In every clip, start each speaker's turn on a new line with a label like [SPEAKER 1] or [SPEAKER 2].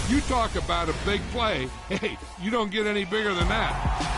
[SPEAKER 1] You talk about a big play. Hey, you don't get any bigger than that.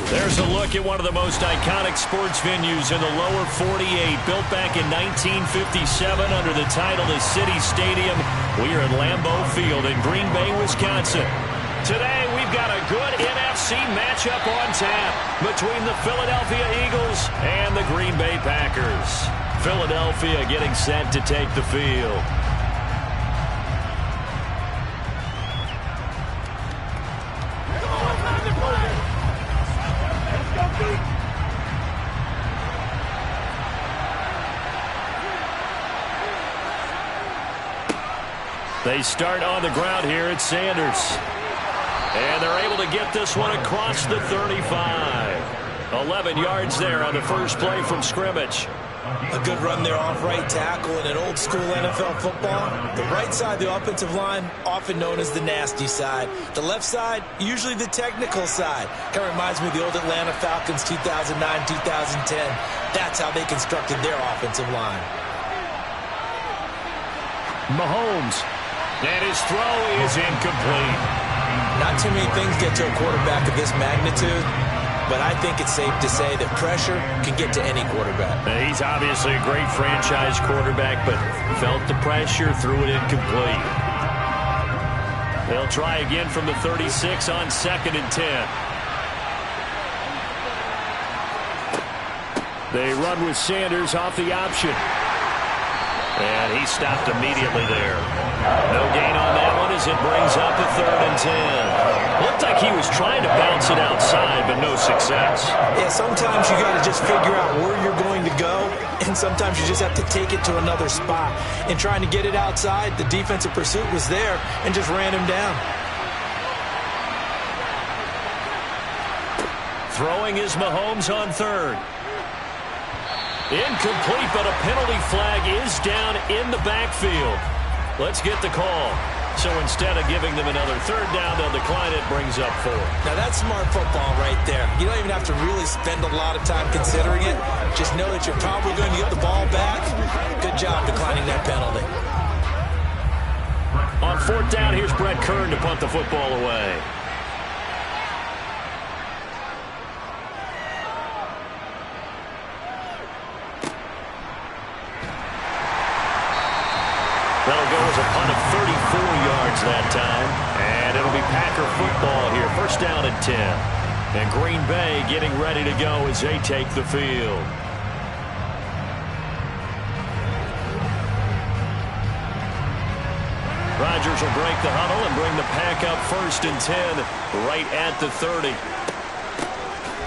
[SPEAKER 2] There's a look at one of the most iconic sports venues in the lower 48, built back in 1957 under the title of City Stadium. We are at Lambeau Field in Green Bay, Wisconsin. Today, we've got a good NFC matchup on tap between the Philadelphia Eagles and the Green Bay Packers. Philadelphia getting set to take the field. They start on the ground here at Sanders. And they're able to get this one across the 35. 11 yards there on the first play from scrimmage.
[SPEAKER 3] A good run there off right tackle in an old-school NFL football. The right side of the offensive line, often known as the nasty side. The left side, usually the technical side. Kind of reminds me of the old Atlanta Falcons 2009, 2010. That's how they constructed their offensive line.
[SPEAKER 2] Mahomes. And his throw is incomplete.
[SPEAKER 3] Not too many things get to a quarterback of this magnitude, but I think it's safe to say that pressure can get to any quarterback.
[SPEAKER 2] He's obviously a great franchise quarterback, but felt the pressure, threw it incomplete. They'll try again from the 36 on 2nd and 10. They run with Sanders off the option. And he stopped immediately there. No gain on that one as it brings up a 3rd and 10. Looked like he was trying to bounce it outside, but no success.
[SPEAKER 3] Yeah, sometimes you got to just figure out where you're going to go, and sometimes you just have to take it to another spot. In trying to get it outside, the defensive pursuit was there and just ran him down.
[SPEAKER 2] Throwing is Mahomes on 3rd. Incomplete, but a penalty flag is down in the backfield. Let's get the call. So instead of giving them another 3rd down, they'll decline it, brings up 4.
[SPEAKER 3] Now that's smart football right there. You don't even have to really spend a lot of time considering it. Just know that you're probably going to get the ball back. Good job declining that penalty.
[SPEAKER 2] On 4th down, here's Brett Kern to punt the football away. That'll go as a punt of 34 yards that time. And it'll be Packer football here. 1st down and 10. And Green Bay getting ready to go as they take the field. Rodgers will break the huddle and bring the pack up 1st and 10 right at the 30.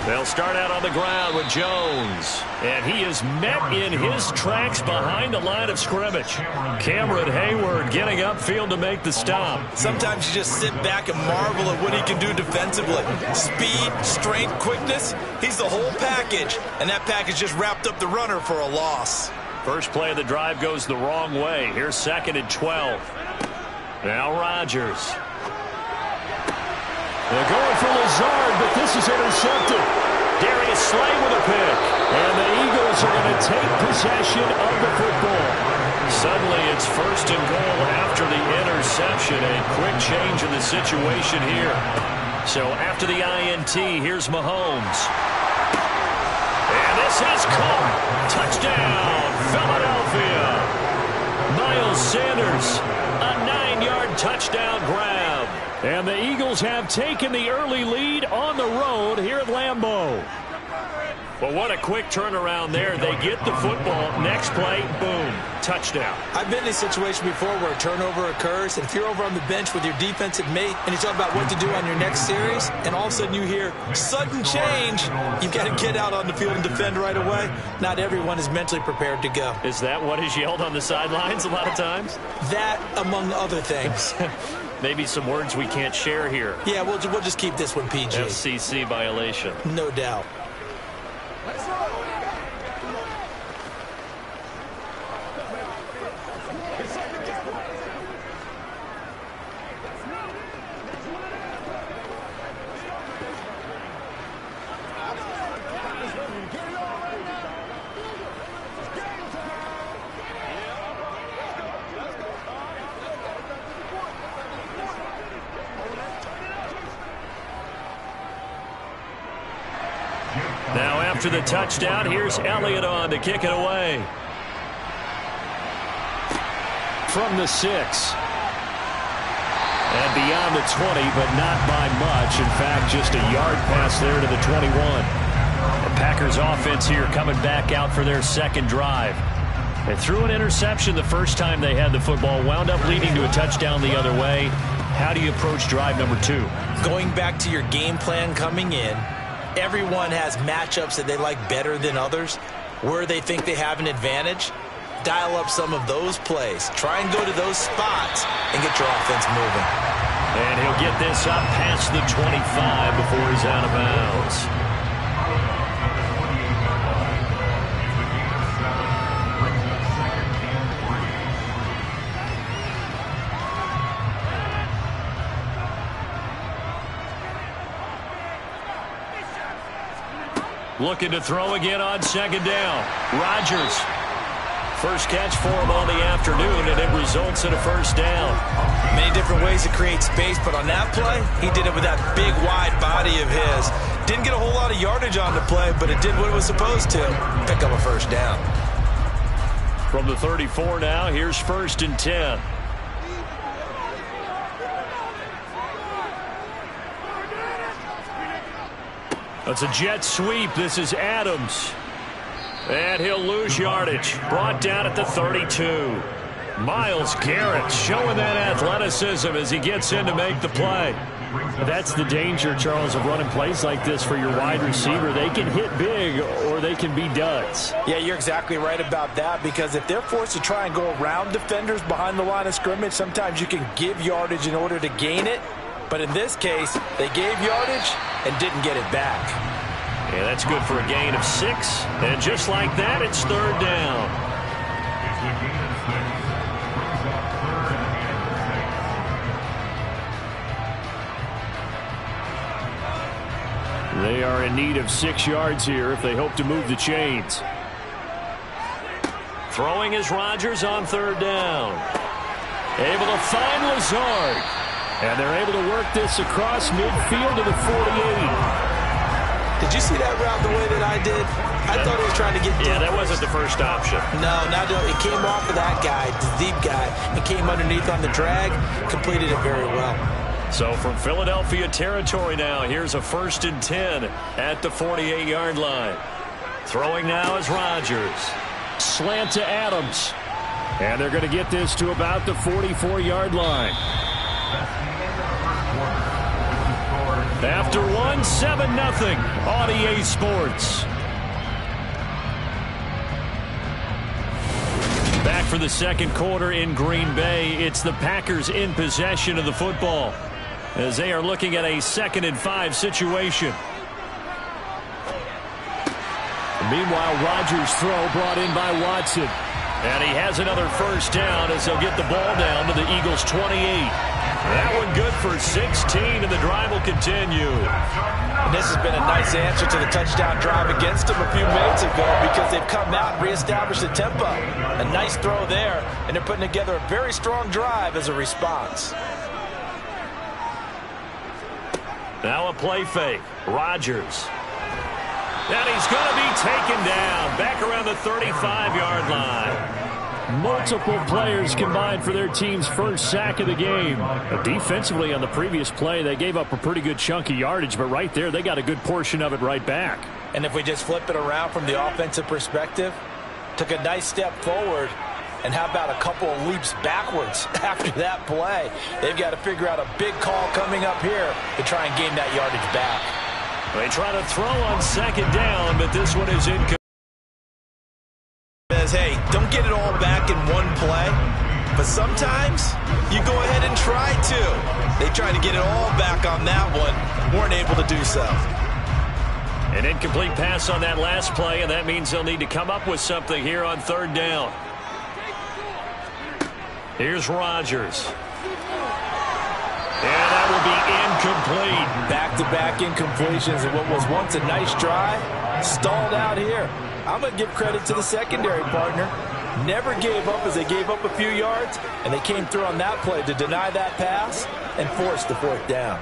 [SPEAKER 2] They'll start out on the ground with Jones. And he is met in his tracks behind the line of scrimmage. Cameron Hayward getting upfield to make the stop.
[SPEAKER 3] Sometimes you just sit back and marvel at what he can do defensively. Speed, strength, quickness, he's the whole package. And that package just wrapped up the runner for a loss.
[SPEAKER 2] First play of the drive goes the wrong way. Here's 2nd and 12. Now Rodgers. They're going for Lazard, but this is intercepted. Darius Slay with a pick. And the Eagles are going to take possession of the football. Suddenly it's 1st and goal after the interception. A quick change in the situation here. So after the INT, here's Mahomes. And this is caught. Touchdown, Philadelphia. Miles Sanders, a 9-yard touchdown grab. And the Eagles have taken the early lead on the road here at Lambeau. Well, what a quick turnaround there. They get the football. Next play, boom, touchdown.
[SPEAKER 3] I've been in a situation before where a turnover occurs, and if you're over on the bench with your defensive mate and you talk about what to do on your next series, and all of a sudden you hear sudden change, you've got to get out on the field and defend right away. Not everyone is mentally prepared to go.
[SPEAKER 2] Is that what is yelled on the sidelines a lot of times?
[SPEAKER 3] That, among other things.
[SPEAKER 2] Maybe some words we can't share here.
[SPEAKER 3] Yeah, we'll just keep this one PG.
[SPEAKER 2] FCC violation.
[SPEAKER 3] No doubt.
[SPEAKER 2] Now after the touchdown, here's Elliott on to kick it away. From the 6. And beyond the 20, but not by much. In fact, just a yard pass there to the 21. The Packers offense here coming back out for their second drive. They threw an interception the first time they had the football, wound up leading to a touchdown the other way. How do you approach drive number 2?
[SPEAKER 3] Going back to your game plan coming in, everyone has matchups that they like better than others, where they think they have an advantage. Dial up some of those plays. Try and go to those spots and get your offense moving.
[SPEAKER 2] And he'll get this up past the 25 before he's out of bounds. Looking to throw again on second down. Rodgers. First catch for him on the afternoon, and it results in a first down.
[SPEAKER 3] Many different ways to create space, but on that play, he did it with that big, wide body of his. Didn't get a whole lot of yardage on the play, but it did what it was supposed to. Pick up a first down.
[SPEAKER 2] From the 34 now, here's 1st and 10. That's a jet sweep. This is Adams. And he'll lose yardage. Brought down at the 32. Myles Garrett showing that athleticism as he gets in to make the play. That's the danger, Charles, of running plays like this for your wide receiver. They can hit big or they can be duds.
[SPEAKER 3] Yeah, you're exactly right about that, because if they're forced to try and go around defenders behind the line of scrimmage, sometimes you can give yardage in order to gain it. But in this case, they gave yardage and didn't get it back.
[SPEAKER 2] Yeah, that's good for a gain of 6. And just like that, it's 3rd down. They are in need of 6 yards here if they hope to move the chains. Throwing is Rodgers on 3rd down. Able to find Lazard. And they're able to work this across midfield to the 48.
[SPEAKER 3] Did you see that route the way that I did? I thought he was trying to get deep.
[SPEAKER 2] Yeah, that wasn't the first option.
[SPEAKER 3] No, it came off of that guy, the deep guy, and came underneath on the drag, completed it very well.
[SPEAKER 2] So from Philadelphia territory now, here's a 1st and 10 at the 48-yard line. Throwing now is Rodgers. Slant to Adams. And they're going to get this to about the 44-yard line. After 7-0 on EA Sports. Back for the second quarter in Green Bay. It's the Packers in possession of the football as they are looking at a 2nd and 5 situation. Meanwhile, Rodgers' throw brought in by Watson. And he has another first down as they'll get the ball down to the Eagles' 28. That one good for 16, and the drive will continue.
[SPEAKER 3] And this has been a nice answer to the touchdown drive against them a few minutes ago, because they've come out and reestablished the tempo. A nice throw there, and they're putting together a very strong drive as a response.
[SPEAKER 2] Now a play fake. Rodgers. And he's going to be taken down back around the 35-yard line. Multiple players combined for their team's first sack of the game. Defensively on the previous play, they gave up a pretty good chunk of yardage, but right there they got a good portion of it right back.
[SPEAKER 3] And if we just flip it around from the offensive perspective, took a nice step forward, and how about a couple of leaps backwards after that play? They've got to figure out a big call coming up here to try and gain that yardage back.
[SPEAKER 2] They try to throw on 2nd down, but this one is incomplete.
[SPEAKER 3] Hey, don't get it all back in one play, but sometimes you go ahead and try to. They tried to get it all back on that one, weren't able to do so.
[SPEAKER 2] An incomplete pass on that last play, and that means they'll need to come up with something here on 3rd down. Here's Rodgers. And that will be incomplete.
[SPEAKER 3] Back-to-back incompletions, and what was once a nice drive stalled out here. I'm going to give credit to the secondary partner. Never gave up as they gave up a few yards, and they came through on that play to deny that pass and force the 4th down.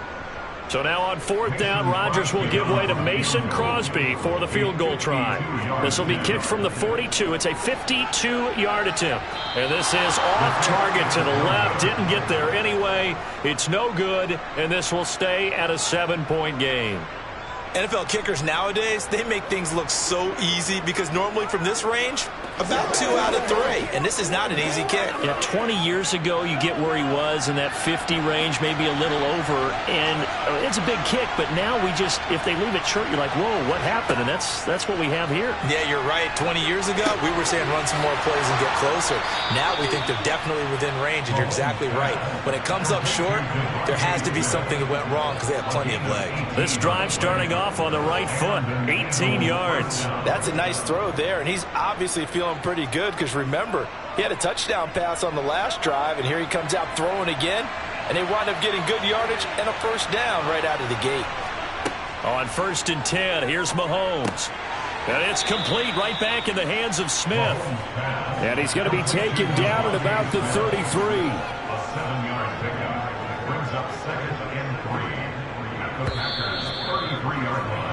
[SPEAKER 2] So now on 4th down, Rodgers will give way to Mason Crosby for the field goal try. This will be kicked from the 42. It's a 52-yard attempt. And this is off target to the left. Didn't get there anyway. It's no good, and this will stay at a 7-point game.
[SPEAKER 3] NFL kickers nowadays, they make things look so easy because normally from this range, about 2 out of 3. And this is not an easy kick.
[SPEAKER 2] Yeah, 20 years ago, you get where he was in that 50 range, maybe a little over. And it's a big kick, but now we just, if they leave it short, you're like, whoa, what happened? And that's what we have here.
[SPEAKER 3] Yeah, you're right. 20 years ago, we were saying run some more plays and get closer. Now we think they're definitely within range, and you're exactly right. When it comes up short, there has to be something that went wrong because they have plenty of leg.
[SPEAKER 2] This drive starting off on the right foot, 18 yards.
[SPEAKER 3] That's a nice throw there, and he's obviously feeling pretty good because remember, he had a touchdown pass on the last drive, and here he comes out throwing again, and they wind up getting good yardage and a first down right out of the gate.
[SPEAKER 2] On 1st and 10, here's Mahomes. And it's complete right back in the hands of Smith. And he's going to be taken down at about the 33.
[SPEAKER 4] A 7-yard pickup brings up 2nd and 3 at the Packers' 33-yard line.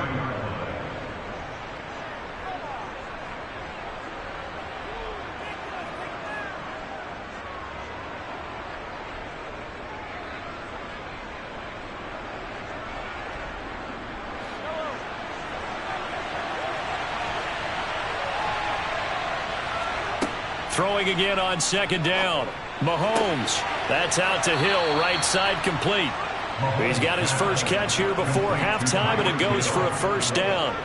[SPEAKER 2] Throwing again on 2nd down. Mahomes. That's out to Hill. Right side complete. He's got his first catch here before halftime, and it goes for a first down.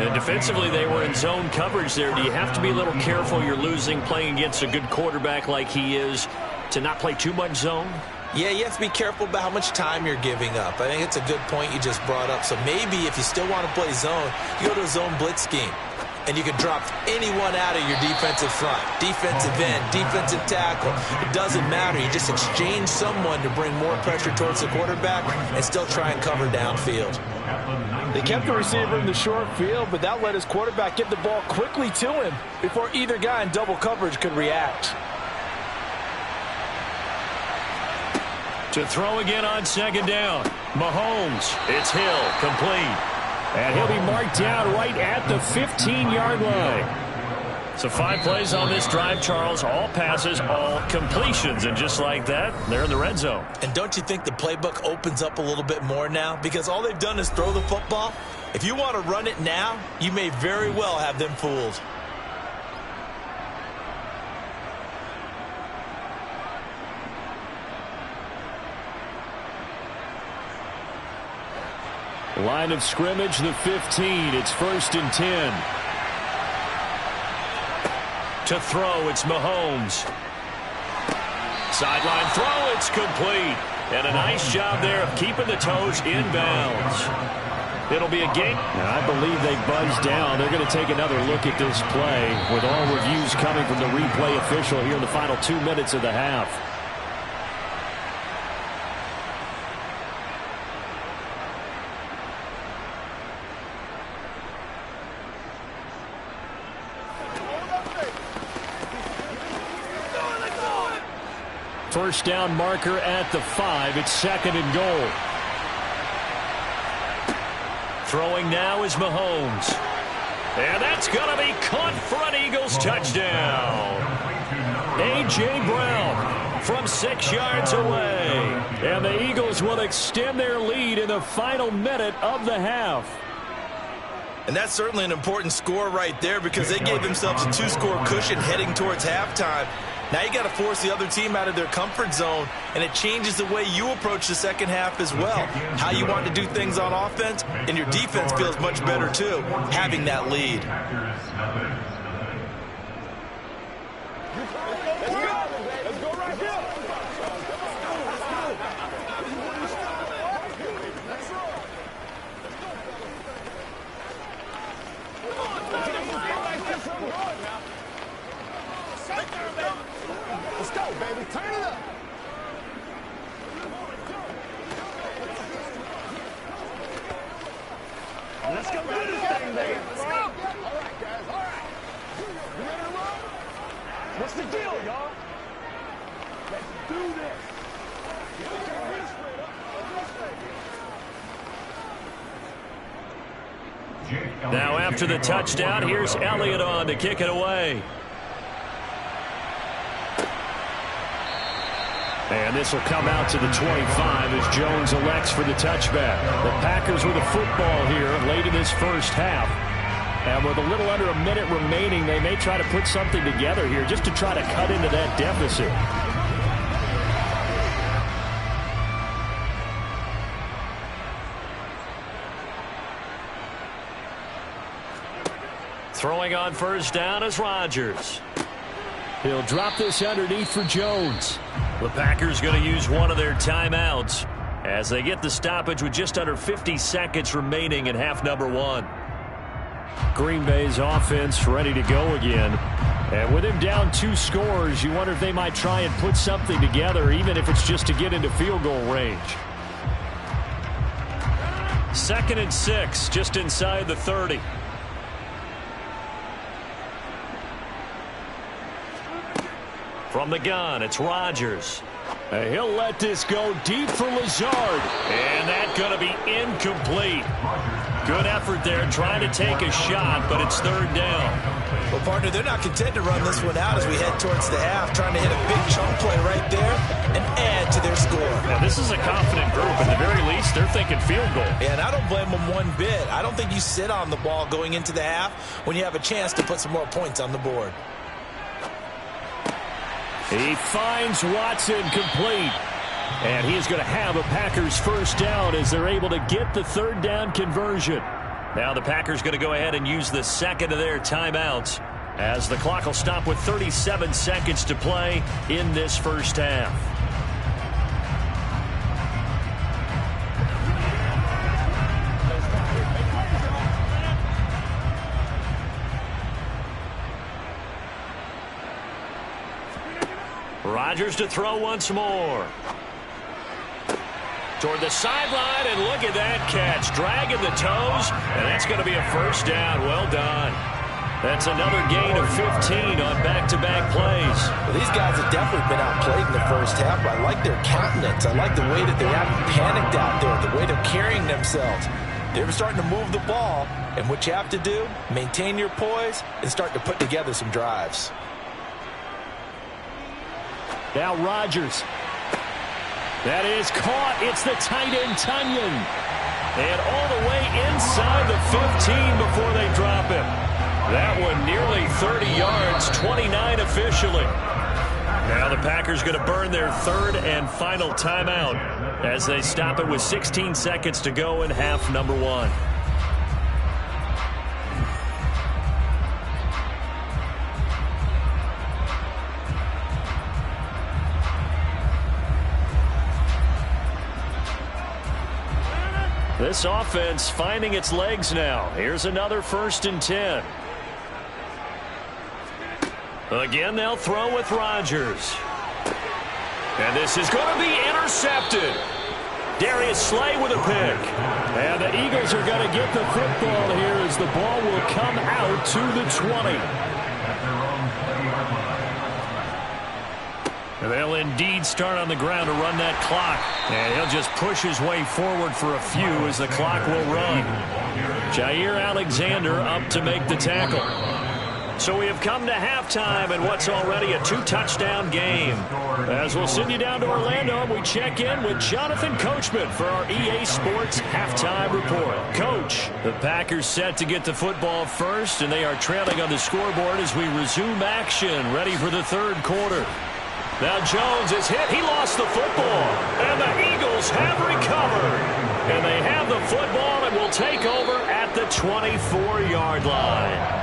[SPEAKER 2] And defensively, they were in zone coverage there. Do you have to be a little careful? You're losing playing against a good quarterback like he is to not play too much zone?
[SPEAKER 3] Yeah, you have to be careful about how much time you're giving up. I think it's a good point you just brought up. So maybe if you still want to play zone, you go to a zone blitz scheme. And you can drop anyone out of your defensive front, defensive end, defensive tackle. It doesn't matter. You just exchange someone to bring more pressure towards the quarterback and still try and cover downfield. They kept the receiver in the short field, but that let his quarterback get the ball quickly to him before either guy in double coverage could react.
[SPEAKER 2] To throw again on 2nd down. Mahomes. It's Hill. Complete. And he'll be marked down right at the 15-yard line. So 5 plays on this drive, Charles. All passes, all completions. And just like that, they're in the red zone.
[SPEAKER 3] And don't you think the playbook opens up a little bit more now? Because all they've done is throw the football. If you want to run it now, you may very well have them fooled.
[SPEAKER 2] Line of scrimmage, the 15. It's 1st and 10. To throw, it's Mahomes. Sideline throw, it's complete. And a nice job there of keeping the toes inbounds. It'll be a game. And I believe they buzzed down. They're going to take another look at this play with all reviews coming from the replay official here in the final 2 minutes of the half. First down marker at the 5. It's 2nd and goal. Throwing now is Mahomes. And that's going to be caught for an Eagles touchdown. A.J. Brown from 6 yards away. And the Eagles will extend their lead in the final minute of the half.
[SPEAKER 3] And that's certainly an important score right there because they gave themselves a 2-score cushion heading towards halftime. Now you got to force the other team out of their comfort zone, and it changes the way you approach the second half as well. How you want to do things on offense, and your defense feels much better too, having that lead.
[SPEAKER 5] Let's go right here. Let's go, baby. Turn it up. Let's go do this thing, baby. Let's go. All right, guys. All right. You ready to run? What's the deal, y'all? Let's do this.
[SPEAKER 2] Now after the touchdown, here's Elliott on to kick it away. And this will come out to the 25 as Jones elects for the touchback. The Packers with a football here late in this first half. And with a little under a minute remaining, they may try to put something together here just to try to cut into that deficit. Throwing on first down is Rodgers. He'll drop this underneath for Jones. The Packers going to use one of their timeouts as they get the stoppage with just under 50 seconds remaining in half number one. Green Bay's offense ready to go again. And with him down 2 scores, you wonder if they might try and put something together, even if it's just to get into field goal range. 2nd and 6, just inside the 30. From the gun, it's Rodgers. He'll let this go deep for Lazard. And that's going to be incomplete. Good effort there trying to take a shot, but it's 3rd down.
[SPEAKER 3] Well, partner, they're not content to run this one out as we head towards the half, trying to hit a big chunk play right there and add to their score.
[SPEAKER 2] Now, this is a confident group. At the very least, they're thinking field goal.
[SPEAKER 3] And I don't blame them one bit. I don't think you sit on the ball going into the half when you have a chance to put some more points on the board.
[SPEAKER 2] He finds Watson complete. And he's going to have a Packers first down as they're able to get the 3rd down conversion. Now the Packers going to go ahead and use the second of their timeouts as the clock will stop with 37 seconds to play in this first half. Rodgers to throw once more. Toward the sideline, and look at that catch. Dragging the toes, and that's going to be a first down. Well done. That's another gain of 15 on back-to-back plays.
[SPEAKER 3] Well, these guys have definitely been outplayed in the first half, but I like their countenance. I like the way that they haven't panicked out there, the way they're carrying themselves. They're starting to move the ball, and what you have to do, maintain your poise and start to put together some drives.
[SPEAKER 2] Now Rodgers. That is caught. It's the tight end, Tunyon. And all the way inside the 15 before they drop him. That one nearly 30 yards, 29 officially. Now the Packers going to burn their 3rd and final timeout as they stop it with 16 seconds to go in half number one. This offense finding its legs now. Here's another 1st and 10. Again, they'll throw with Rodgers. And this is going to be intercepted. Darius Slay with a pick. And the Eagles are going to get the football here as the ball will come out to the 20. And they'll indeed start on the ground to run that clock. And he'll just push his way forward for a few as the clock will run. Jair Alexander up to make the tackle. So we have come to halftime in what's already a 2-touchdown game. As we'll send you down to Orlando, and we check in with Jonathan Coachman for our EA Sports Halftime Report. Coach, the Packers set to get the football first, and they are trailing on the scoreboard as we resume action, ready for the 3rd quarter. Now Jones is hit. He lost the football. And the Eagles have recovered. And they have the football and will take over at the 24-yard line.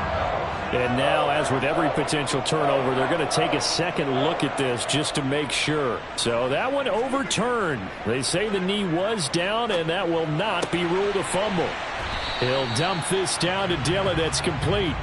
[SPEAKER 2] And now, as with every potential turnover, they're going to take a second look at this just to make sure. So that one overturned. They say the knee was down, and that will not be ruled a fumble. He'll dump this down to Dillon. That's complete.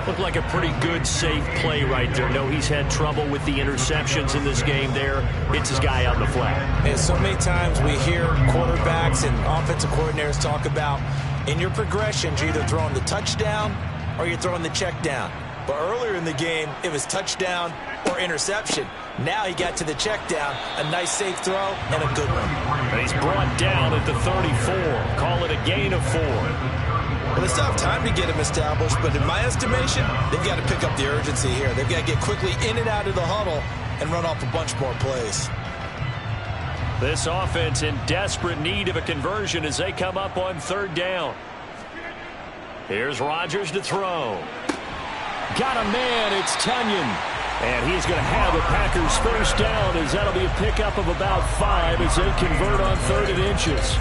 [SPEAKER 2] Looked like a pretty good, safe play right there. No, he's had trouble with the interceptions in this game there. Hits his guy out in the flat.
[SPEAKER 3] And so many times we hear quarterbacks and offensive coordinators talk about in your progressions, you're either throwing the touchdown or you're throwing the check down. But earlier in the game, it was touchdown or interception. Now he got to the check down, a nice safe throw, and a good one.
[SPEAKER 2] And he's brought down at the 34. Call it a gain of 4.
[SPEAKER 3] Well, they still have time to get him established, but in my estimation, they've got to pick up the urgency here. They've got to get quickly in and out of the huddle and run off a bunch more plays.
[SPEAKER 2] This offense in desperate need of a conversion as they come up on 3rd down. Here's Rodgers to throw. Got a man, it's Tunyon. And he's going to have the Packers first down as that'll be a pickup of about 5 as they convert on 3rd and inches.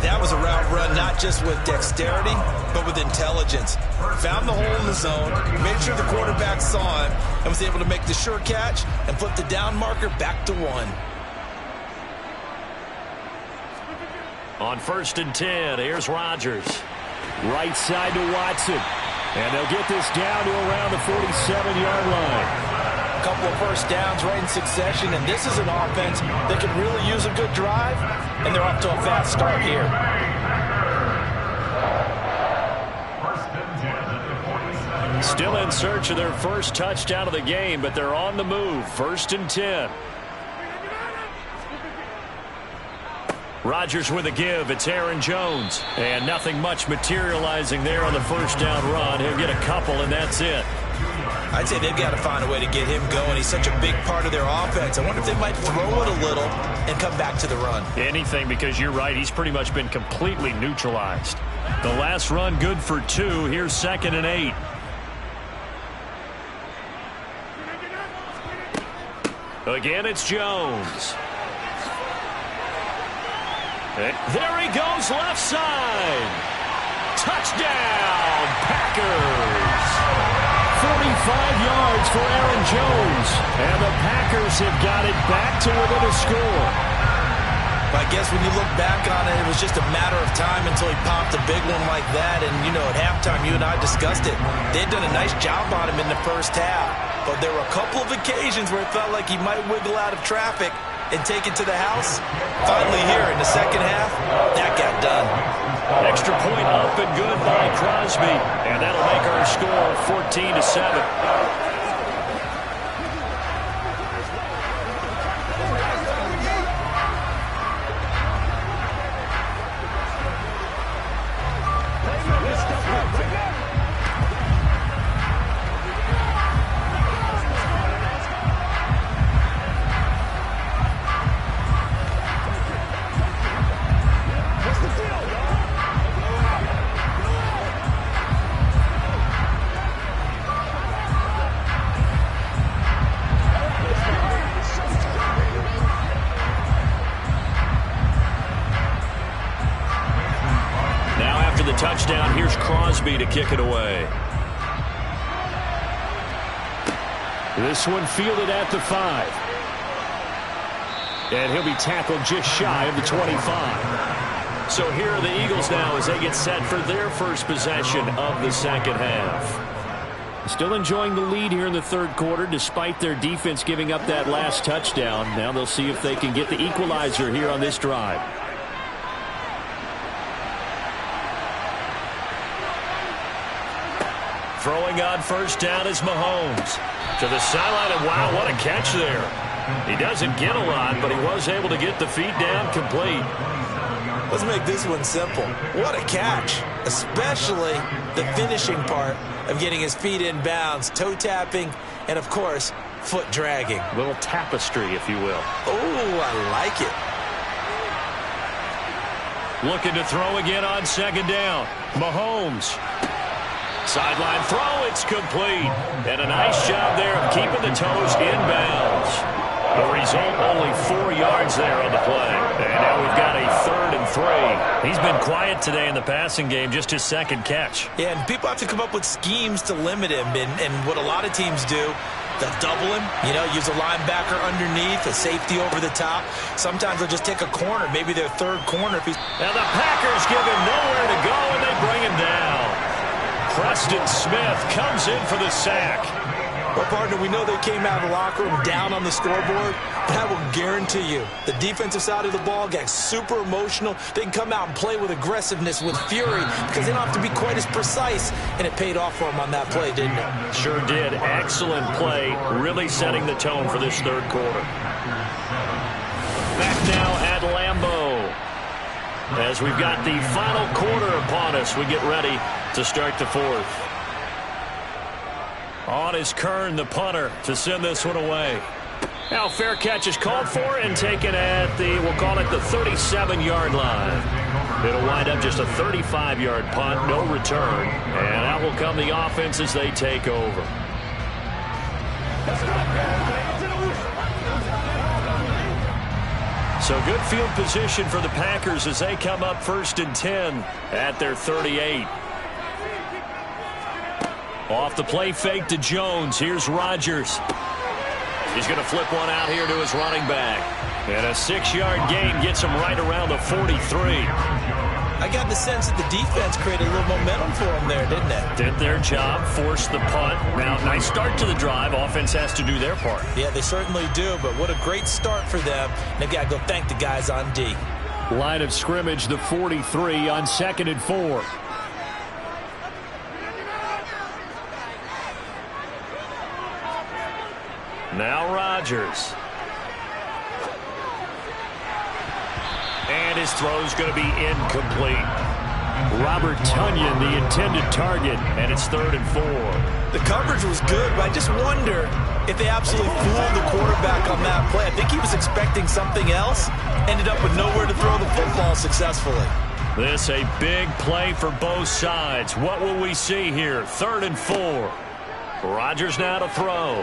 [SPEAKER 3] That was a route run not just with dexterity, but with intelligence. Found the hole in the zone, made sure the quarterback saw him, and was able to make the sure catch and flip the down marker back to 1.
[SPEAKER 2] On 1st and 10, here's Rodgers. Right side to Watson. And they'll get this down to around the 47-yard line.
[SPEAKER 3] A couple of first downs right in succession, and this is an offense that could really use a good drive, and they're off to a fast start here.
[SPEAKER 2] Still in search of their first touchdown of the game, but they're on the move. 1st and 10. Rodgers with a give. It's Aaron Jones. And nothing much materializing there on the first down run. He'll get a couple, and that's it.
[SPEAKER 3] I'd say they've got to find a way to get him going. He's such a big part of their offense. I wonder if they might throw it a little and come back to the run.
[SPEAKER 2] Anything, because you're right. He's pretty much been completely neutralized. The last run good for 2. Here's 2nd and 8. Again, it's Jones. There he goes, left side. Touchdown, Packers. 45 yards for Aaron Jones. And the Packers have got it back to within a score.
[SPEAKER 3] I guess when you look back on it, it was just a matter of time until he popped a big one like that. And, you know, at halftime, you and I discussed it. They'd done a nice job on him in the first half. But there were a couple of occasions where it felt like he might wiggle out of traffic and take it to the house. Finally here in the second half, that got done.
[SPEAKER 2] Extra point up and good by Crosby. And that'll make our score 14-7. Touchdown, here's Crosby to kick it away. This one fielded at the 5. And he'll be tackled just shy of the 25. So here are the Eagles now as they get set for their first possession of the second half. Still enjoying the lead here in the third quarter despite their defense giving up that last touchdown. Now they'll see if they can get the equalizer here on this drive. Throwing on first down is Mahomes. To the sideline, and wow, what a catch there. He doesn't get a lot, but he was able to get the feet down complete.
[SPEAKER 3] Let's make this one simple. What a catch, especially the finishing part of getting his feet in bounds, toe tapping, and of course, foot dragging.
[SPEAKER 2] A little tapestry, if you will.
[SPEAKER 3] Oh, I like it.
[SPEAKER 2] Looking to throw again on second down. Mahomes. Sideline throw, it's complete. And a nice job there of keeping the toes in bounds. The result, only 4 yards there on the play. And now we've got a 3rd and 3. He's been quiet today in the passing game, just his second catch.
[SPEAKER 3] Yeah, and people have to come up with schemes to limit him. And what a lot of teams do, they'll double him, you know, use a linebacker underneath, a safety over the top. Sometimes they'll just take a corner, maybe their third corner.
[SPEAKER 2] Now the Packers give him nowhere to go, and they bring him down. Preston Smith comes in for the sack.
[SPEAKER 3] Well, partner, we know they came out of the locker room down on the scoreboard, but I will guarantee you the defensive side of the ball got super emotional. They can come out and play with aggressiveness, with fury, because they don't have to be quite as precise, and it paid off for them on that play, didn't it?
[SPEAKER 2] Sure did. Excellent play, really setting the tone for this third quarter. Back now at Lambeau. as we've got the final quarter upon us. We get ready to start the fourth. On is Kern, the punter, to send this one away. Now fair catch is called for and taken at the, we'll call it the 37-yard line. It'll wind up just a 35-yard punt, no return. And out will come the offense as they take over. So good field position for the Packers as they come up 1st and 10 at their 38. Off the play fake to Jones. Here's Rodgers. He's going to flip one out here to his running back. And a 6-yard gain gets him right around the 43.
[SPEAKER 3] I got the sense that the defense created a little momentum for them there, didn't it?
[SPEAKER 2] Did their job, forced the punt. Now, nice start to the drive. Offense has to do their part.
[SPEAKER 3] Yeah, they certainly do, but what a great start for them. They've got to go thank the guys on D.
[SPEAKER 2] Line of scrimmage, the 43 on 2nd and 4. Now Rodgers. And his throw's going to be incomplete. Robert Tonyan, the intended target, and it's 3rd and 4.
[SPEAKER 3] The coverage was good, but I just wonder if they absolutely fooled the quarterback on that play. I think he was expecting something else, ended up with nowhere to throw the football successfully.
[SPEAKER 2] This a big play for both sides. What will we see here? 3rd and 4. Rodgers now to throw.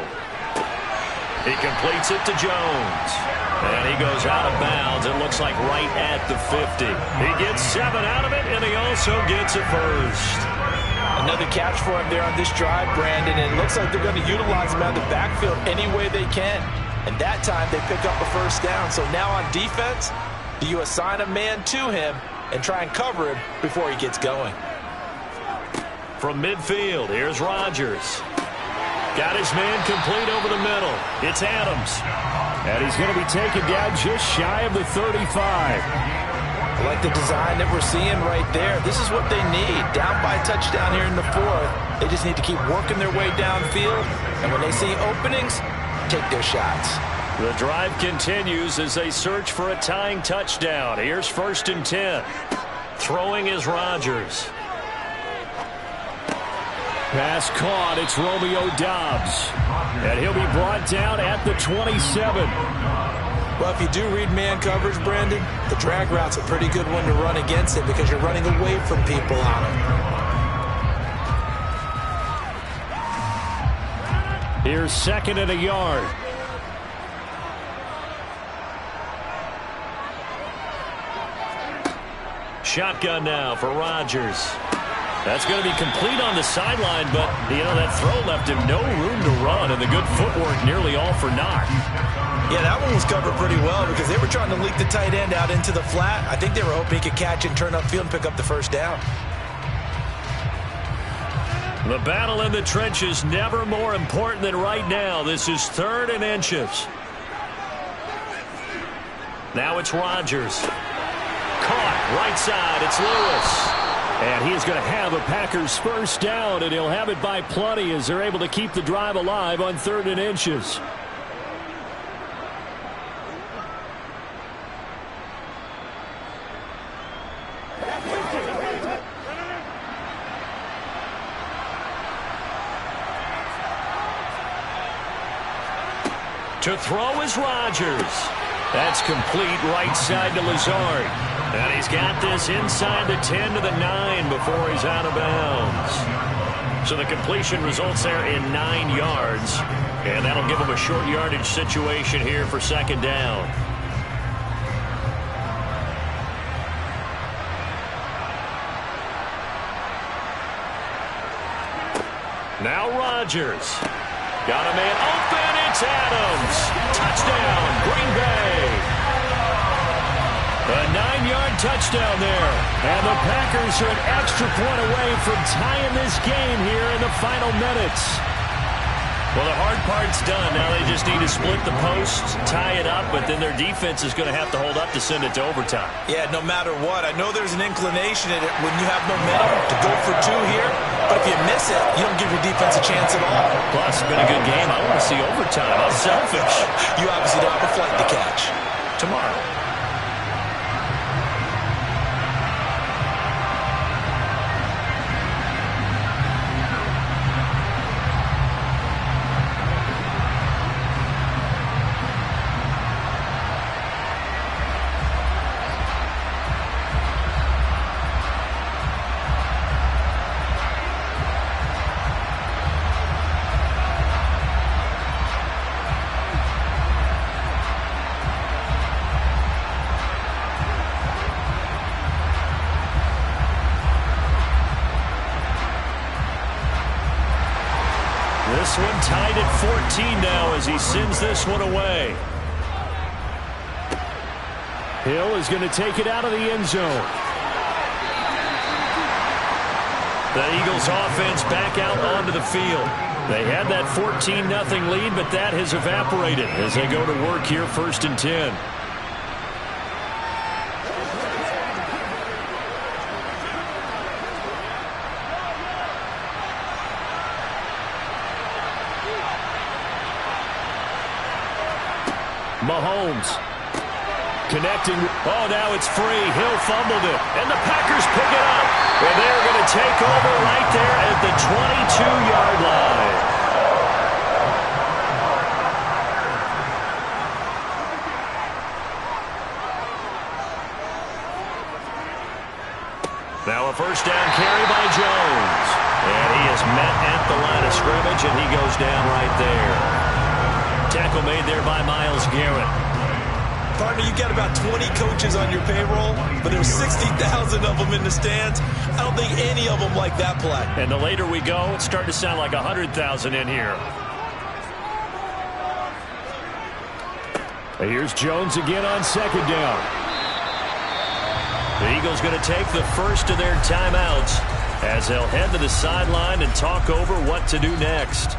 [SPEAKER 2] He completes it to Jones. And he goes out of bounds. It looks like right at the 50. He gets 7 out of it, and he also gets a first.
[SPEAKER 3] Another catch for him there on this drive, Brandon. And it looks like they're going to utilize him out of the backfield any way they can. And that time they pick up a first down. So now on defense, do you assign a man to him and try and cover him before he gets going?
[SPEAKER 2] From midfield, here's Rodgers. Got his man complete over the middle. It's Adams. And he's going to be taken down just shy of the 35.
[SPEAKER 3] I like the design that we're seeing right there. This is what they need. Down by a touchdown here in the 4th. They just need to keep working their way downfield. And when they see openings, take their shots.
[SPEAKER 2] The drive continues as they search for a tying touchdown. Here's 1st and 10. Throwing is Rodgers. Pass caught. It's Romeo Doubs. And he'll be brought down at the 27.
[SPEAKER 3] Well, if you do read man coverage, Brandon, the drag route's a pretty good one to run against it because you're running away from people on it.
[SPEAKER 2] Here's 2nd and a yard. Shotgun now for Rodgers. That's going to be complete on the sideline, but, that throw left him no room to run, and the good footwork nearly all for naught.
[SPEAKER 3] Yeah, that one was covered pretty well because they were trying to leak the tight end out into the flat. I think they were hoping he could catch and turn upfield and pick up the first down.
[SPEAKER 2] The battle in the trenches never more important than right now. This is 3rd and inches. Now it's Rodgers. Caught, right side, it's Lewis. And he is going to have a Packers first down, and he'll have it by plenty as they're able to keep the drive alive on 3rd and inches. To throw is Rodgers. That's complete right side to Lazard. And he's got this inside the 10 to the 9 before he's out of bounds. So the completion results there in 9 yards. And that'll give him a short yardage situation here for 2nd down. Now Rodgers. Got a man open. It's Adams. Touchdown, Green Bay. A 9-yard touchdown there. And the Packers are an extra point away from tying this game here in the final minutes. Well, the hard part's done. Now they just need to split the posts, tie it up, but then their defense is going to have to hold up to send it to overtime.
[SPEAKER 3] Yeah, no matter what. I know there's an inclination in it when you have momentum to go for 2 here, but if you miss it, you don't give your defense a chance at all.
[SPEAKER 2] Plus, it's been a good game. I want to see overtime. I'm selfish.
[SPEAKER 3] You obviously don't have a flight to catch.
[SPEAKER 2] Tomorrow. this one tied at 14 now as he sends this one away. Hill is going to take it out of the end zone. The Eagles offense back out onto the field. They had that 14-0 lead, but that has evaporated as they go to work here 1st and 10. Mahomes connecting. Oh, now it's free. Hill fumbled it, and the Packers pick it up. And they're going to take over right there at the 22-yard line. Now a first down carry by Jones. And he is met at the line of scrimmage, and he goes down right there. Tackle made there by Myles Garrett.
[SPEAKER 3] Partner, you got about 20 coaches on your payroll, but there's 60,000 of them in the stands. I don't think any of them like that play.
[SPEAKER 2] And the later we go, it's starting to sound like 100,000 in here. Here's Jones again on 2nd down. The Eagles going to take the first of their timeouts as they'll head to the sideline and talk over what to do next.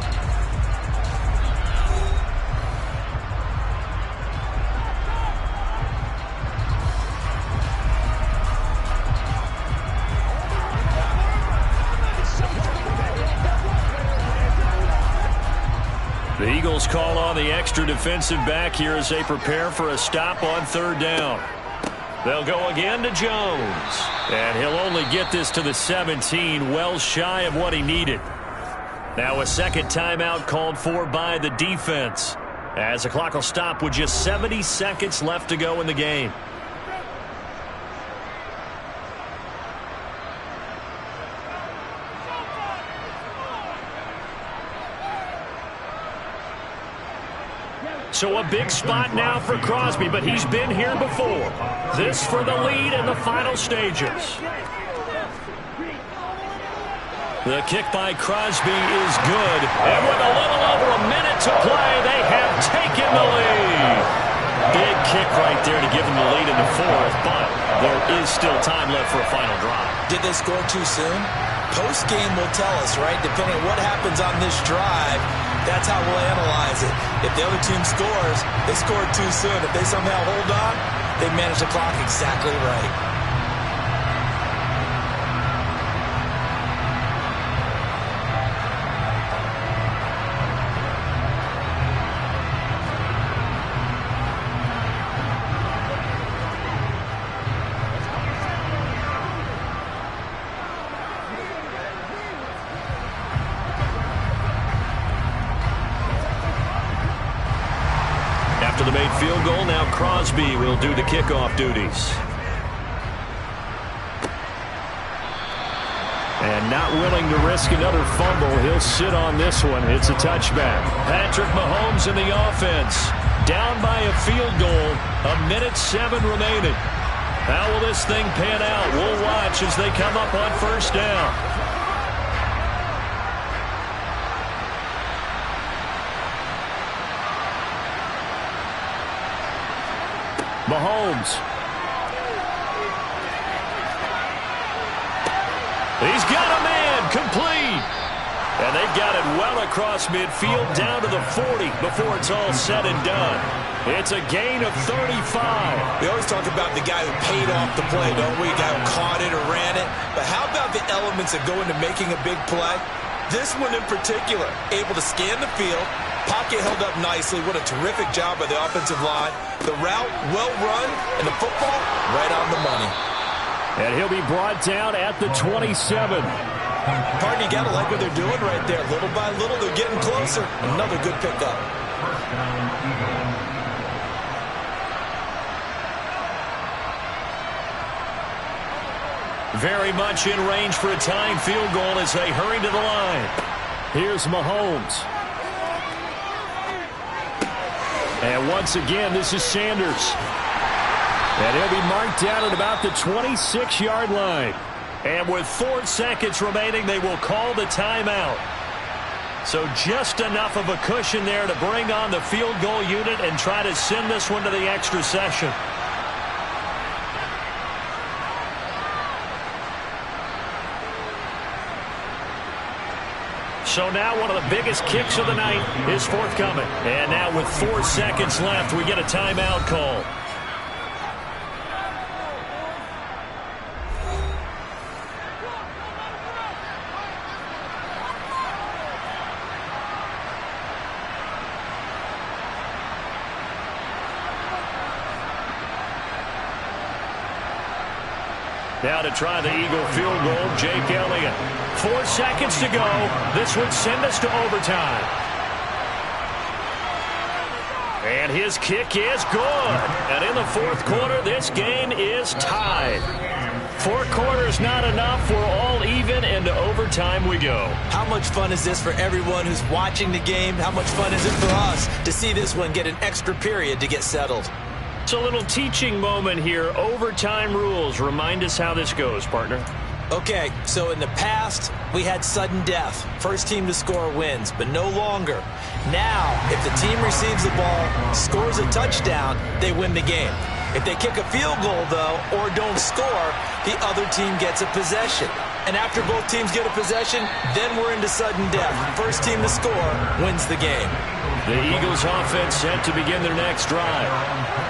[SPEAKER 2] The Eagles call on the extra defensive back here as they prepare for a stop on 3rd down. They'll go again to Jones. And he'll only get this to the 17, well shy of what he needed. Now a second timeout called for by the defense, as the clock will stop with just 70 seconds left to go in the game. So a big spot now for Crosby, but he's been here before. This for the lead in the final stages. The kick by Crosby is good. And with a little over a minute to play, they have taken the lead. Big kick right there to give them the lead in the 4th, but there is still time left for a final drive.
[SPEAKER 3] Did they score too soon? Post-game will tell us, right? Depending on what happens on this drive, that's how we'll analyze it. If the other team scores, they scored too soon. If they somehow hold on, they manage the clock exactly right.
[SPEAKER 2] After the made field goal, now Crosby will do the kickoff duties. And not willing to risk another fumble, he'll sit on this one. It's a touchback. Patrick Mahomes in the offense. Down by a field goal. 1:07 remaining. How will this thing pan out? We'll watch as they come up on 1st down. Mahomes. He's got a man, complete. And they've got it well across midfield down to the 40 before it's all said and done. It's a gain of 35.
[SPEAKER 3] We always talk about the guy who paid off the play, don't we? The guy who caught it or ran it. But how about the elements that go into making a big play? This one in particular, able to scan the field. Pocket held up nicely. What a terrific job by the offensive line. The route, well run, and the football, right on the money.
[SPEAKER 2] And he'll be brought down at the 27.
[SPEAKER 3] Pardon, you got to like what they're doing right there. Little by little, they're getting closer. Another good pickup.
[SPEAKER 2] Very much in range for a tying field goal as they hurry to the line. Here's Mahomes. And once again, this is Sanders. And he'll be marked down at about the 26-yard line. And with 4 seconds remaining, they will call the timeout. So just enough of a cushion there to bring on the field goal unit and try to send this one to the extra session. So now one of the biggest kicks of the night is forthcoming. And now with 4 seconds left, we get a timeout call. Now to try the Eagle field goal, Jake Elliott. 4 seconds to go. This would send us to overtime. And his kick is good. And in the fourth quarter, this game is tied. 4 quarters not enough. We're all even, and to overtime we go.
[SPEAKER 3] How much fun is this for everyone who's watching the game? How much fun is it for us to see this one get an extra period to get settled?
[SPEAKER 2] It's a little teaching moment here. Overtime rules. Remind us how this goes, partner.
[SPEAKER 3] Okay, so in the past, we had sudden death. First team to score wins, but no longer. Now, if the team receives the ball, scores a touchdown, they win the game. If they kick a field goal, though, or don't score, the other team gets a possession. And after both teams get a possession, then we're into sudden death. First team to score wins the game.
[SPEAKER 2] The Eagles offense set to begin their next drive.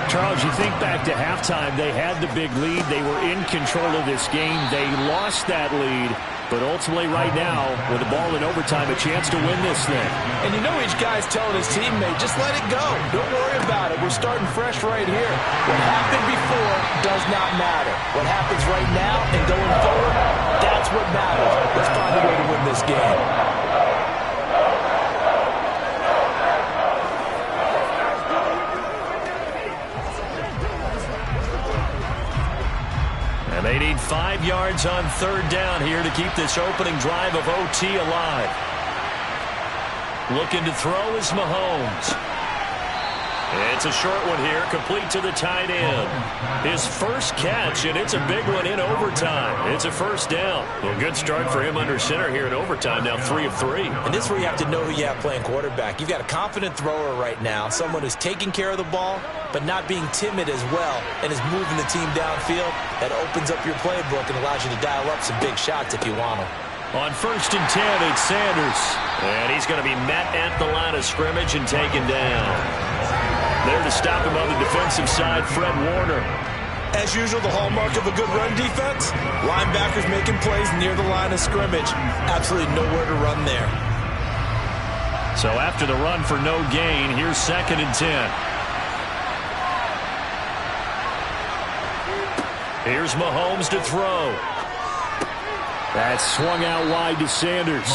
[SPEAKER 2] Charles, you think back to halftime, they had the big lead. They were in control of this game. They lost that lead. But ultimately right now, with the ball in overtime, a chance to win this thing.
[SPEAKER 3] And you know each guy's telling his teammate, just let it go. Don't worry about it. We're starting fresh right here. What happened before does not matter. What happens right now and going forward, that's what matters. Let's find a way to win this game.
[SPEAKER 2] And they need 5 yards on third down here to keep this opening drive of OT alive. Looking to throw is Mahomes. It's a short one here, complete to the tight end. His first catch, and it's a big one in overtime. It's a first down. Well, good start for him under center here in overtime, now 3 of 3.
[SPEAKER 3] And this is where you have to know who you have playing quarterback. You've got a confident thrower right now, someone who's taking care of the ball, but not being timid as well, and is moving the team downfield. That opens up your playbook and allows you to dial up some big shots if you want them.
[SPEAKER 2] On 1st and 10, it's Sanders. And he's going to be met at the line of scrimmage and taken down. There to stop him on the defensive side, Fred Warner.
[SPEAKER 3] As usual, the hallmark of a good run defense, linebackers making plays near the line of scrimmage. Absolutely nowhere to run there.
[SPEAKER 2] So after the run for no gain, here's 2nd and 10. Here's Mahomes to throw. That's swung out wide to Sanders.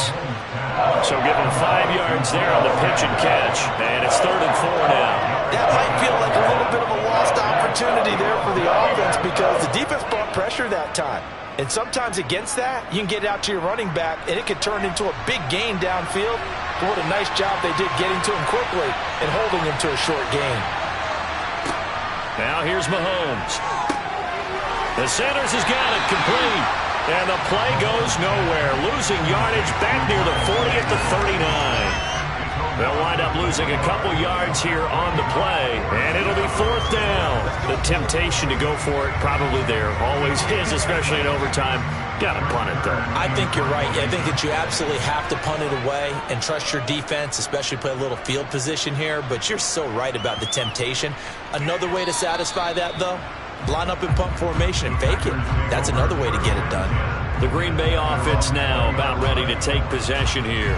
[SPEAKER 2] So give him 5 yards there on the pitch and catch. And it's 3rd and 4 now.
[SPEAKER 3] That might feel like a little bit of a lost opportunity there for the offense because the defense brought pressure that time. And sometimes against that, you can get it out to your running back, and it could turn into a big gain downfield. But what a nice job they did getting to him quickly and holding him to a short gain.
[SPEAKER 2] Now here's Mahomes. The Sanders has got it complete. And the play goes nowhere. Losing yardage back near the 40 at the 39. They'll wind up losing a couple yards here on the play. And it'll be 4th down. The temptation to go for it probably there. Always is, especially in overtime. Got to punt it, though.
[SPEAKER 3] I think you're right. I think that you absolutely have to punt it away and trust your defense, especially play a little field position here. But you're so right about the temptation. Another way to satisfy that, though, line up in punt formation and fake it. That's another way to get it done.
[SPEAKER 2] The Green Bay offense now about ready to take possession here.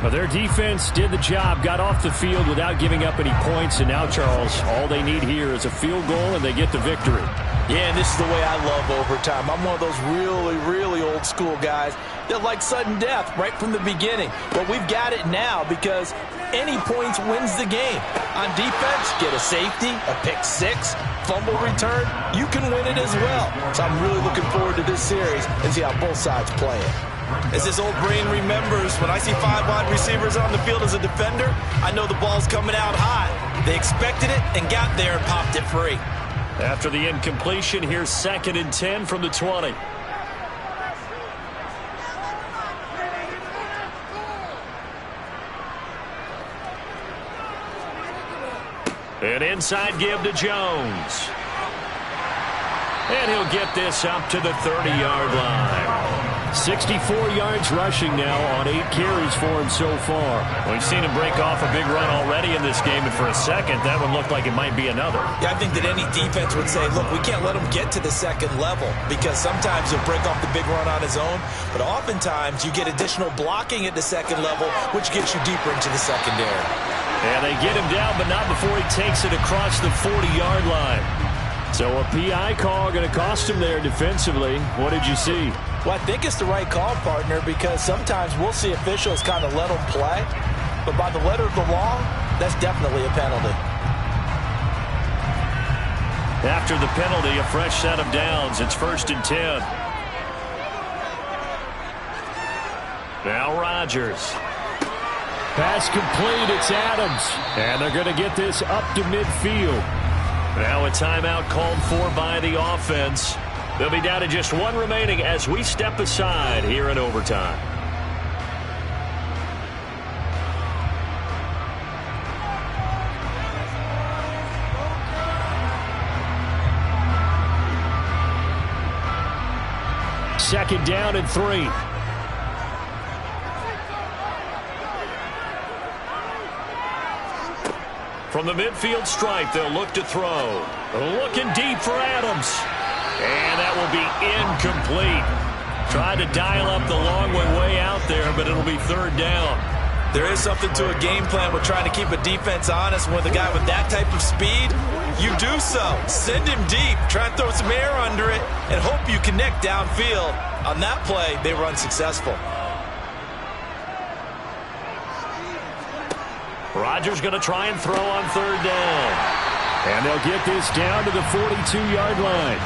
[SPEAKER 2] Well, their defense did the job, got off the field without giving up any points, and now, Charles, all they need here is a field goal, and they get the victory.
[SPEAKER 3] Yeah, and this is the way I love overtime. I'm one of those really, really old school guys that like sudden death right from the beginning. But we've got it now because any points wins the game. On defense, get a safety, a pick six, fumble return, you can win it as well. So I'm really looking forward to this series and see how both sides play it. As this old brain remembers, when I see 5 wide receivers on the field as a defender, I know the ball's coming out hot. They expected it and got there and popped it free.
[SPEAKER 2] After the incompletion, here's 2nd and 10 from the 20. An inside give to Jones. And he'll get this up to the 30-yard line. 64 yards rushing now on 8 carries for him so far.
[SPEAKER 6] We've seen him break off a big run already in this game, and for a second, that one looked like it might be another.
[SPEAKER 3] Yeah, I think that any defense would say, look, we can't let him get to the second level because sometimes he'll break off the big run on his own, but oftentimes you get additional blocking at the second level, which gets you deeper into the secondary.
[SPEAKER 2] And they get him down, but not before he takes it across the 40-yard line. So a PI call going to cost him there defensively. What did you see?
[SPEAKER 3] Well, I think it's the right call, partner, because sometimes we'll see officials kind of let them play. But by the letter of the law, that's definitely a penalty.
[SPEAKER 2] After the penalty, a fresh set of downs. It's 1st and 10. Now Rodgers. Pass complete. It's Adams. And they're going to get this up to midfield. Now a timeout called for by the offense. They'll be down to just one remaining as we step aside here in overtime. Second down and 3. From the midfield stripe, they'll look to throw. Looking deep for Adams. And that will be incomplete. Tried to dial up the long one way out there, but it'll be 3rd down.
[SPEAKER 3] There is something to a game plan with trying to keep a defense honest. With a guy with that type of speed, you do so. Send him deep. Try and throw some air under it and hope you connect downfield. On that play, they were unsuccessful.
[SPEAKER 2] Rodgers going to try and throw on 3rd down. And they'll get this down to the 42-yard line.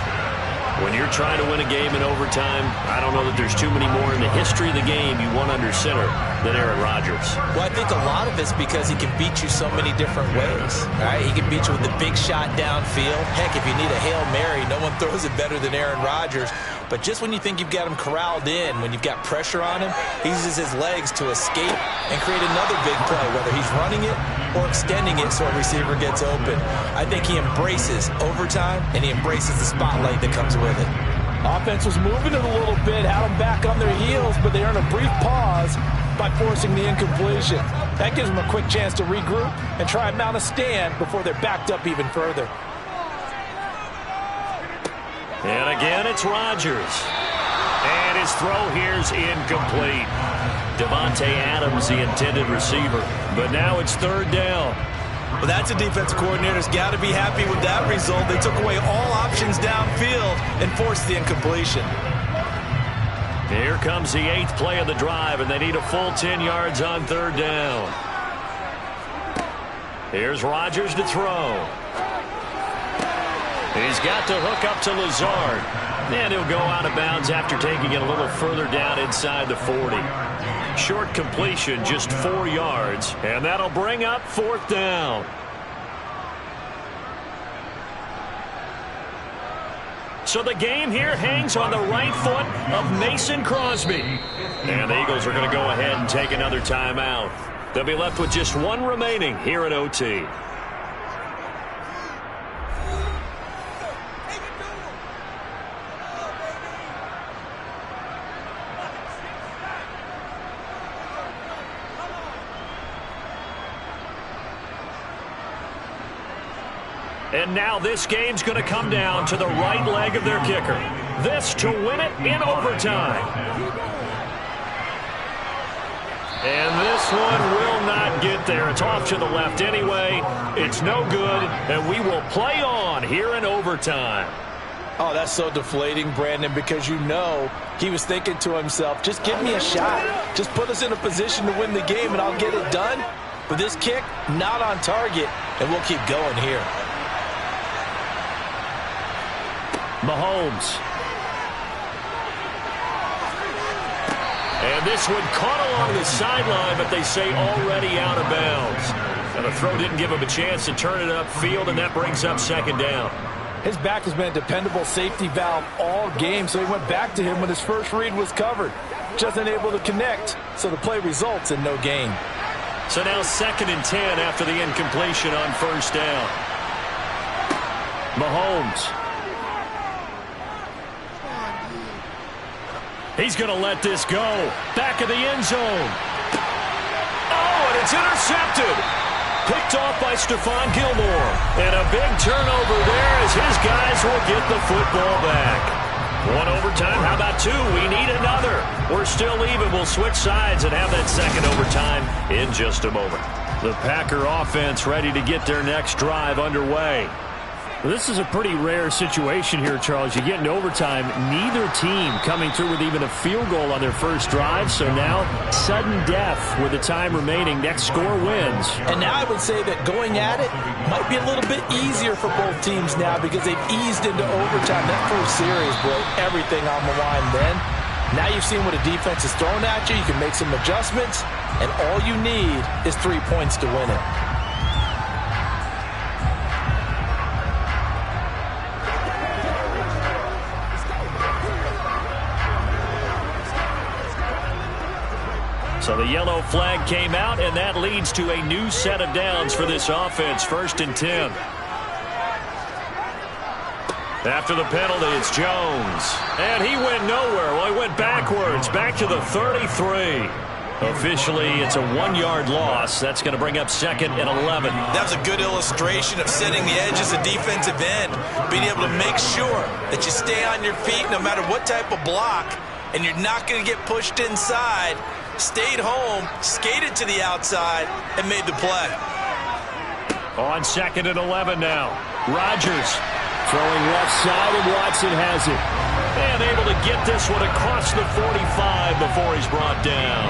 [SPEAKER 2] When you're trying to win a game in overtime, I don't know that there's too many more in the history of the game you want under center than Aaron Rodgers.
[SPEAKER 3] Well, I think a lot of it's because he can beat you so many different ways. All right, he can beat you with the big shot downfield. Heck, if you need a Hail Mary, no one throws it better than Aaron Rodgers. But just when you think you've got him corralled in, when you've got pressure on him, he uses his legs to escape and create another big play, whether he's running it or extending it so a receiver gets open. I think he embraces overtime, and he embraces the spotlight that comes with it. Offense was moving it a little bit, had them back on their heels, but they earned a brief pause by forcing the incompletion. That gives them a quick chance to regroup and try and mount a stand before they're backed up even further.
[SPEAKER 2] And again, it's Rodgers. And his throw here's incomplete. Devontae Adams, the intended receiver. But now it's 3rd down.
[SPEAKER 3] Well, that's a defensive coordinator's got to be happy with that result. They took away all options downfield and forced the incompletion.
[SPEAKER 2] Here comes the 8th play of the drive, and they need a full 10 yards on 3rd down. Here's Rodgers to throw. He's got to hook up to Lazard. And he'll go out of bounds after taking it a little further down inside the 40. Short completion, just 4 yards. And that'll bring up 4th down. So the game here hangs on the right foot of Mason Crosby. And the Eagles are going to go ahead and take another timeout. They'll be left with just one remaining here at OT. And now this game's going to come down to the right leg of their kicker. This to win it in overtime. And this one will not get there. It's off to the left anyway. It's no good, and we will play on here in overtime.
[SPEAKER 3] Oh, that's so deflating, Brandon, because you know he was thinking to himself, just give me a shot. Just put us in a position to win the game, and I'll get it done. But this kick, not on target, and we'll keep going here.
[SPEAKER 2] Mahomes. And this one caught along the sideline, but they say already out of bounds. And the throw didn't give him a chance to turn it upfield, and that brings up 2nd down.
[SPEAKER 3] His back has been a dependable safety valve all game, so he went back to him when his first read was covered. Just unable to connect, so the play results in no gain.
[SPEAKER 6] So now 2nd and 10 after the incompletion on first down. Mahomes. He's going to let this go. Back of the end zone. Oh, and it's intercepted. Picked off by Stephon Gilmore. And a big turnover there as his guys will get the football back. One overtime. How about 2? We need another. We're still even. We'll switch sides and have that second overtime in just a moment. The Packer offense ready to get their next drive underway.
[SPEAKER 2] Well, this is a pretty rare situation here, Charles. You get in overtime, neither team coming through with even a field goal on their first drive. So now, sudden death with the time remaining. Next score wins.
[SPEAKER 3] And now I would say that going at it might be a little bit easier for both teams now because they've eased into overtime. That first series broke everything on the line then. Now you've seen what a defense is throwing at you. You can make some adjustments, and all you need is 3 points to win it.
[SPEAKER 6] So the yellow flag came out, and that leads to a new set of downs for this offense. 1st and 10. After the penalty, it's Jones. And he went nowhere. Well, he went backwards, back to the 33. Officially, it's a 1-yard loss. That's going to bring up 2nd and 11.
[SPEAKER 3] That was a good illustration of setting the edge as a defensive end, being able to make sure that you stay on your feet no matter what type of block, and you're not going to get pushed inside. Stayed home, skated to the outside, and made the play.
[SPEAKER 6] On 2nd and 11 now. Rodgers
[SPEAKER 2] throwing left side, and Watson has it.
[SPEAKER 6] And able to get this one across the 45 before he's brought down.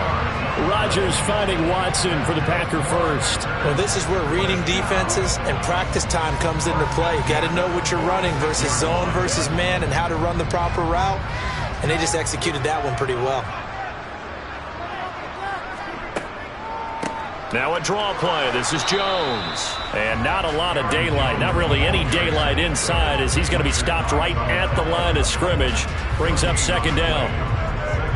[SPEAKER 2] Rodgers finding Watson for the Packer first.
[SPEAKER 3] Well, this is where reading defenses and practice time comes into play. You got to know what you're running versus zone versus man and how to run the proper route. And they just executed that one pretty well.
[SPEAKER 6] Now a draw play. This is Jones. And not a lot of daylight. Not really any daylight inside as he's going to be stopped right at the line of scrimmage. Brings up 2nd down.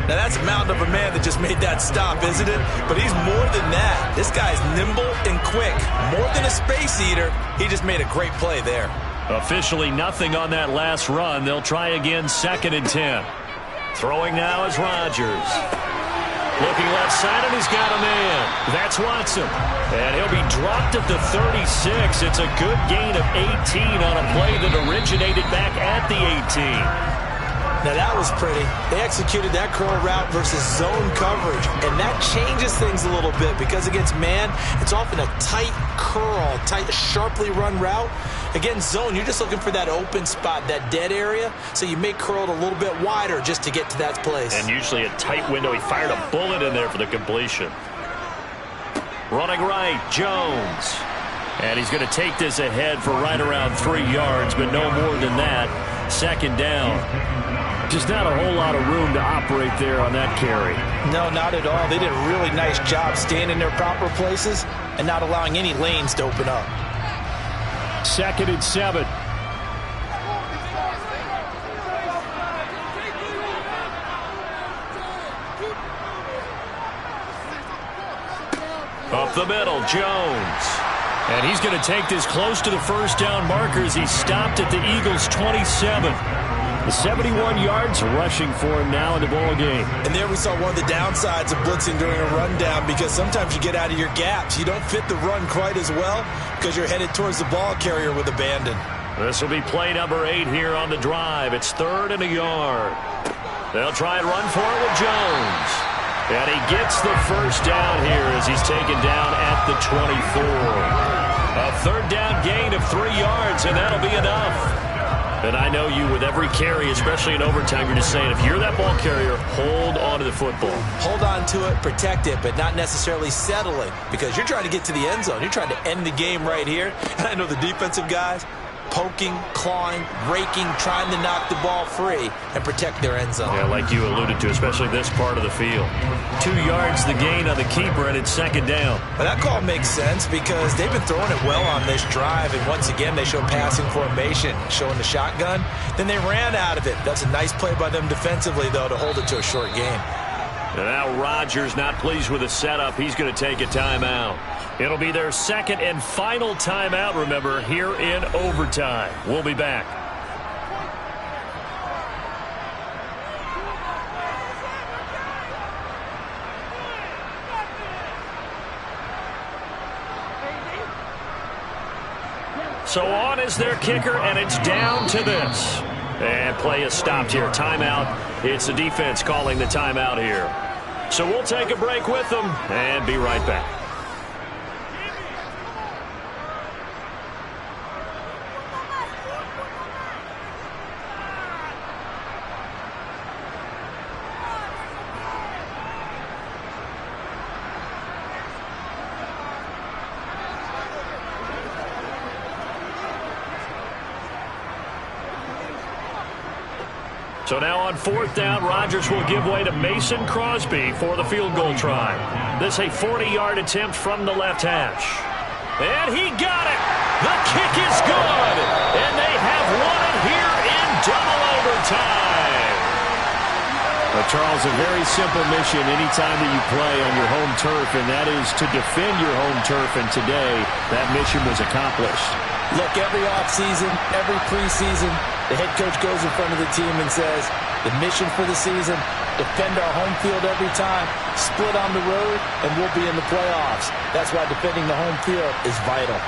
[SPEAKER 3] Now that's a mountain of a man that just made that stop, isn't it? But he's more than that. This guy's nimble and quick. More than a space eater. He just made a great play there.
[SPEAKER 6] Officially nothing on that last run. They'll try again 2nd and 10. Throwing now is Rodgers. Looking left side, and he's got a man. That's Watson. And he'll be dropped at the 36. It's a good gain of 18 on a play that originated back at the 18.
[SPEAKER 3] Now that was pretty. They executed that curl route versus zone coverage, and that changes things a little bit because against man, it's often a tight curl, tight, sharply run route. Against zone, you're just looking for that open spot, that dead area, so you may curl it a little bit wider just to get to that place.
[SPEAKER 6] And usually a tight window. He fired a bullet in there for the completion. Running right, Jones. And he's going to take this ahead for right around 3 yards, but no more than that. 2nd down.
[SPEAKER 2] Just not a whole lot of room to operate there on that carry.
[SPEAKER 3] No, not at all. They did a really nice job staying in their proper places and not allowing any lanes to open up.
[SPEAKER 2] 2nd and 7.
[SPEAKER 6] Up the middle, Jones. And he's going to take this close to the first down markers. He's stopped at the Eagles' 27. The 71 yards rushing for him now in the ball game.
[SPEAKER 3] And there we saw one of the downsides of blitzing during a rundown because sometimes you get out of your gaps. You don't fit the run quite as well because you're headed towards the ball carrier with abandon.
[SPEAKER 6] This will be play number 8 here on the drive. It's 3rd and a yard. They'll try and run for it with Jones. And he gets the first down here as he's taken down at the 24. A 3rd down gain of 3 yards, and that'll be enough. And I know you, with every carry, especially in overtime, you're just saying, if you're that ball carrier, hold on to the football.
[SPEAKER 3] Hold on to it, protect it, but not necessarily settle it because you're trying to get to the end zone. You're trying to end the game right here. And I know the defensive guys, poking, clawing, raking, trying to knock the ball free and protect their end zone.
[SPEAKER 6] Yeah, like you alluded to, especially this part of the field. 2 yards the gain on the keeper, and it's 2nd down.
[SPEAKER 3] Well, that call makes sense because they've been throwing it well on this drive, and once again, they show passing formation, showing the shotgun. Then they ran out of it. That's a nice play by them defensively, though, to hold it to a short game.
[SPEAKER 6] And now Rodgers not pleased with the setup. He's going to take a timeout. It'll be their second and final timeout, remember, here in overtime. We'll be back. So on is their kicker, and it's down to this. And play is stopped here. Timeout. It's the defense calling the timeout here. So we'll take a break with them and be right back. So now on fourth down, Rodgers will give way to Mason Crosby for the field goal try. This a 40-yard attempt from the left hash. And he got it. The kick is good. And they have won it here in double overtime.
[SPEAKER 2] Well, Charles, a very simple mission anytime that you play on your home turf, and that is to defend your home turf. And today, that mission was accomplished.
[SPEAKER 3] Look, every offseason, every preseason, the head coach goes in front of the team and says, the mission for the season, defend our home field every time, split on the road, and we'll be in the playoffs. That's why defending the home field is vital.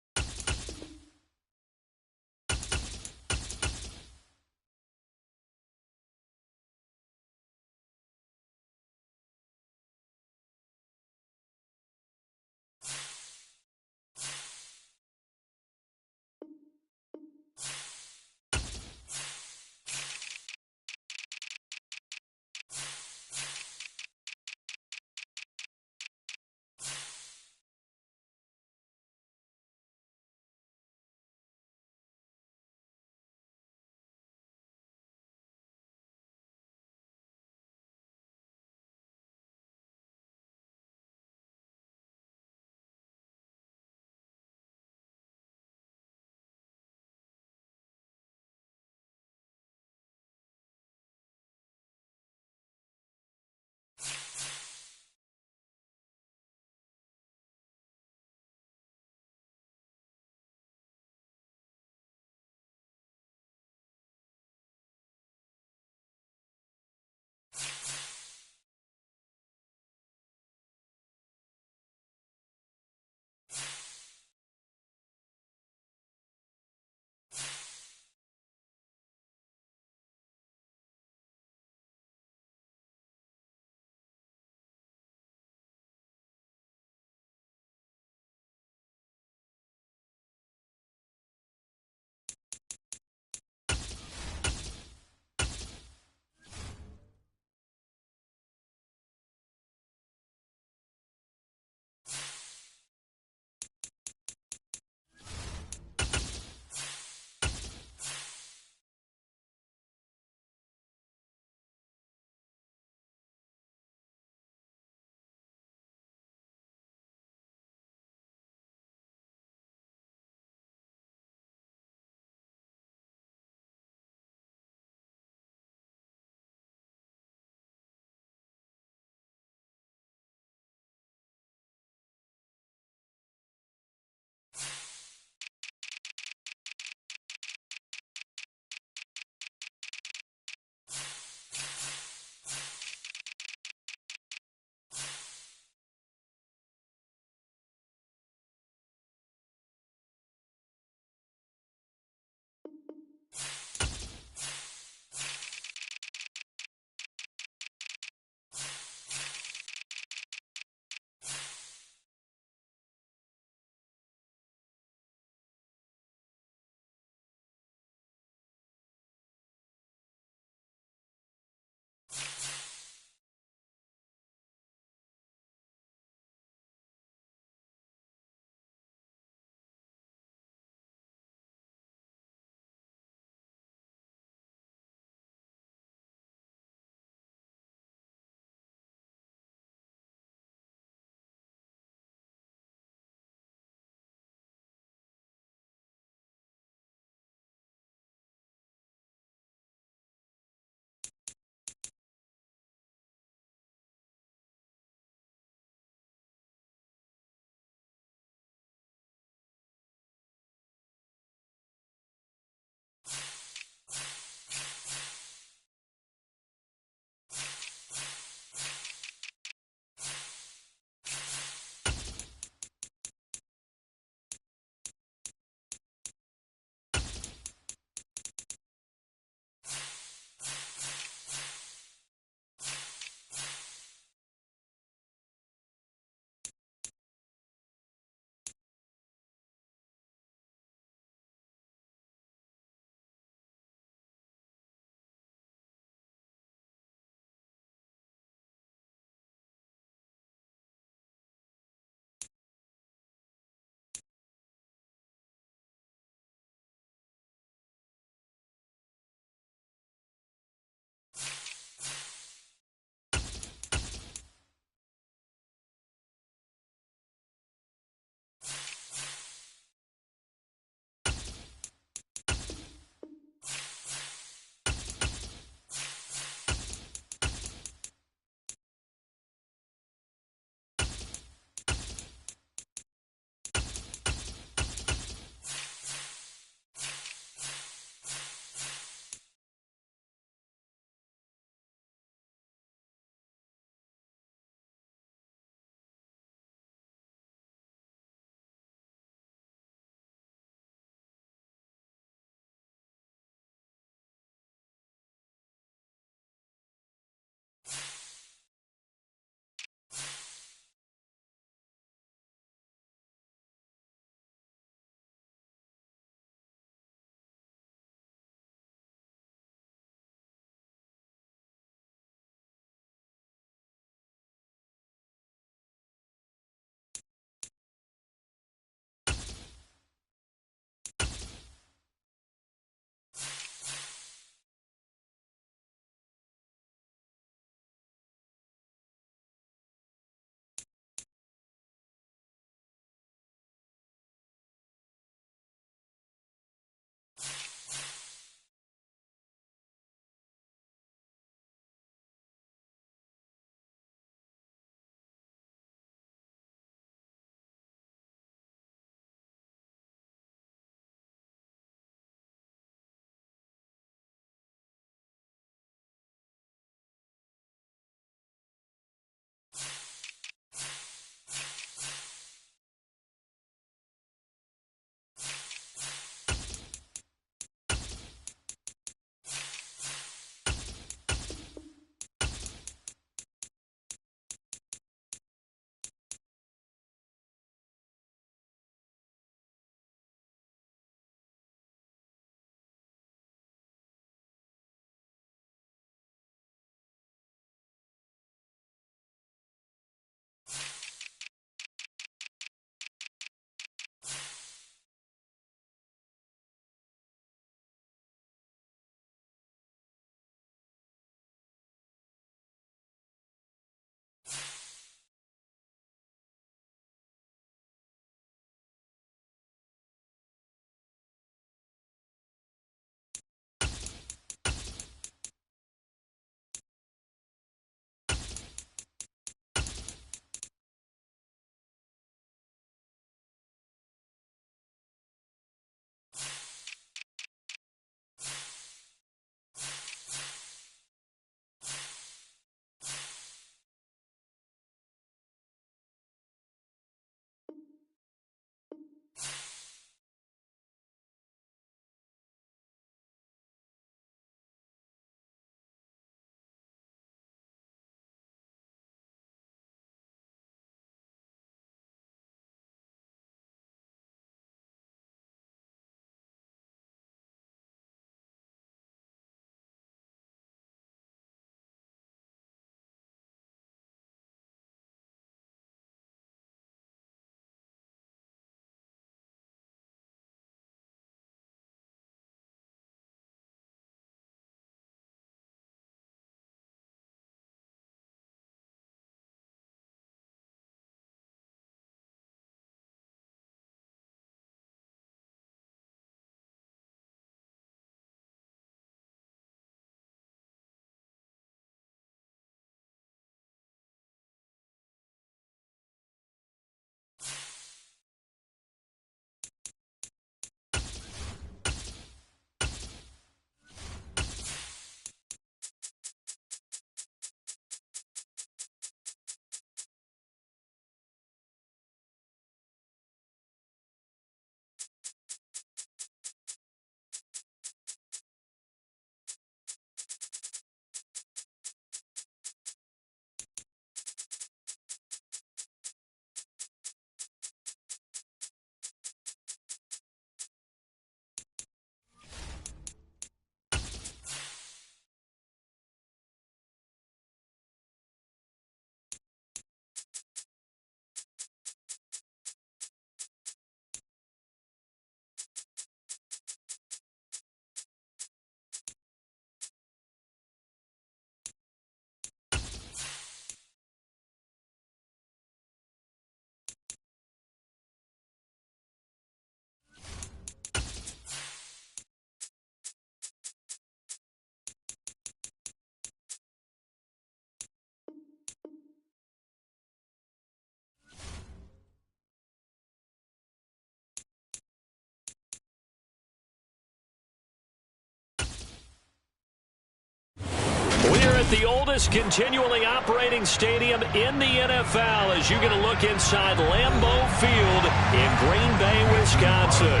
[SPEAKER 6] at the oldest continually operating stadium in the NFL as you get a look inside Lambeau Field in Green Bay, Wisconsin.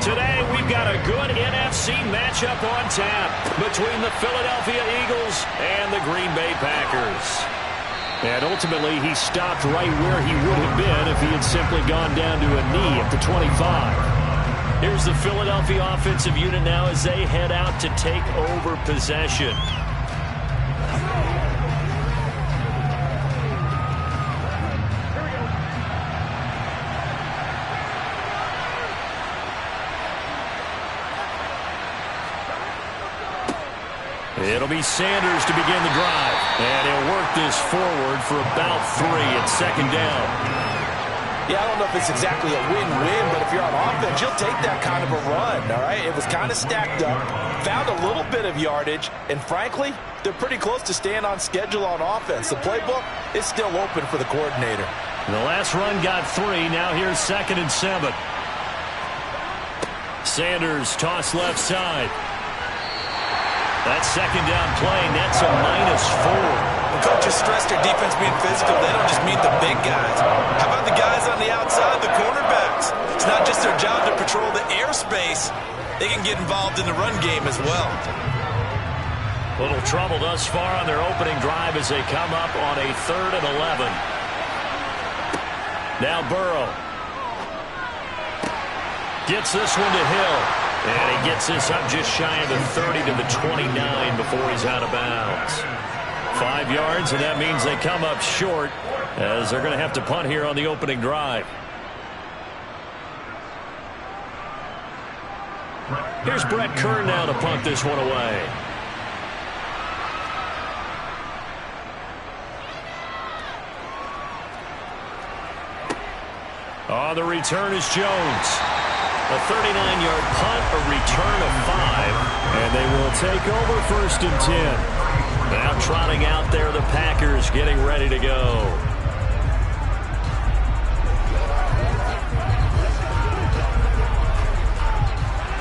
[SPEAKER 6] Today, we've got a good NFC matchup on tap between the Philadelphia Eagles and the Green Bay Packers. And ultimately, he stopped right where he would have been if he had simply gone down to a knee at the 25. Here's the Philadelphia offensive unit now as they head out to take over possession. It'll be Sanders to begin the drive. And he'll work this forward for about 3 at second down.
[SPEAKER 3] Yeah, I don't know if it's exactly a win-win, but if you're on offense, you'll take that kind of a run, all right? It was kind of stacked up, found a little bit of yardage, and frankly, they're pretty close to staying on schedule on offense. The playbook is still open for the coordinator.
[SPEAKER 6] The last run got 3. Now here's 2nd and 7. Sanders toss left side. That second down play, that's a -4.
[SPEAKER 3] When coaches stress their defense being physical, they don't just mean the big guys. How about the guys on the outside, the cornerbacks? It's not just their job to patrol the airspace. They can get involved in the run game as well.
[SPEAKER 6] Little trouble thus far on their opening drive as they come up on a 3rd and 11. Now Burrow. Gets this one to Hill. And he gets this up just shy of the 30 to the 29 before he's out of bounds. 5 yards, and that means they come up short as they're going to have to punt here on the opening drive. Here's Brett Kern now to punt this one away. On the return is Jones. A 39-yard punt, a return of 5, and they will take over 1st and 10. Now trotting out there, the Packers getting ready to go.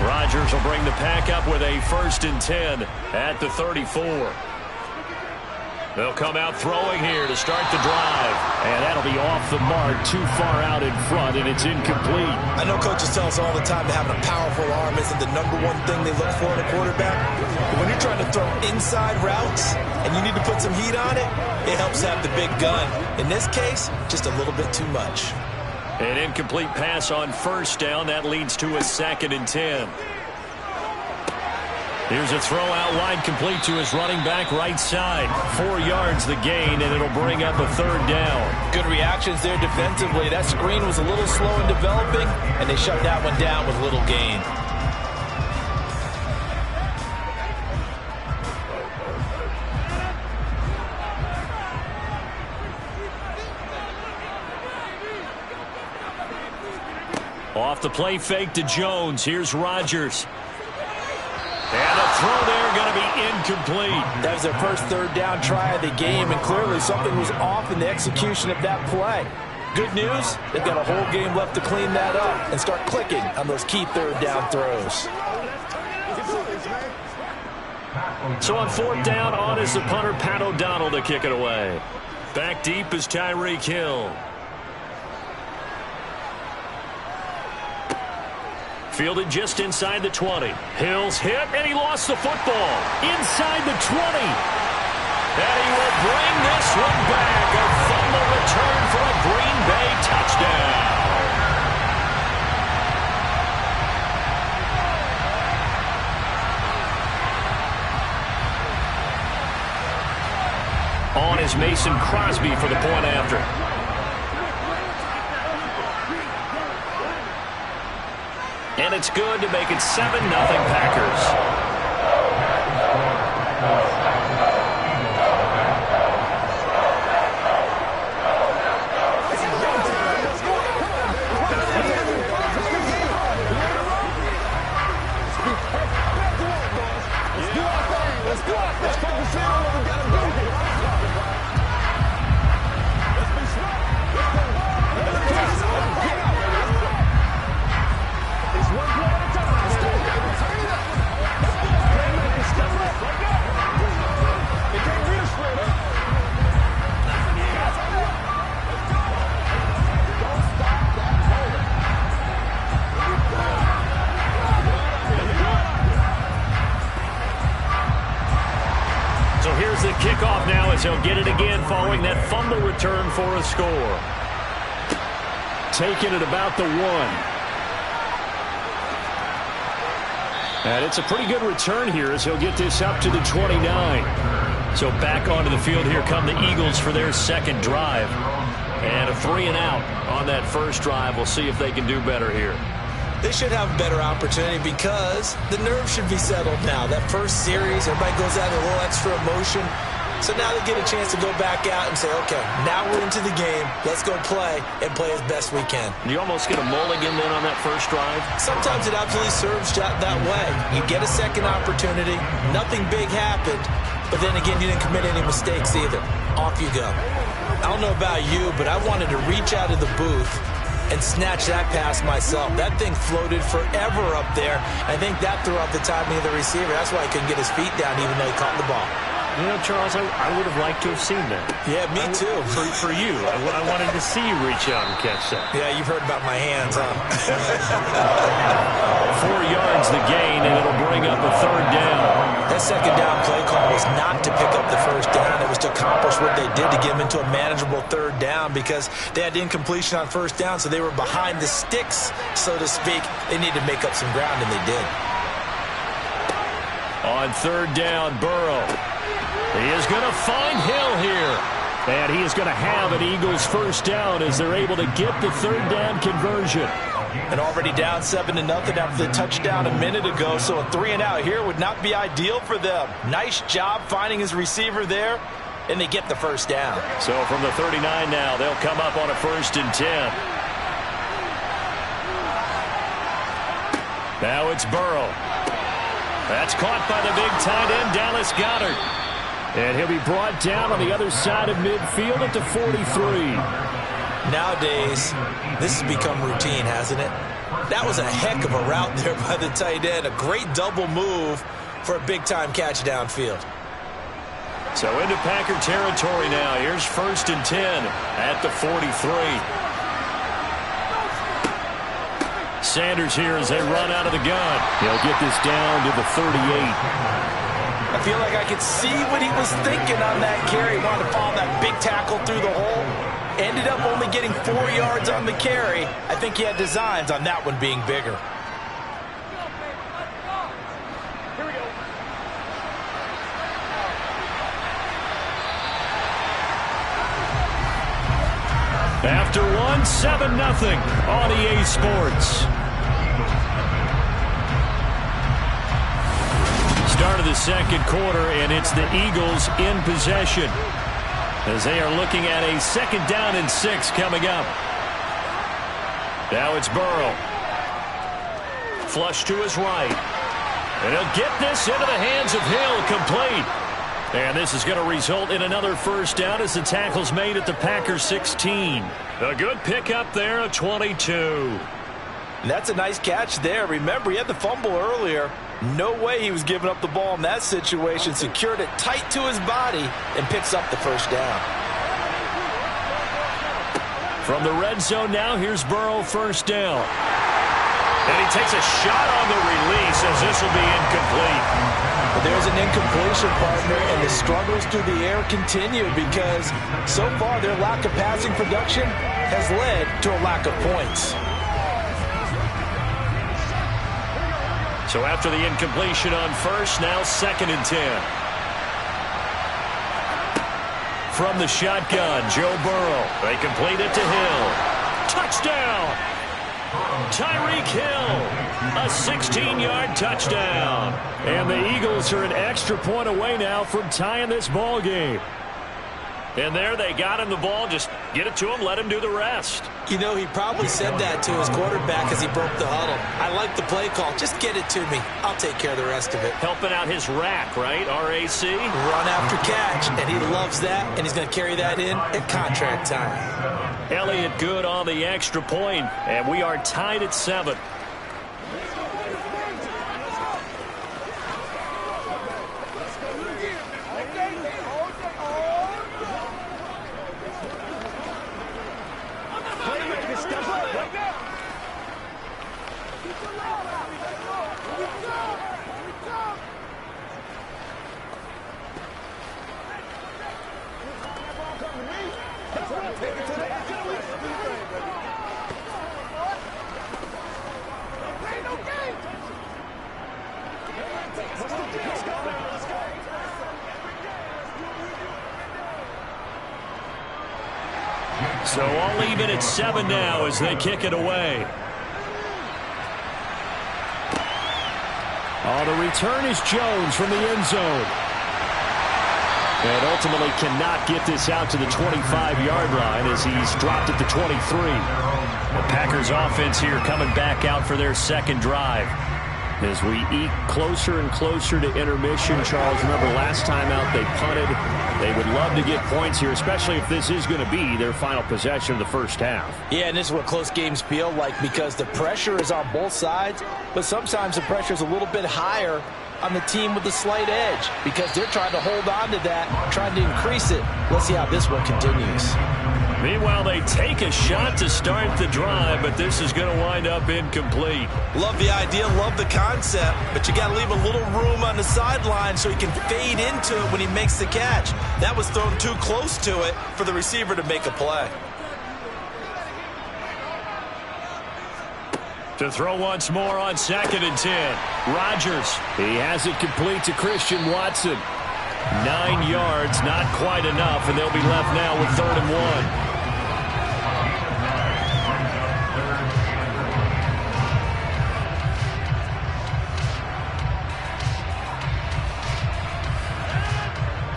[SPEAKER 6] Rodgers will bring the Pack up with a 1st and 10 at the 34. They'll come out throwing here to start the drive. And that'll be off the mark, too far out in front, and it's incomplete.
[SPEAKER 3] I know coaches tell us all the time that having a powerful arm isn't the #1 thing they look for in a quarterback. But when you're trying to throw inside routes and you need to put some heat on it, it helps have the big gun. In this case, just a little bit too much.
[SPEAKER 6] An incomplete pass on 1st down. That leads to a 2nd and 10. Here's a throw out wide, complete to his running back right side. 4 yards the gain, and it'll bring up a 3rd down.
[SPEAKER 3] Good reactions there defensively. That screen was a little slow in developing, and they shut that one down with little gain.
[SPEAKER 6] Off the play fake to Jones. Here's Rodgers. And a throw there going to be incomplete.
[SPEAKER 3] That was their first 3rd down try of the game, and clearly something was off in the execution of that play. Good news, they've got a whole game left to clean that up and start clicking on those key 3rd down throws.
[SPEAKER 6] So on 4th down, on is the punter, Pat O'Donnell, to kick it away. Back deep is Tyreek Hill. Fielded just inside the 20. Hill's hit, and he lost the football. Inside the 20. And he will bring this one back. A fumble return for a Green Bay touchdown. On is Mason Crosby for the point after. And it's good to make it 7-0 Packers.
[SPEAKER 5] They can't read
[SPEAKER 6] off now as he'll get it again following that fumble return for a score. Taking it about the 1. And it's a pretty good return here as he'll get this up to the 29. So back onto the field here come the Eagles for their second drive. And a 3-and-out on that first drive. We'll see if they can do better here.
[SPEAKER 3] They should have a better opportunity because the nerves should be settled now. That first series, everybody goes out with a little extra emotion. So now they get a chance to go back out and say, okay, now we're into the game. Let's go play and play as best we can.
[SPEAKER 6] You almost get a mulligan then on that first drive?
[SPEAKER 3] Sometimes it absolutely serves that way. You get a second opportunity. Nothing big happened. But then again, you didn't commit any mistakes either. Off you go. I don't know about you, but I wanted to reach out of the booth and snatch that pass myself. That thing floated forever up there. I think that threw off the timing of the receiver. That's why he couldn't get his feet down even though he caught the ball.
[SPEAKER 6] You know, Charles, I would have liked to have seen that.
[SPEAKER 3] Yeah, me too.
[SPEAKER 6] For you. I wanted to see you reach out and catch that.
[SPEAKER 3] Yeah, you've heard about my hands, huh?
[SPEAKER 6] 4 yards the gain, and it'll bring up a third down.
[SPEAKER 3] That second down play call was not to pick up the first down. It was to accomplish what they did to get them into a manageable third down because they had incompletion on first down, so they were behind the sticks, so to speak. They needed to make up some ground, and they did.
[SPEAKER 6] On third down, Burrow. He is going to find Hill here. And he is going to have an Eagles first down as they're able to get the third down conversion.
[SPEAKER 3] And already down 7-0 after the touchdown a minute ago, so a 3-and-out here would not be ideal for them. Nice job finding his receiver there, and they get the first down.
[SPEAKER 6] So from the 39 now, they'll come up on a 1st and 10. Now it's Burrow. That's caught by the big tight end, Dallas Goedert. And he'll be brought down on the other side of midfield at the 43. Nowadays,
[SPEAKER 3] this has become routine, hasn't it? That was a heck of a route there by the tight end. A great double move for a big-time catch downfield.
[SPEAKER 6] So into Packer territory now. Here's 1st and 10 at the 43. Sanders here as they run out of the gun. He'll get this down to the 38.
[SPEAKER 3] I feel like I could see what he was thinking on that carry. He wanted to follow that big tackle through the hole. Ended up only getting 4 yards on the carry. I think he had designs on that one being bigger.
[SPEAKER 5] Here we go.
[SPEAKER 6] After one, 7-0 on EA Sports. Start of the second quarter, and it's the Eagles in possession as they are looking at a 2nd down and 6 coming up. Now it's Burrow. Flush to his right. And he'll get this into the hands of Hill, complete. And this is going to result in another first down as the tackle's made at the Packers 16. A good pickup there, a 22.
[SPEAKER 3] And that's a nice catch there. Remember, he had the fumble earlier. No way he was giving up the ball in that situation. Secured it tight to his body and picks up the first down.
[SPEAKER 6] From the red zone now, here's Burrow, 1st down. And he takes a shot on the release as this will be incomplete.
[SPEAKER 3] But there's an incompletion, partner, and the struggles through the air continue because so far their lack of passing production has led to a lack of points.
[SPEAKER 6] So after the incompletion on 1st, now 2nd and 10. From the shotgun, Joe Burrow. They complete it to Hill. Touchdown! Tyreek Hill, a 16-yard touchdown. And the Eagles are an extra point away now from tying this ball game. And there they got him the ball. Just get it to him, let him do the rest.
[SPEAKER 3] You know, he probably said that to his quarterback as he broke the huddle. I like the play call. Just get it to me. I'll take care of the rest of it.
[SPEAKER 6] Helping out his rack, right? RAC?
[SPEAKER 3] Run after catch, and he loves that, and he's going to carry that in at contract time.
[SPEAKER 6] Elliott good on the extra point, and we are tied at 7. So all even at 7 now as they kick it away. On the return is Jones from the end zone. And ultimately cannot get this out to the 25-yard line as he's dropped at the 23. The Packers offense here coming back out for their second drive. As we eke closer and closer to intermission, Charles, remember last time out they punted. They would love to get points here, especially if this is going to be their final possession of the first half.
[SPEAKER 3] Yeah, and this is what close games feel like because the pressure is on both sides, but sometimes the pressure is a little bit higher on the team with the slight edge because they're trying to hold on to that, trying to increase it. Let's see how this one continues.
[SPEAKER 6] Meanwhile, they take a shot to start the drive, but this is going to wind up incomplete.
[SPEAKER 3] Love the idea, love the concept, but you got to leave a little room on the sideline so he can fade into it when he makes the catch. That was thrown too close to it for the receiver to make a play.
[SPEAKER 6] To throw once more on 2nd and 10. Rodgers. He has it complete to Christian Watson. 9 yards, not quite enough, and they'll be left now with 3rd and 1.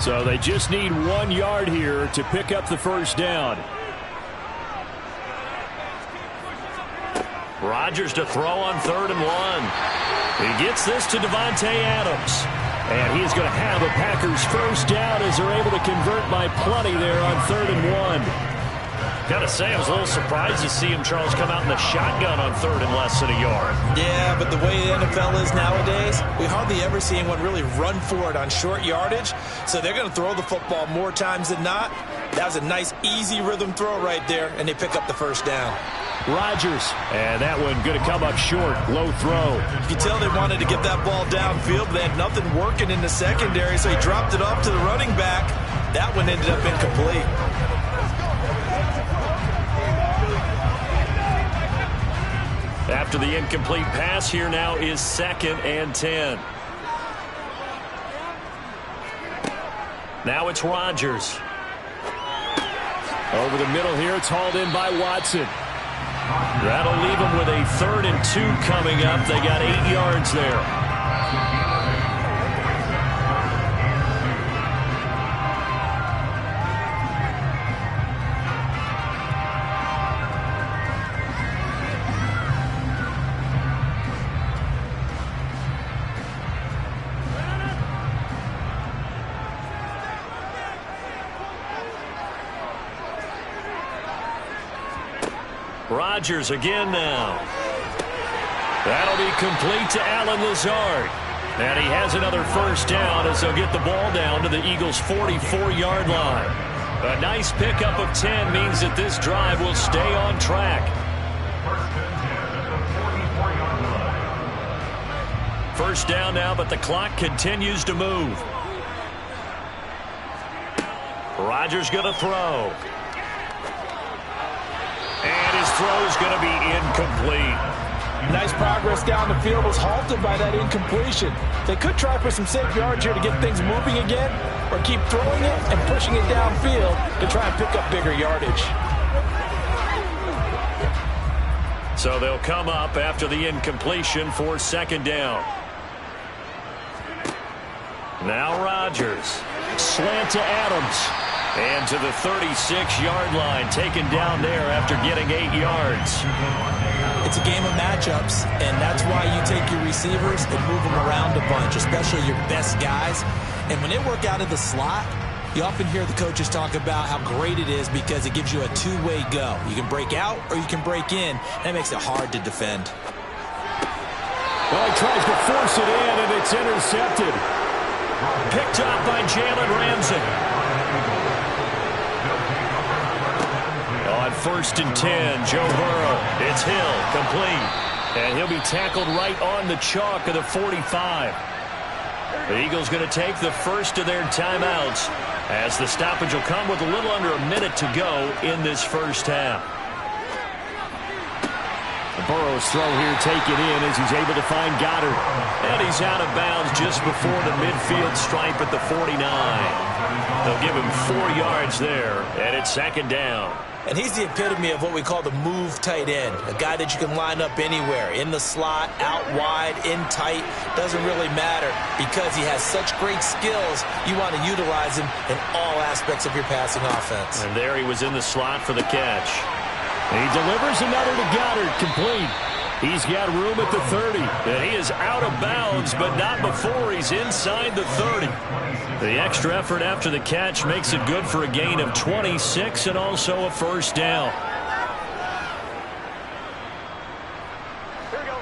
[SPEAKER 6] So they just need 1 yard here to pick up the first down. Rodgers to throw on 3rd and 1. He gets this to Davante Adams. And he's going to have a Packers first down as they're able to convert by plenty there on 3rd and 1. Got to say, I was a little surprised to see him, Charles, come out in the shotgun on 3rd and less than a yard.
[SPEAKER 3] Yeah, but the way the NFL is nowadays, we hardly ever see anyone really run for it on short yardage. So they're going to throw the football more times than not. That was a nice, easy rhythm throw right there, and they pick up the first down.
[SPEAKER 6] Rodgers, and that one going to come up short, low throw.
[SPEAKER 3] You can tell they wanted to get that ball downfield, but they had nothing working in the secondary, so he dropped it off to the running back. That one ended up incomplete.
[SPEAKER 6] After the incomplete pass, here now is 2nd and 10. Now it's Rodgers. Over the middle here, it's hauled in by Watson. That'll leave them with a 3rd and 2 coming up. They got 8 yards there. Rodgers again now. That'll be complete to Allen Lazard. And he has another first down as they'll get the ball down to the Eagles' 44-yard line. A nice pickup of 10 means that this drive will stay on track. First down now, but the clock continues to move. Rodgers going to throw. And his throw is going to be incomplete.
[SPEAKER 3] Nice progress down the field was halted by that incompletion. They could try for some safe yards here to get things moving again, or keep throwing it and pushing it downfield to try and pick up bigger yardage.
[SPEAKER 6] So they'll come up after the incompletion for 2nd down. Now Rodgers. Slant to Adams. And to the 36-yard line, taken down there after getting 8 yards.
[SPEAKER 3] It's a game of matchups, and that's why you take your receivers and move them around a bunch, especially your best guys. And when they work out of the slot, you often hear the coaches talk about how great it is because it gives you a two-way go. You can break out or you can break in. That makes it hard to defend.
[SPEAKER 6] Well, he tries to force it in, and it's intercepted. Picked up by Jalen Ramsey. On 1st and 10, Joe Burrow. It's Hill, complete. And he'll be tackled right on the chalk of the 45. The Eagles going to take the first of their timeouts as the stoppage will come with a little under a minute to go in this first half. Burrow's throw here taken in as he's able to find Goddard. And he's out of bounds just before the midfield stripe at the 49. They'll give him 4 yards there, and it's second down.
[SPEAKER 3] And he's the epitome of what we call the move tight end, a guy that you can line up anywhere, in the slot, out wide, in tight, doesn't really matter because he has such great skills. You want to utilize him in all aspects of your passing offense.
[SPEAKER 6] And there he was in the slot for the catch. He delivers another to Goddard, complete. He's got room at the 30, and he is out of bounds, but not before he's inside the 30. The extra effort after the catch makes it good for a gain of 26 and also a first down.
[SPEAKER 5] Here we go.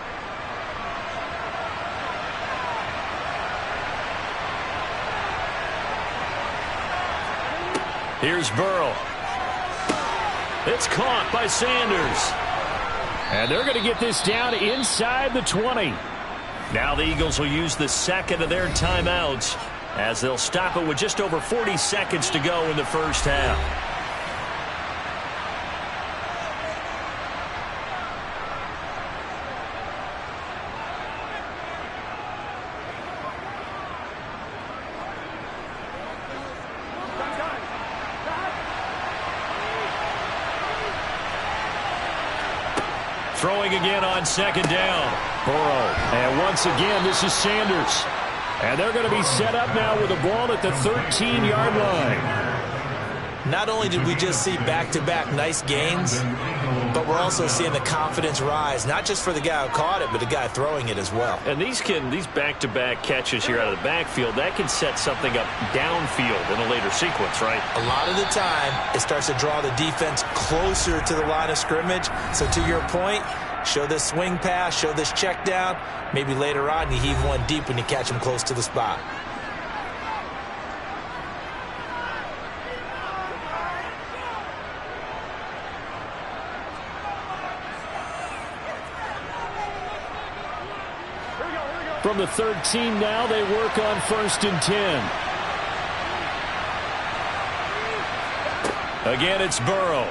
[SPEAKER 6] Here's Burrow. It's caught by Sanders. And they're going to get this down inside the 20. Now the Eagles will use the second of their timeouts as they'll stop it with just over 40 seconds to go in the first half. Throwing again on second down. Burrow. And once again, this is Sanders. And they're going to be set up now with the ball at the 13-yard line.
[SPEAKER 3] Not only did we just see back-to-back nice gains, but we're also seeing the confidence rise, not just for the guy who caught it, but the guy throwing it as well.
[SPEAKER 6] And these back-to-back catches here out of the backfield, that can set something up downfield in a later sequence, right?
[SPEAKER 3] A lot of the time, it starts to draw the defense closer to the line of scrimmage. So to your point, show this swing pass, show this check down. Maybe later on you heave one deep when you catch him close to the spot.
[SPEAKER 6] From the 13 now, they work on 1st and 10. Again, it's Burrow.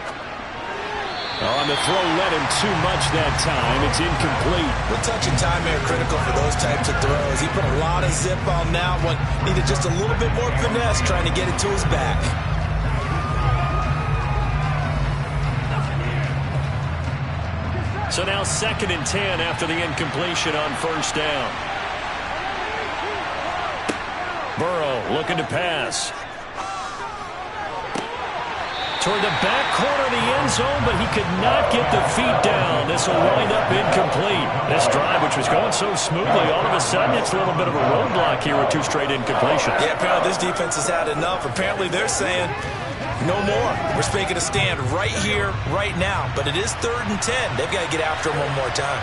[SPEAKER 6] On the throw, let him too much that time. It's incomplete.
[SPEAKER 3] With touch and time here critical for those types of throws. He put a lot of zip on that one. Needed just a little bit more finesse trying to get it to his back.
[SPEAKER 6] So now 2nd and 10 after the incompletion on 1st down. Burrow looking to pass. Toward the back corner of the end zone, but he could not get the feet down. This will wind up incomplete. This drive, which was going so smoothly, all of a sudden it's a little bit of a roadblock here with 2 straight incompletions.
[SPEAKER 3] Yeah, apparently this defense has had enough. Apparently they're saying, no more. We're making a stand right here, right now. But it is 3rd and 10. They've got to get after him one more time.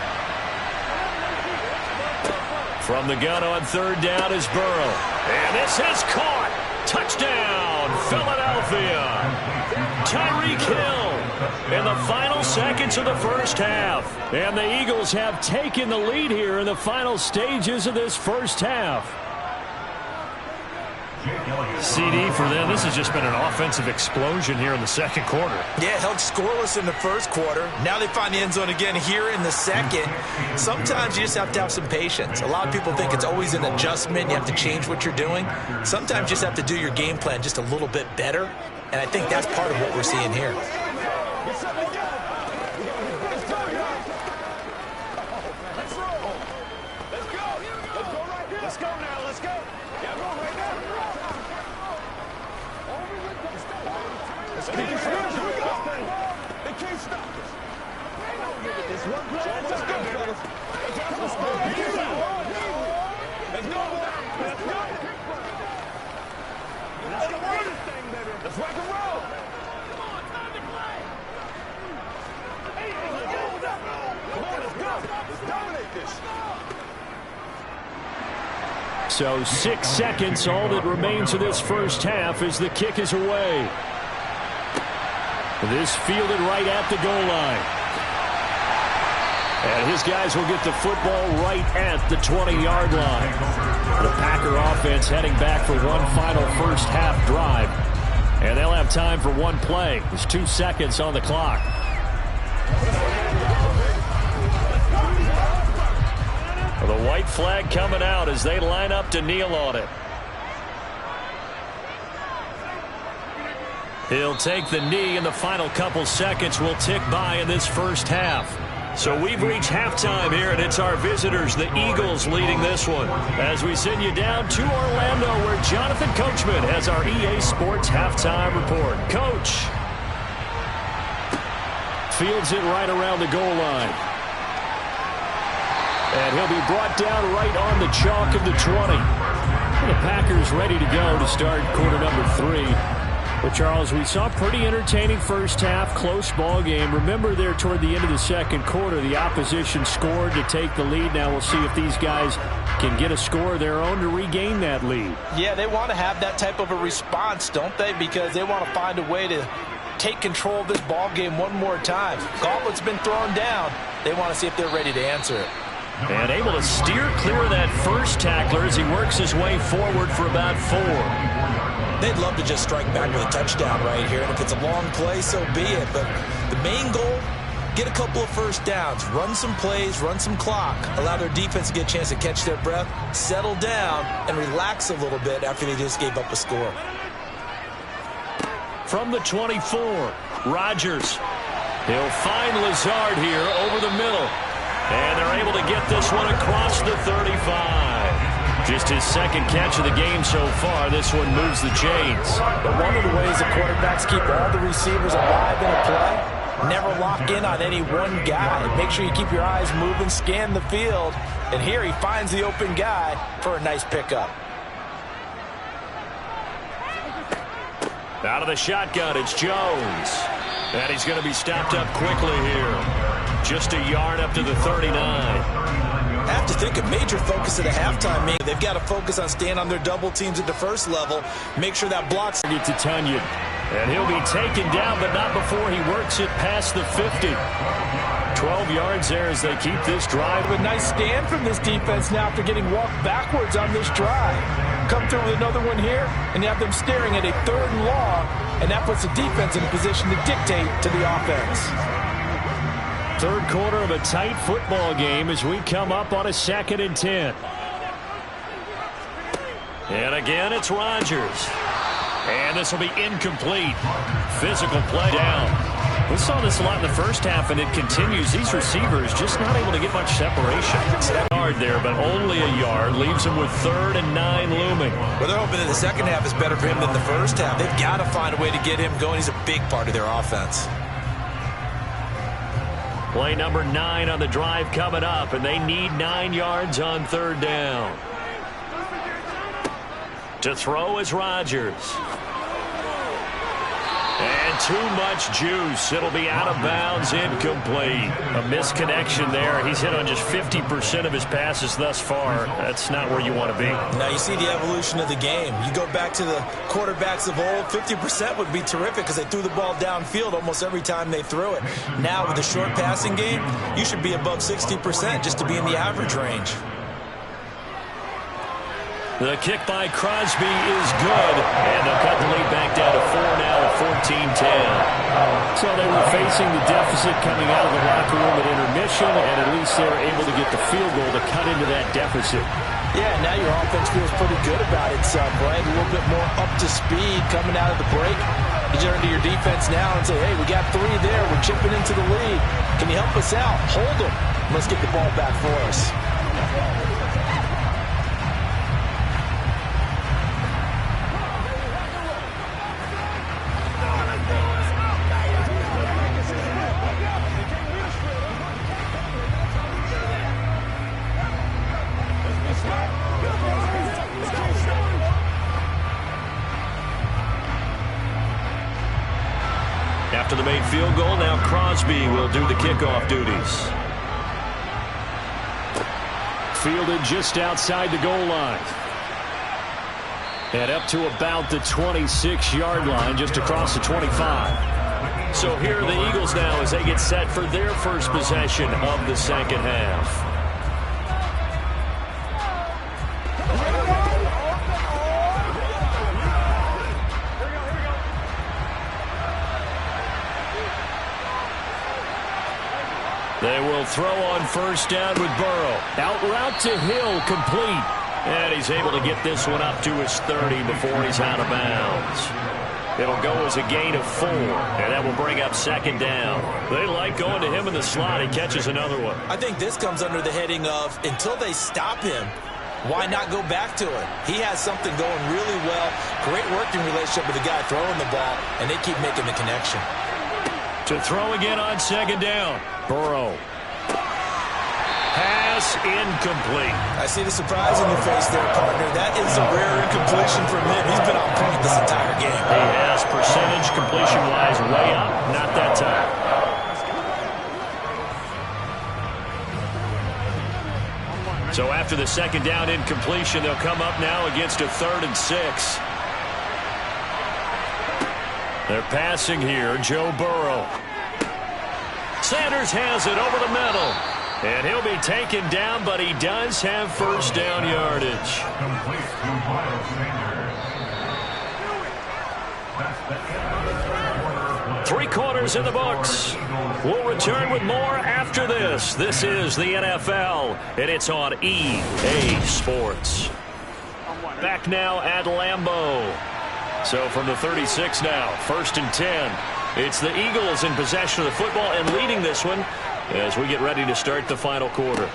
[SPEAKER 6] From the gun on 3rd down is Burrow. And this is caught. Touchdown, Philadelphia. Tyreek Hill in the final seconds of the first half. And the Eagles have taken the lead here in the final stages of this first half. CD for them. This has just been an offensive explosion here in the second quarter.
[SPEAKER 3] Yeah, held scoreless in the first quarter. Now they find the end zone again here in the second. Sometimes you just have to have some patience. A lot of people think it's always an adjustment. You have to change what you're doing. Sometimes you just have to do your game plan just a little bit better. And I think that's part of what we're seeing here.
[SPEAKER 6] So 6 seconds, all that remains of this first half as the kick is away. This fielded right at the goal line. And his guys will get the football right at the 20-yard line. The Packer offense heading back for one final first half drive. And they'll have time for one play. There's 2 seconds on the clock. The white flag coming out as they line up to kneel on it. He'll take the knee, and the final couple seconds will tick by in this first half. So we've reached halftime here, and it's our visitors, the Eagles, leading this one. As we send you down to Orlando, where Jonathan Coachman has our EA Sports halftime report. Coach. Fields it right around the goal line. And he'll be brought down right on the chalk of the 20. The Packers ready to go to start quarter number 3. But, Charles, we saw a pretty entertaining first half, close ball game. Remember there toward the end of the second quarter, the opposition scored to take the lead. Now we'll see if these guys can get a score of their own to regain that lead.
[SPEAKER 3] Yeah, they want to have that type of a response, don't they? Because they want to find a way to take control of this ball game one more time. Gauntlet's been thrown down. They want to see if they're ready to answer it.
[SPEAKER 6] And able to steer clear of that first tackler as he works his way forward for about 4.
[SPEAKER 3] They'd love to just strike back with a touchdown right here, and if it's a long play, so be it. But the main goal, get a couple of first downs, run some plays, run some clock, allow their defense to get a chance to catch their breath, settle down, and relax a little bit after they just gave up a score.
[SPEAKER 6] From the 24, Rodgers. He'll find Lazard here over the middle. And they're able to get this one across the 35. Just his second catch of the game so far. This one moves the chains.
[SPEAKER 3] But one of the ways the quarterbacks keep all the receivers alive in a play, never lock in on any one guy. Make sure you keep your eyes moving, scan the field. And here he finds the open guy for a nice pickup.
[SPEAKER 6] Out of the shotgun, it's Jones. And he's going to be stopped up quickly here. Just a yard up to the 39.
[SPEAKER 3] I have to think a major focus at a halftime meeting. They've got to focus on staying on their double teams at the first level. Make sure that blocks.
[SPEAKER 6] Get to Tunyon. And he'll be taken down, but not before he works it past the 50. 12 yards there as they keep this drive.
[SPEAKER 3] A nice stand from this defense now after getting walked backwards on this drive. Come through with another one here, and you have them staring at a 3rd and long, and that puts the defense in a position to dictate to the offense.
[SPEAKER 6] Third quarter of a tight football game as we come up on a 2nd and 10. And again, it's Rodgers. And this will be incomplete. Physical play down. We saw this a lot in the first half, and it continues. These receivers just not able to get much separation. Yard there, but only a yard. Leaves him with 3rd and 9 looming.
[SPEAKER 3] Well, they're hoping that the second half is better for him than the first half. They've got to find a way to get him going. He's a big part of their offense.
[SPEAKER 6] Play number 9 on the drive coming up, and they need 9 yards on 3rd down. To throw is Rodgers. And too much juice. It'll be out of bounds, incomplete. A misconnection there. He's hit on just 50% of his passes thus far. That's not where you want to be.
[SPEAKER 3] Now you see the evolution of the game. You go back to the quarterbacks of old, 50% would be terrific because they threw the ball downfield almost every time they threw it. Now with the short passing game, you should be above 60% just to be in the average range.
[SPEAKER 6] The kick by Crosby is good, and they'll cut the lead back down to 4 now at 14-10. So they were facing the deficit coming out of the locker room at intermission, and at least they were able to get the field goal to cut into that deficit.
[SPEAKER 3] Yeah, now your offense feels pretty good about itself, right? A little bit more up to speed coming out of the break. You turn to your defense now and say, hey, we got 3 there. We're chipping into the lead. Can you help us out? Hold them. Let's get the ball back for us.
[SPEAKER 6] After the made field goal, now Crosby will do the kickoff duties. Fielded just outside the goal line. And up to about the 26-yard line, just across the 25. So here are the Eagles now as they get set for their first possession of the second half. They will throw on first down with Burrow. Out route to Hill, complete. And he's able to get this one up to his 30 before he's out of bounds. It'll go as a gain of 4, and that will bring up second down. They like going to him in the slot. He catches another one.
[SPEAKER 3] I think this comes under the heading of, until they stop him, why not go back to it? He has something going really well. Great working relationship with the guy throwing the ball, and they keep making the connection.
[SPEAKER 6] To throw again on second down. Burrow. Pass incomplete.
[SPEAKER 3] I see the surprise in your face there, partner. That is a rare incompletion from him. He's been on point this entire game.
[SPEAKER 6] He has percentage completion-wise way up. Not that time. So after the second down incompletion, they'll come up now against a 3rd and 6. They're passing here. Joe Burrow. Sanders has it over the middle. And he'll be taken down, but he does have first down yardage.
[SPEAKER 4] Complete to Miles Sanders. That's the end of the third quarter.
[SPEAKER 6] 3 quarters in the books. We'll return with more after this. This is the NFL, and it's on EA Sports. Back now at Lambeau. So from the 36 now, 1st and 10. It's the Eagles in possession of the football and leading this one as we get ready to start the final quarter.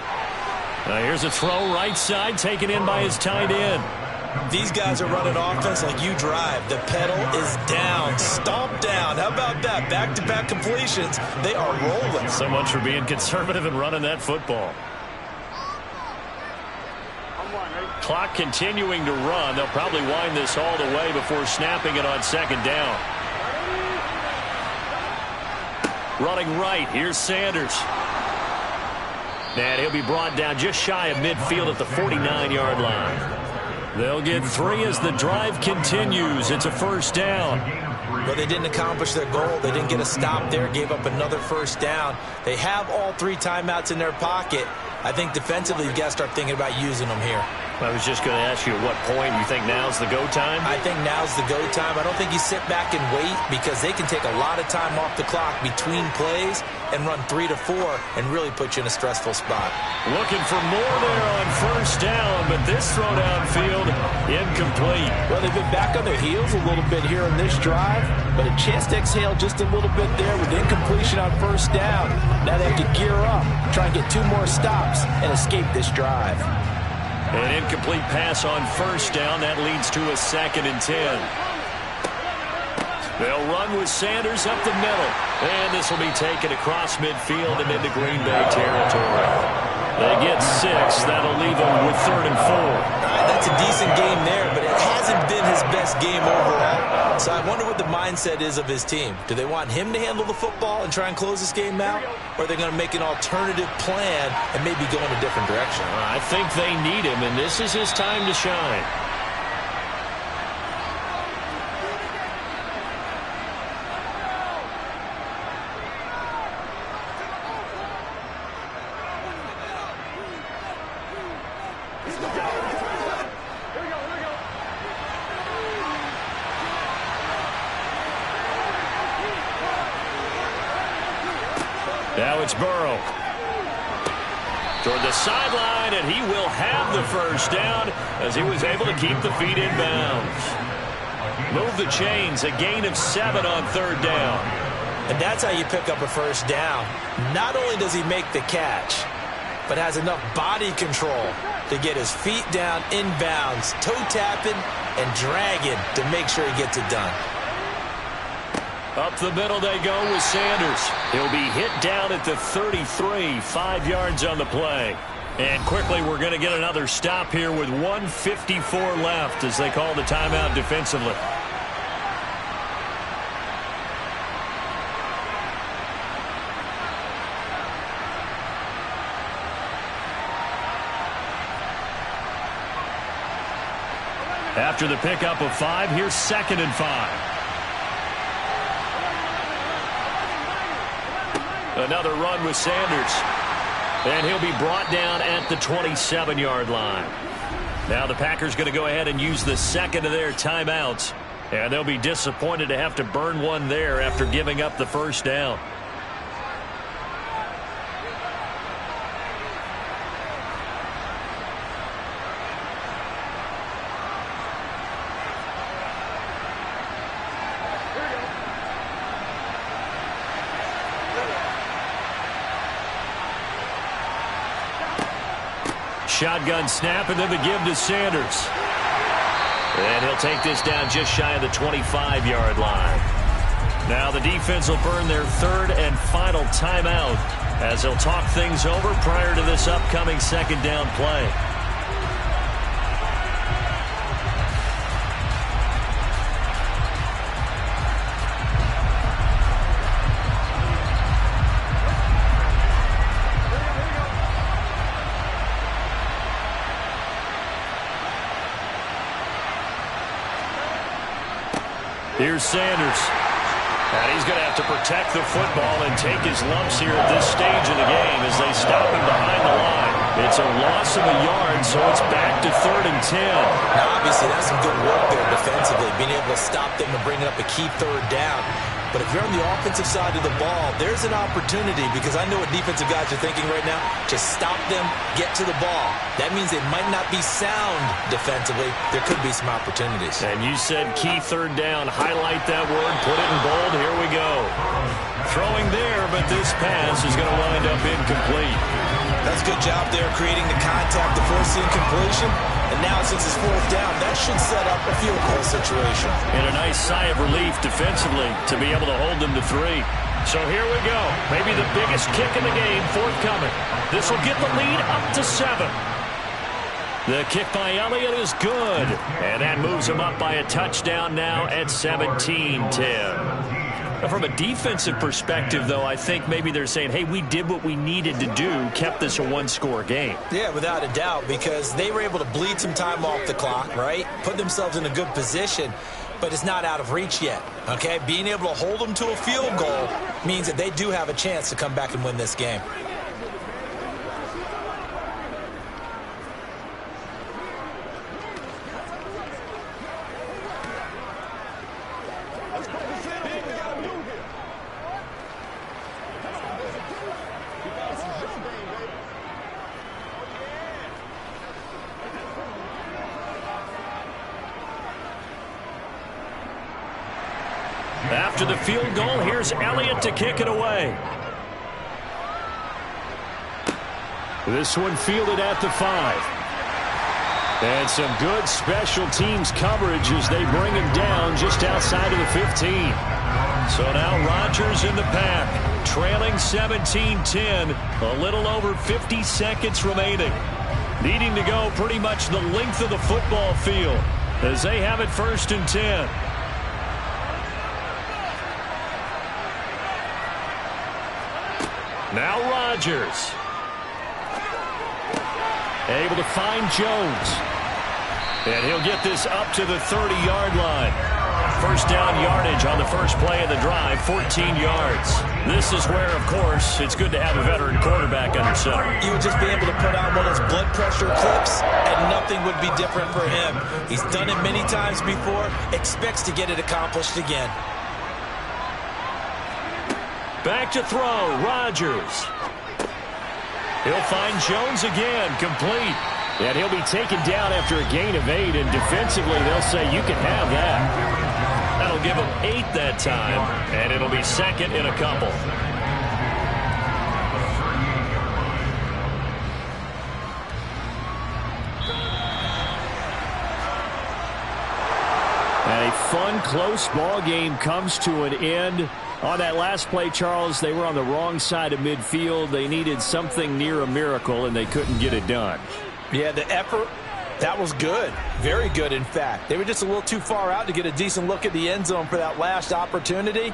[SPEAKER 6] Now here's a throw right side taken in by his tight end.
[SPEAKER 3] These guys are running offense like you drive. The pedal is down, stomp down. How about that? Back-to-back completions. They are rolling.
[SPEAKER 6] So much for being conservative and running that football. Clock continuing to run. They'll probably wind this all the way before snapping it on second down. Running right, here's Sanders. And he'll be brought down just shy of midfield at the 49-yard line. They'll get 3 as the drive continues. It's a first down.
[SPEAKER 3] But they didn't accomplish their goal. They didn't get a stop there, gave up another first down. They have all 3 timeouts in their pocket. I think defensively you've got to start thinking about using them here.
[SPEAKER 6] I was just going to ask you at what point you think now's the go time?
[SPEAKER 3] I think now's the go time. I don't think you sit back and wait because they can take a lot of time off the clock between plays and run 3 to 4 and really put you in a stressful spot.
[SPEAKER 6] Looking for more there on first down, but this throw downfield incomplete.
[SPEAKER 3] Well, they've been back on their heels a little bit here in this drive, but a chance to exhale just a little bit there with incompletion on first down. Now they have to gear up, try and get 2 more stops and escape this drive.
[SPEAKER 6] An incomplete pass on first down. That leads to a 2nd and 10. They'll run with Sanders up the middle. And this will be taken across midfield and into Green Bay territory. They get 6. That'll leave them with 3rd and 4.
[SPEAKER 3] That's a decent game there, but it hasn't been his best game overall. So I wonder what the mindset is of his team. Do they want him to handle the football and try and close this game out? Or are they going to make an alternative plan and maybe go in a different direction?
[SPEAKER 6] I think they need him, and this is his time to shine. Now it's Burrow. Toward the sideline, and he will have the first down as he was able to keep the feet in bounds. Move the chains, a gain of 7 on 3rd down.
[SPEAKER 3] And that's how you pick up a first down. Not only does he make the catch, but has enough body control to get his feet down in bounds, toe tapping and dragging to make sure he gets it done.
[SPEAKER 6] Up the middle they go with Sanders. He'll be hit down at the 33, 5 yards on the play. And quickly we're going to get another stop here with 1:54 left as they call the timeout defensively. After the pickup of 5, here's 2nd and 5. Another run with Sanders. And he'll be brought down at the 27-yard line. Now the Packers going to go ahead and use the 2nd of their timeouts. And they'll be disappointed to have to burn one there after giving up the first down. shotgun snap, and then the give to Sanders. And he'll take this down just shy of the 25-yard line. Now the defense will burn their third and final timeout as they'll talk things over prior to this upcoming second down play. Here's Sanders. And he's going to have to protect the football and take his lumps here at this stage of the game as they stop him behind the line. It's a loss of a yard, so it's back to 3rd and 10.
[SPEAKER 3] Now, obviously, that's some good work there defensively, being able to stop them and bring up a key third down. But if you're on the offensive side of the ball, there's an opportunity, because I know what defensive guys are thinking right now. Just stop them, get to the ball. That means they might not be sound defensively. There could be some opportunities.
[SPEAKER 6] And you said key third down. Highlight that word. Put it in bold. Here we go. Throwing there, but this pass is going to wind up incomplete.
[SPEAKER 3] That's a good job there creating the contact, the forcing completion. And now since it's 4th down, that should set up a field goal situation.
[SPEAKER 6] And a nice sigh of relief defensively to be able to hold them to 3. So here we go. Maybe the biggest kick in the game forthcoming. This will get the lead up to 7. The kick by Elliott is good. And that moves him up by a touchdown now at 17-10. From a defensive perspective, though, I think maybe they're saying, hey, we did what we needed to do, kept this a one-score game.
[SPEAKER 3] Yeah, without a doubt, because they were able to bleed some time off the clock, right? Put themselves in a good position, but it's not out of reach yet, okay? Being able to hold them to a field goal means that they do have a chance to come back and win this game.
[SPEAKER 6] After the field goal, here's Elliott to kick it away. This one fielded at the 5. And some good special teams coverage as they bring him down just outside of the 15. So now Rodgers in the pack, trailing 17-10, a little over 50 seconds remaining. Needing to go pretty much the length of the football field as they have it 1st and 10. Now Rodgers. Able to find Jones. And he'll get this up to the 30-yard line. First down yardage on the first play of the drive, 14 yards. This is where, of course, it's good to have a veteran quarterback under center.
[SPEAKER 3] You would just be able to put on one of those blood pressure clips, and nothing would be different for him. He's done it many times before, expects to get it accomplished again.
[SPEAKER 6] Back to throw, Rodgers. He'll find Jones again, complete. And he'll be taken down after a gain of 8, and defensively they'll say you can have that. That'll give him 8 that time, and it'll be 2nd in a couple. And a fun, close ball game comes to an end. On that last play, Charles, they were on the wrong side of midfield. They needed something near a miracle, and they couldn't get it done.
[SPEAKER 3] Yeah, the effort, that was good. Very good, in fact. They were just a little too far out to get a decent look at the end zone for that last opportunity.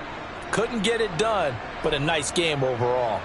[SPEAKER 3] Couldn't get it done, but a nice game overall.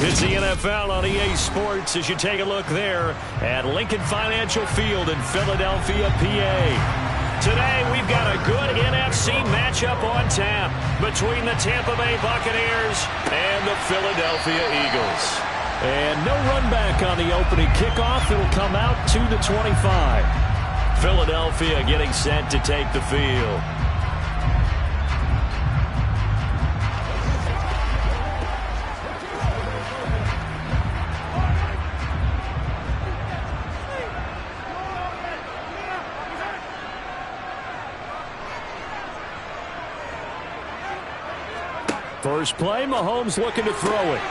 [SPEAKER 6] It's the NFL on EA Sports as you take a look there at Lincoln Financial Field in Philadelphia, PA. Today, we've got a good NFC matchup on tap between the Tampa Bay Buccaneers and the Philadelphia Eagles. And no run back on the opening kickoff. It'll come out to the 25. Philadelphia getting set to take the field. First play, Mahomes looking to throw it.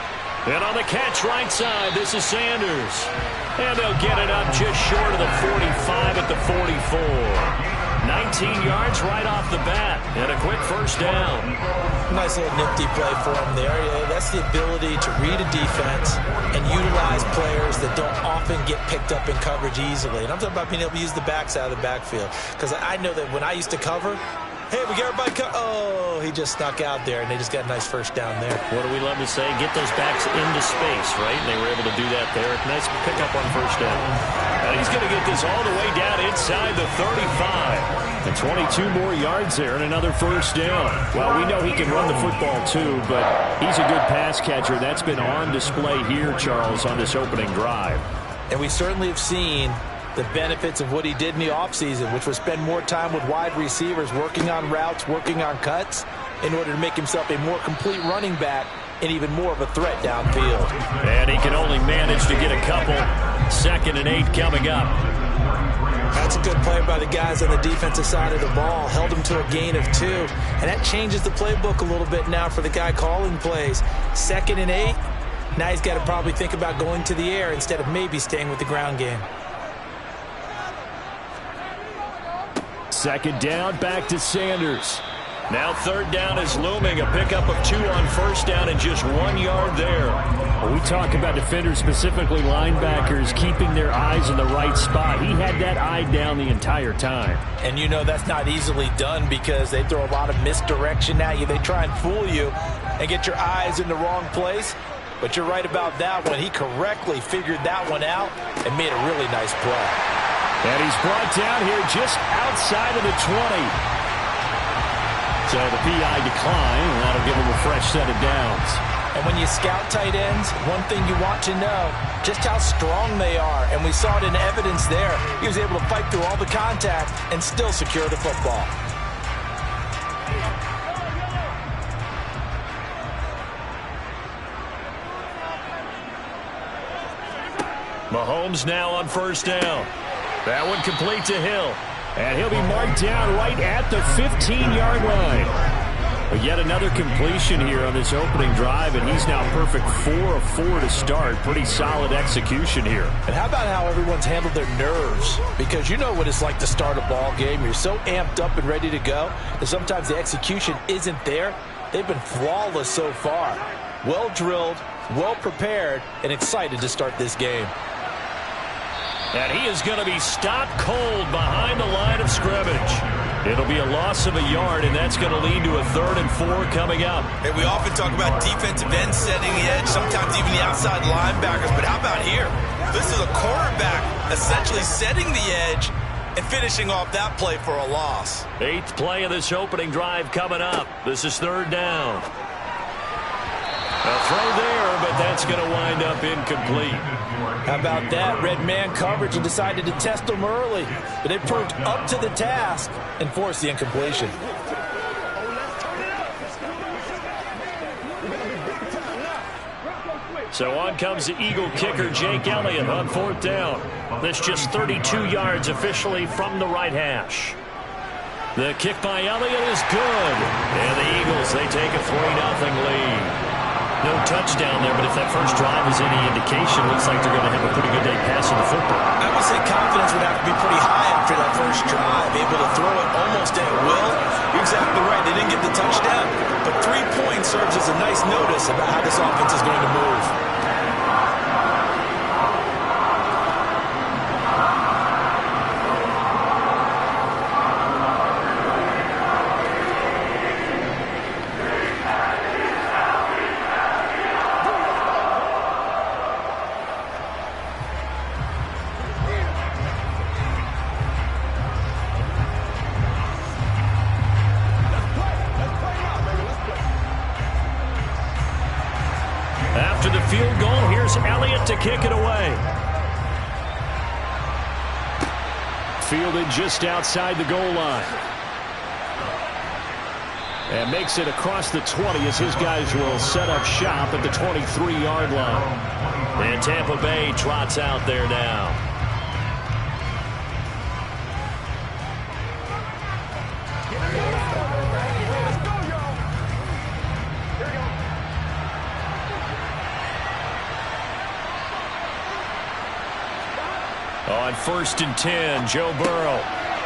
[SPEAKER 6] And on the catch right side, this is Sanders. And they'll get it up just short of the 45 at the 44. 19 yards right off the bat. And a quick first down.
[SPEAKER 3] Nice little nifty play for him there. Yeah, that's the ability to read a defense and utilize players that don't often get picked up in coverage easily. And I'm talking about being able to use the backside of the backfield. Because I know that when I used to cover, hey, we got everybody oh, he just snuck out there, and they just got a nice first down there.
[SPEAKER 6] What do we love to say? Get those backs into space, right? And they were able to do that there. Nice pickup on first down. And he's going to get this all the way down inside the 35. And 22 more yards there and another first down. Well, we know he can run the football too, but he's a good pass catcher. That's been on display here, Charles, on this opening drive.
[SPEAKER 3] And we certainly have seen the benefits of what he did in the offseason, which was spend more time with wide receivers, working on routes, working on cuts, in order to make himself a more complete running back and even more of a threat downfield.
[SPEAKER 6] And he can only manage to get a couple. 2nd and 8 coming up.
[SPEAKER 3] That's a good play by the guys on the defensive side of the ball. Held him to a gain of 2. And that changes the playbook a little bit now for the guy calling plays. 2nd and 8. Now he's got to probably think about going to the air instead of maybe staying with the ground game.
[SPEAKER 6] 2nd down, back to Sanders. Now 3rd down is looming. A pickup of 2 on first down and just 1 yard there.
[SPEAKER 2] Well, we talk about defenders, specifically linebackers, keeping their eyes in the right spot. He had that eye down the entire time.
[SPEAKER 3] And you know that's not easily done because they throw a lot of misdirection at you. They try and fool you and get your eyes in the wrong place. But you're right about that one. He correctly figured that one out and made a really nice play.
[SPEAKER 2] And he's brought down here just outside of the 20. So the PI decline, and that'll give him a fresh set of downs.
[SPEAKER 3] And when you scout tight ends, one thing you want to know, just how strong they are. And we saw it in evidence there. He was able to fight through all the contact and still secure the football.
[SPEAKER 6] Mahomes now on first down. That one complete to Hill.
[SPEAKER 2] And he'll be marked down right at the 15-yard line. But yet another completion here on this opening drive, and he's now perfect 4 of 4 to start. Pretty solid execution here.
[SPEAKER 3] And how about how everyone's handled their nerves? Because you know what it's like to start a ball game. You're so amped up and ready to go that sometimes the execution isn't there. They've been flawless so far. Well drilled, well prepared, and excited to start this game.
[SPEAKER 6] And he is going to be stopped cold behind the line of scrimmage. It'll be a loss of a yard, and that's going to lead to a 3rd and 4 coming up.
[SPEAKER 3] Hey, we often talk about defensive ends setting the edge, sometimes even the outside linebackers. But how about here? This is a quarterback essentially setting the edge and finishing off that play for a loss.
[SPEAKER 6] 8th play of this opening drive coming up. This is 3rd down. A throw there, but that's going to wind up incomplete.
[SPEAKER 3] How about that? Red man coverage and decided to test them early. But they proved up to the task and forced the incompletion.
[SPEAKER 6] So on comes the Eagle kicker, Jake Elliott, on 4th down. That's just 32 yards officially from the right hash. The kick by Elliott is good. And the Eagles, they take a 3-0 lead. No touchdown there, but if that first drive is any indication, looks like they're going to have a pretty good day passing the football.
[SPEAKER 3] I would say confidence would have to be pretty high after that first drive. Able to throw it almost at will. You're exactly right. They didn't get the touchdown, but 3 points serves as a nice notice about how this offense is going to move.
[SPEAKER 6] field goal. Here's Elliott to kick it away. Fielded just outside the goal line. And makes it across the 20 as his guys will set up shop at the 23-yard line. And Tampa Bay trots out there now. On 1st and 10, Joe Burrow.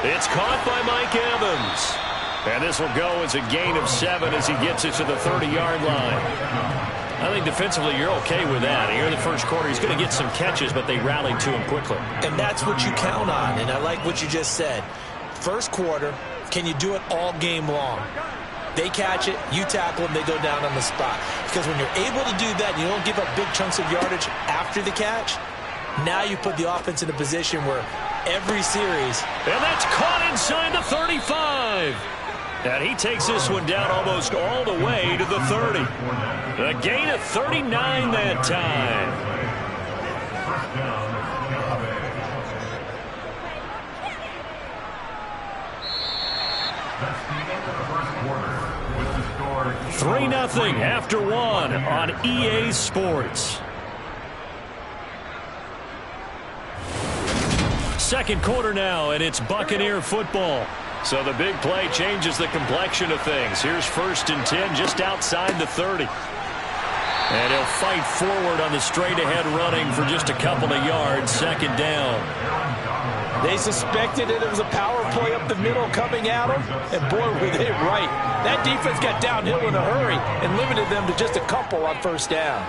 [SPEAKER 6] It's caught by Mike Evans. And this will go as a gain of 7 as he gets it to the 30-yard line. I think defensively you're okay with that. Here in the first quarter, he's going to get some catches, but they rallied to him quickly.
[SPEAKER 3] And that's what you count on, and I like what you just said. First quarter, can you do it all game long? They catch it, you tackle them, they go down on the spot. Because when you're able to do that, you don't give up big chunks of yardage after the catch, now you put the offense in a position where every series...
[SPEAKER 6] And that's caught inside the 35. And he takes this one down almost all the way to the 30. A gain of 39 that time.
[SPEAKER 4] First down, Tampa Bay. That's the end of the first quarter with the score
[SPEAKER 6] 3-0 after 1 on EA Sports. Second quarter now, and it's Buccaneer football. So the big play changes the complexion of things. Here's 1st and 10 just outside the 30. And he'll fight forward on the straight-ahead running for just a couple of yards. Second down.
[SPEAKER 3] They suspected it was a power play up the middle coming at them, and boy, were they right. That defense got downhill in a hurry and limited them to just a couple on 1st down.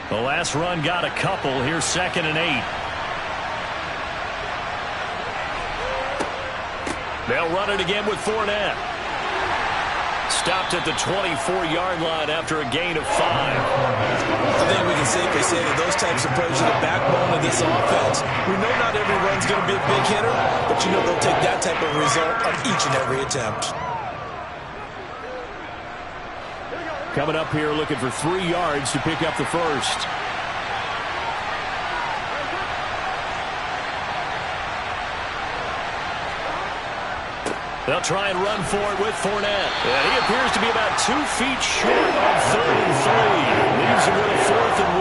[SPEAKER 6] The last run got a couple. Here's 2nd and 8. They'll run it again with Fournette. Stopped at the 24-yard line after a gain of 5.
[SPEAKER 3] I think we can safely say that those types of plays are the backbone of this offense. We know not every run's going to be a big hitter, but you know they'll take that type of result on each and every attempt.
[SPEAKER 6] Coming up here looking for 3 yards to pick up the first. They'll try and run for it with Fournette. And he appears to be about 2 feet short of 3rd and 3. Leaves him with a 4th and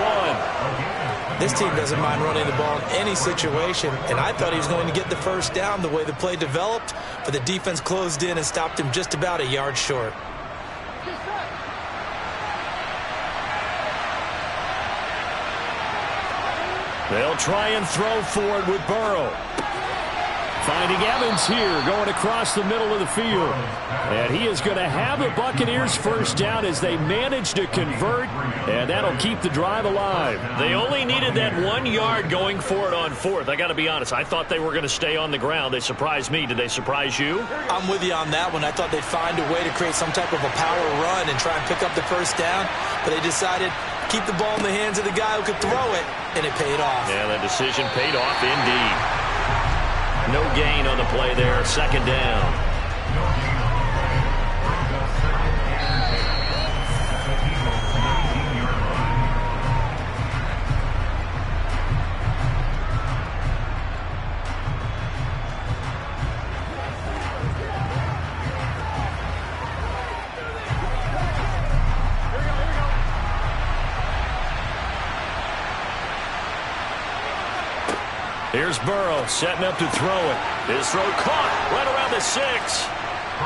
[SPEAKER 6] 1.
[SPEAKER 3] This team doesn't mind running the ball in any situation, and I thought he was going to get the first down the way the play developed, but the defense closed in and stopped him just about a yard short.
[SPEAKER 6] They'll try and throw for it with Burrow. Finding Evans here, going across the middle of the field. And he is going to have the Buccaneers first down as they manage to convert, and that'll keep the drive alive.
[SPEAKER 2] They only needed that 1 yard going for it on 4th. I got to be honest, I thought they were going to stay on the ground. They surprised me. Did they surprise you?
[SPEAKER 3] I'm with you on that one. I thought they'd find a way to create some type of a power run and try and pick up the first down, but they decided keep the ball in the hands of the guy who could throw it, and it paid off.
[SPEAKER 2] Yeah, that decision paid off indeed. No gain on the play there. 2nd down.
[SPEAKER 6] Here's Burrow setting up to throw it. His throw caught right around the 6.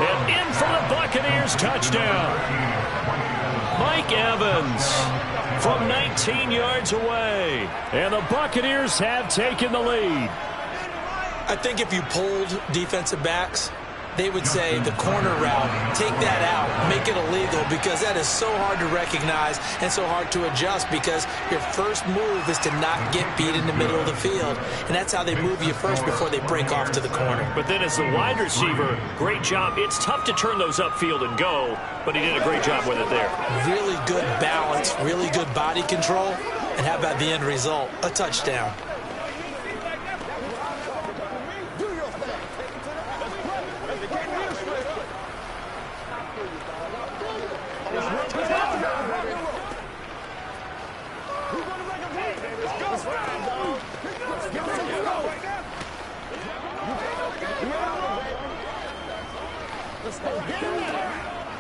[SPEAKER 6] And in for the Buccaneers touchdown. Mike Evans from 19 yards away. And the Buccaneers have taken the lead.
[SPEAKER 3] I think if you polled defensive backs, they would say the corner route, take that out, make it illegal, because that is so hard to recognize and so hard to adjust, because your first move is to not get beat in the middle of the field. And that's how they move you first before they break off to the corner.
[SPEAKER 2] But then as the wide receiver, great job. It's tough to turn those upfield and go, but he did a great job with it there.
[SPEAKER 3] Really good balance, really good body control, and how about the end result? A touchdown.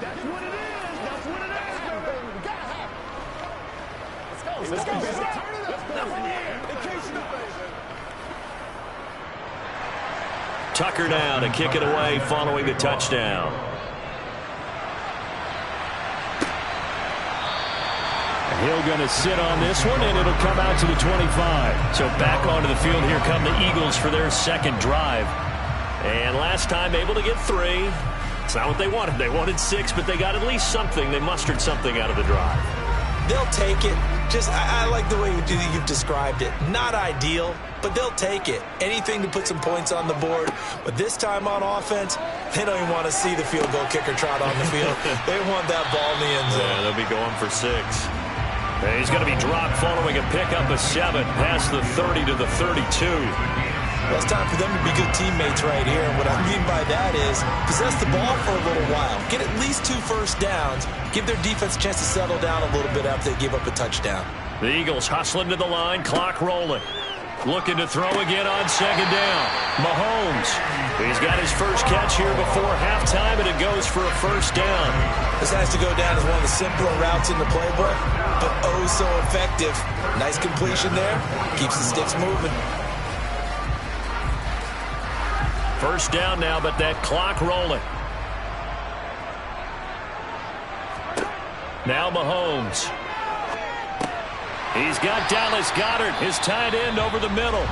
[SPEAKER 5] That's what it is. That's what it is, baby. We gotta have it. Let's go. Let's go. Turn it up. Nothing here. In case you know.
[SPEAKER 6] Tucker now to kick it away following the touchdown. He'll going to sit on this one, and it'll come out to the 25. So back onto the field, here come the Eagles for their second drive. And last time able to get 3. It's not what they wanted. They wanted 6, but they got at least something. They mustered something out of the drive.
[SPEAKER 3] They'll take it. I like the way you've described it. Not ideal, but they'll take it. Anything to put some points on the board. But this time on offense, they don't even want to see the field goal kicker trot on the field. They want that ball in the end zone.
[SPEAKER 6] Yeah, they'll be going for 6. He's going to be dropped following a pickup of 7 past the 30 to the 32.
[SPEAKER 3] Well, it's time for them to be good teammates right here. And what I mean by that is possess the ball for a little while. Get at least 2 first downs. Give their defense a chance to settle down a little bit after they give up a touchdown.
[SPEAKER 6] The Eagles hustling to the line, clock rolling. Looking to throw again on second down. Mahomes. He's got his first catch here before halftime, and it goes for a first down.
[SPEAKER 3] This has to go down as one of the simpler routes in the playbook, but oh so effective. Nice completion there. Keeps the sticks moving.
[SPEAKER 6] First down now, but that clock rolling. Now Mahomes. He's got Dallas Goedert, his tight end, over the middle.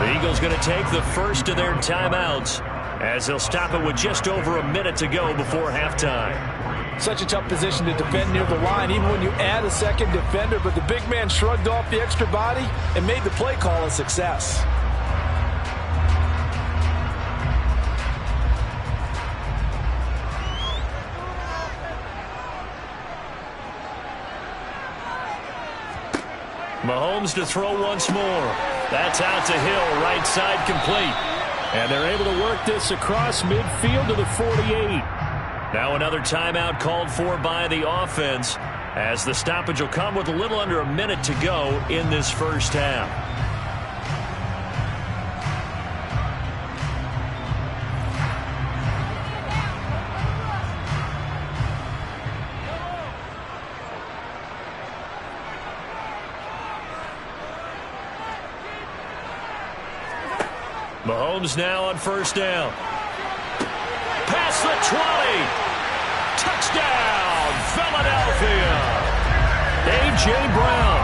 [SPEAKER 6] The Eagles going to take the first of their timeouts as they'll stop it with just over a minute to go before halftime.
[SPEAKER 3] Such a tough position to defend near the line, even when you add a second defender, but the big man shrugged off the extra body and made the play call a success.
[SPEAKER 6] Mahomes to throw once more. That's out to Hill, right side complete. And they're able to work this across midfield to the 48. Now another timeout called for by the offense as the stoppage will come with a little under a minute to go in this first half. Mahomes now on first down. Past the 20. Touchdown, Philadelphia. A.J. Brown,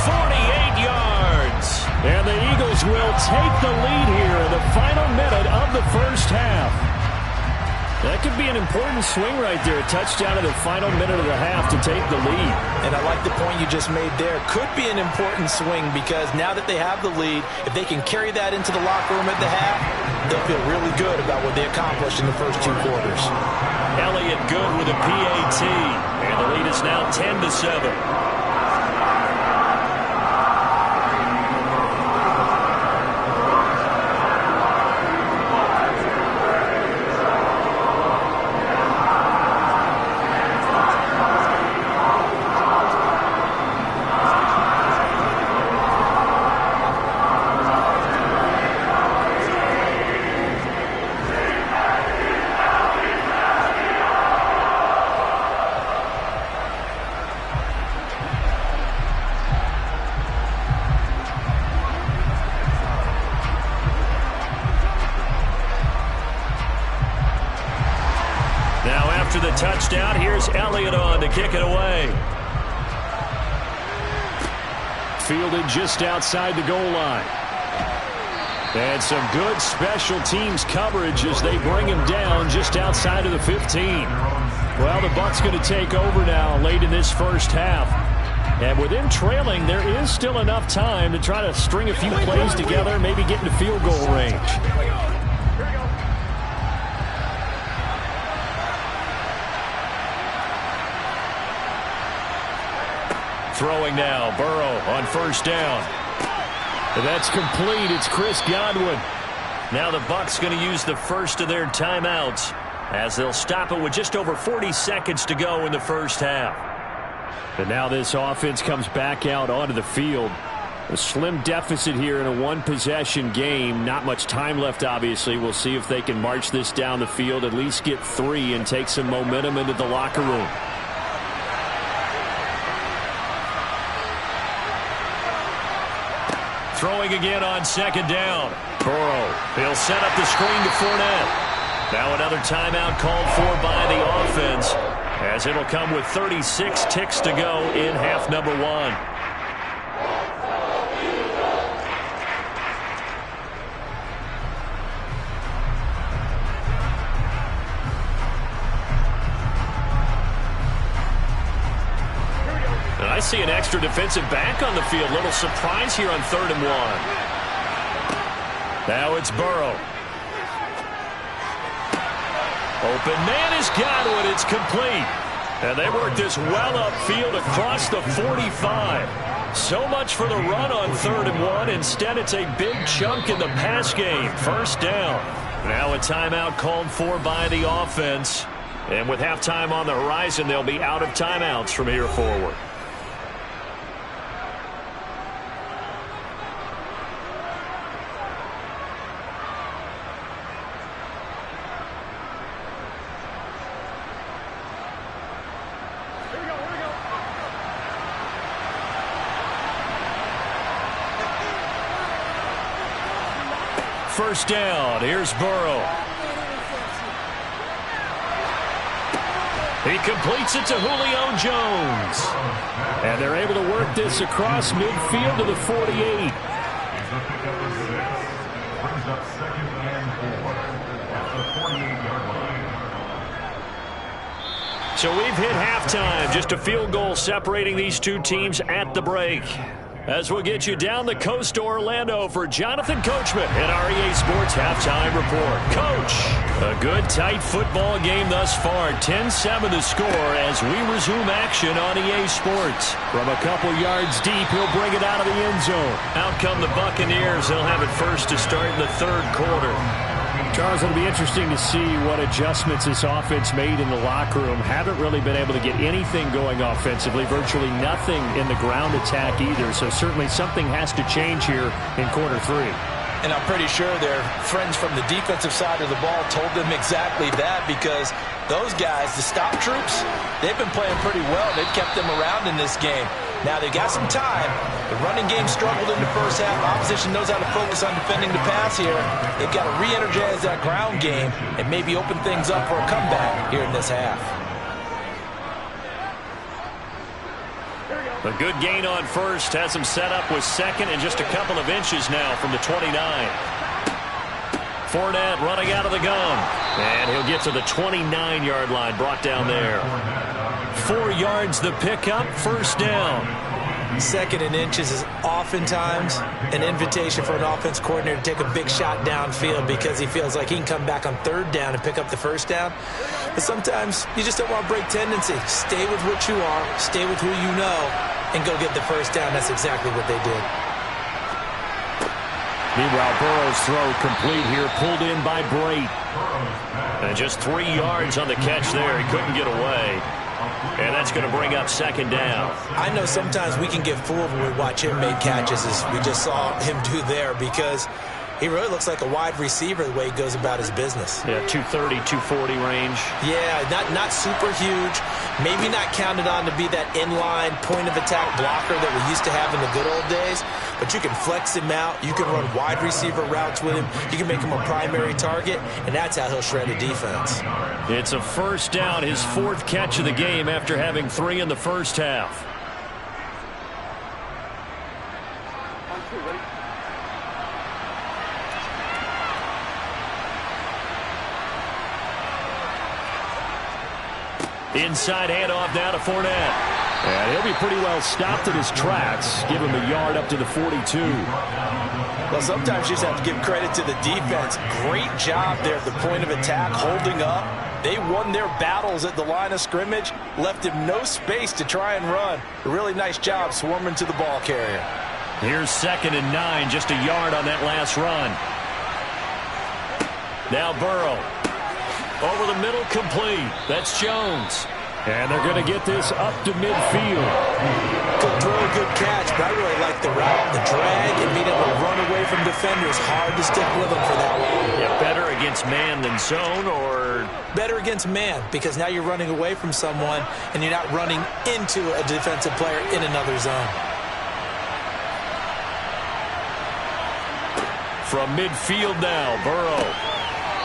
[SPEAKER 6] 48 yards. And the Eagles will take the lead here in the final minute of the first half. That could be an important swing right there. A touchdown in the final minute of the half to take the lead.
[SPEAKER 3] And I like the point you just made there. Could be an important swing because now that they have the lead, if they can carry that into the locker room at the half, they'll feel really good about what they accomplished in the first 2 quarters.
[SPEAKER 6] Elliott good with a PAT. And the lead is now 10-7. After the touchdown, here's Elliott on to kick it away. Fielded just outside the goal line. And some good special teams coverage as they bring him down just outside of the 15. Well, the Bucs going to take over now late in this first half. And with them trailing, there is still enough time to try to string a few plays together, maybe get into field goal range. Throwing now, Burrow on first down. And that's complete. It's Chris Godwin. Now the Bucs going to use the first of their timeouts as they'll stop it with just over 40 seconds to go in the first half. And now this offense comes back out onto the field. A slim deficit here in a one-possession game. Not much time left, obviously. We'll see if they can march this down the field, at least get 3, and take some momentum into the locker room. Throwing again on second down. Burrow, he'll set up the screen to Fournette. Now another timeout called for by the offense, as it'll come with 36 ticks to go in half number 1. And I see an extra defensive back on the field. Little surprise here on 3rd and 1. Now it's Burrow. Open man has got it. It's complete. And they work this well upfield across the 45. So much for the run on 3rd and 1. Instead, it's a big chunk in the pass game. First down. Now a timeout called for by the offense. And with halftime on the horizon, they'll be out of timeouts from here forward. First down. Here's Burrow. He completes it to Julio Jones. And they're able to work this across midfield to the 48.
[SPEAKER 4] Brings up 2nd and 4 at the 48-yard line.
[SPEAKER 6] So we've hit halftime. Just a field goal separating these two teams at the break. As we'll get you down the coast to Orlando for Jonathan Coachman in our EA Sports Halftime Report. Coach, a good, tight football game thus far. 10-7 the score as we resume action on EA Sports. From a couple yards deep, he'll bring it out of the end zone. Out come the Buccaneers. They'll have it first to start in the 3rd quarter. Charles, it'll be interesting to see what adjustments this offense made in the locker room. Haven't really been able to get anything going offensively, virtually nothing in the ground attack either. So certainly something has to change here in quarter 3.
[SPEAKER 3] And I'm pretty sure their friends from the defensive side of the ball told them exactly that, because those guys, the stop troops, they've been playing pretty well. They've kept them around in this game. Now they've got some time. The running game struggled in the first half. Opposition knows how to focus on defending the pass here. They've got to re-energize that ground game and maybe open things up for a comeback here in this half.
[SPEAKER 6] A good gain on first has him set up with 2nd and just a couple of inches now from the 29. Fournette running out of the gun. And he'll get to the 29-yard line, brought down there. 4 yards the pickup, first down.
[SPEAKER 3] 2nd and inches is oftentimes an invitation for an offense coordinator to take a big shot downfield because he feels like he can come back on 3rd down and pick up the first down. But sometimes you just don't want to break tendency. Stay with what you are, stay with who you know, and go get the first down. That's exactly what they did.
[SPEAKER 6] Meanwhile, Burrow's throw complete here, pulled in by Brate. And just 3 yards on the catch there. He couldn't get away. And that's going to bring up 2nd down.
[SPEAKER 3] I know sometimes we can get fooled when we watch him make catches, as we just saw him do there, because he really looks like a wide receiver the way he goes about his business.
[SPEAKER 6] Yeah, 230, 240 range.
[SPEAKER 3] Yeah, not super huge. Maybe not counted on to be that inline point-of-attack blocker that we used to have in the good old days. But you can flex him out. You can run wide receiver routes with him. You can make him a primary target, and that's how he'll shred a defense.
[SPEAKER 6] It's a first down, his 4th catch of the game after having 3 in the first half. Inside handoff now to Fournette. And he'll be pretty well stopped in his tracks. Give him a yard up to the 42.
[SPEAKER 3] Well, sometimes you just have to give credit to the defense. Great job there at the point of attack, holding up. They won their battles at the line of scrimmage, left him no space to try and run. A really nice job swarming to the ball carrier.
[SPEAKER 6] Here's 2nd and 9, just a yard on that last run. Now Burrow. Over the middle, complete. That's Jones. And they're going to get this up to midfield.
[SPEAKER 3] Good throw, good catch, but I really like the route, the drag, and being able to run away from defenders. Hard to stick with them for that long.
[SPEAKER 6] Yeah, better against man than zone, or?
[SPEAKER 3] Better against man, because now you're running away from someone, and you're not running into a defensive player in another zone.
[SPEAKER 6] From midfield now, Burrow.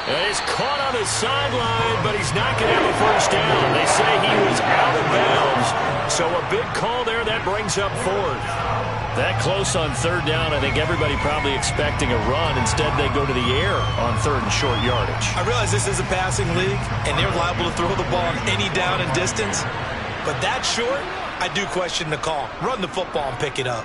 [SPEAKER 6] And he's caught on the sideline, but he's not going to have a first down. They say he was out of bounds. So a big call there that brings up fourth. That close on third down, I think everybody probably expecting a run. Instead, they go to the air on third and short yardage.
[SPEAKER 3] I realize this is a passing league, and they're liable to throw the ball on any down and distance. But that short, I do question the call. Run the football and pick it up.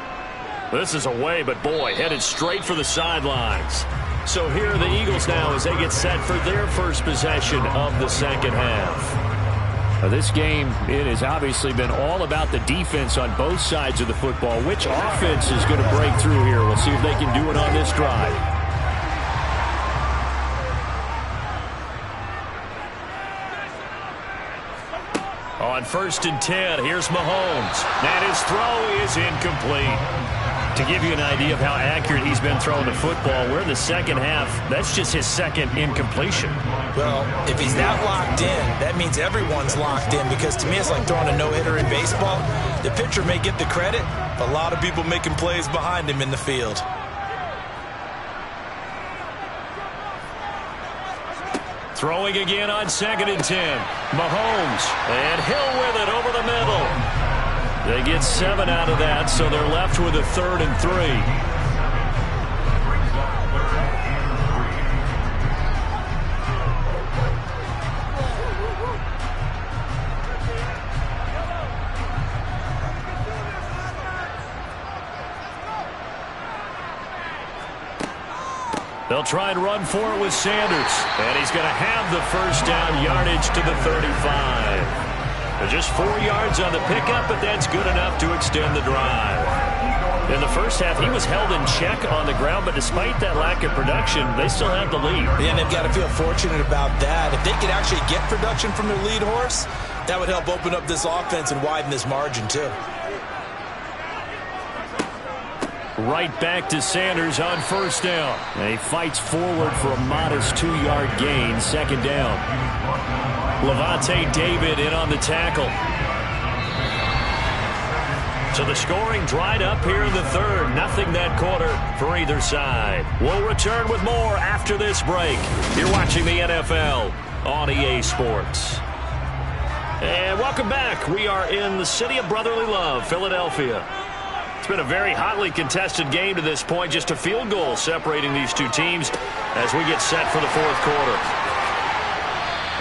[SPEAKER 6] This is away, but boy, headed straight for the sidelines. So here are the Eagles now as they get set for their first possession of the second half. This game, it has obviously been all about the defense on both sides of the football. Which offense is going to break through here? We'll see if they can do it on this drive. On 1st and 10, here's Mahomes. And his throw is incomplete. To give you an idea of how accurate he's been throwing the football, we're in the second half. That's just his second incompletion.
[SPEAKER 3] Well, if he's that locked in, that means everyone's locked in, because to me it's like throwing a no-hitter in baseball. The pitcher may get the credit, but a lot of people making plays behind him in the field.
[SPEAKER 6] Throwing again on 2nd and 10. Mahomes, and Hill with it over the middle. They get 7 out of that, so they're left with a 3rd and 3. They'll try and run for it with Sanders, and he's going to have the first down, yardage to the 35. Just 4 yards on the pickup, but that's good enough to extend the drive. In the first half, he was held in check on the ground, but despite that lack of production, they still have the lead.
[SPEAKER 3] Yeah, and they've got to feel fortunate about that. If they could actually get production from their lead horse, that would help open up this offense and widen this margin, too.
[SPEAKER 6] Right back to Sanders on 1st down. And he fights forward for a modest 2-yard gain, 2nd down. Levante David in on the tackle. So the scoring dried up here in the 3rd. Nothing that quarter for either side. We'll return with more after this break. You're watching the NFL on EA Sports. And welcome back. We are in the city of brotherly love, Philadelphia. It's been a very hotly contested game to this point. Just a field goal separating these two teams as we get set for the 4th quarter.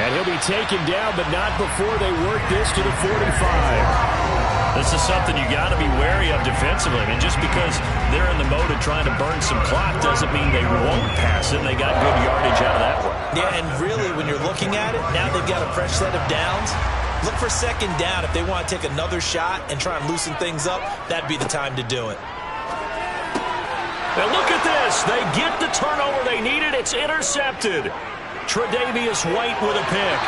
[SPEAKER 6] And he'll be taken down, but not before they work this to the 45. This is something you got to be wary of defensively. I mean, just because they're in the mode of trying to burn some clock doesn't mean they won't pass it. They got good yardage out of that one.
[SPEAKER 3] Yeah, and really, when you're looking at it, now they've got a fresh set of downs. Look for 2nd down. If they want to take another shot and try and loosen things up, that'd be the time to do it.
[SPEAKER 6] And look at this. They get the turnover they needed. It's intercepted. Tre'Davious White with a pick.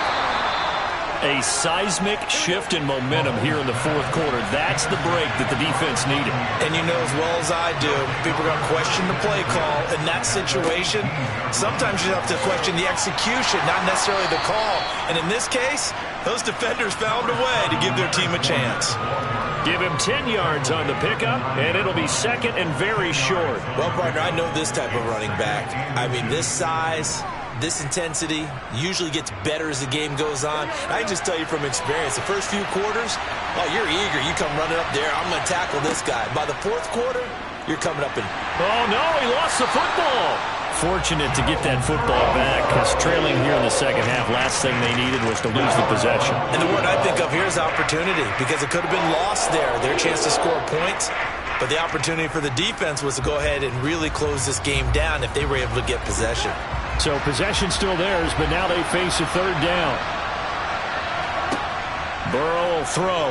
[SPEAKER 6] A seismic shift in momentum here in the 4th quarter. That's the break that the defense needed.
[SPEAKER 3] And you know as well as I do, people are going to question the play call in that situation. Sometimes you have to question the execution, not necessarily the call. And in this case, those defenders found a way to give their team a chance.
[SPEAKER 6] Give him 10 yards on the pickup, and it'll be 2nd and very short.
[SPEAKER 3] Well, partner, I know this type of running back. I mean, this size, this intensity usually gets better as the game goes on. I can just tell you from experience, the first few quarters, oh, you're eager. You come running up there. I'm going to tackle this guy. By the 4th quarter, you're coming up and...
[SPEAKER 6] Oh, no, he lost the football. Fortunate to get that football back, because trailing here in the 2nd half, last thing they needed was to lose the possession.
[SPEAKER 3] And the word I think of here is opportunity, because it could have been lost there, their chance to score points. But the opportunity for the defense was to go ahead and really close this game down if they were able to get possession.
[SPEAKER 6] So possession still theirs, but now they face a 3rd down. Burrow will throw.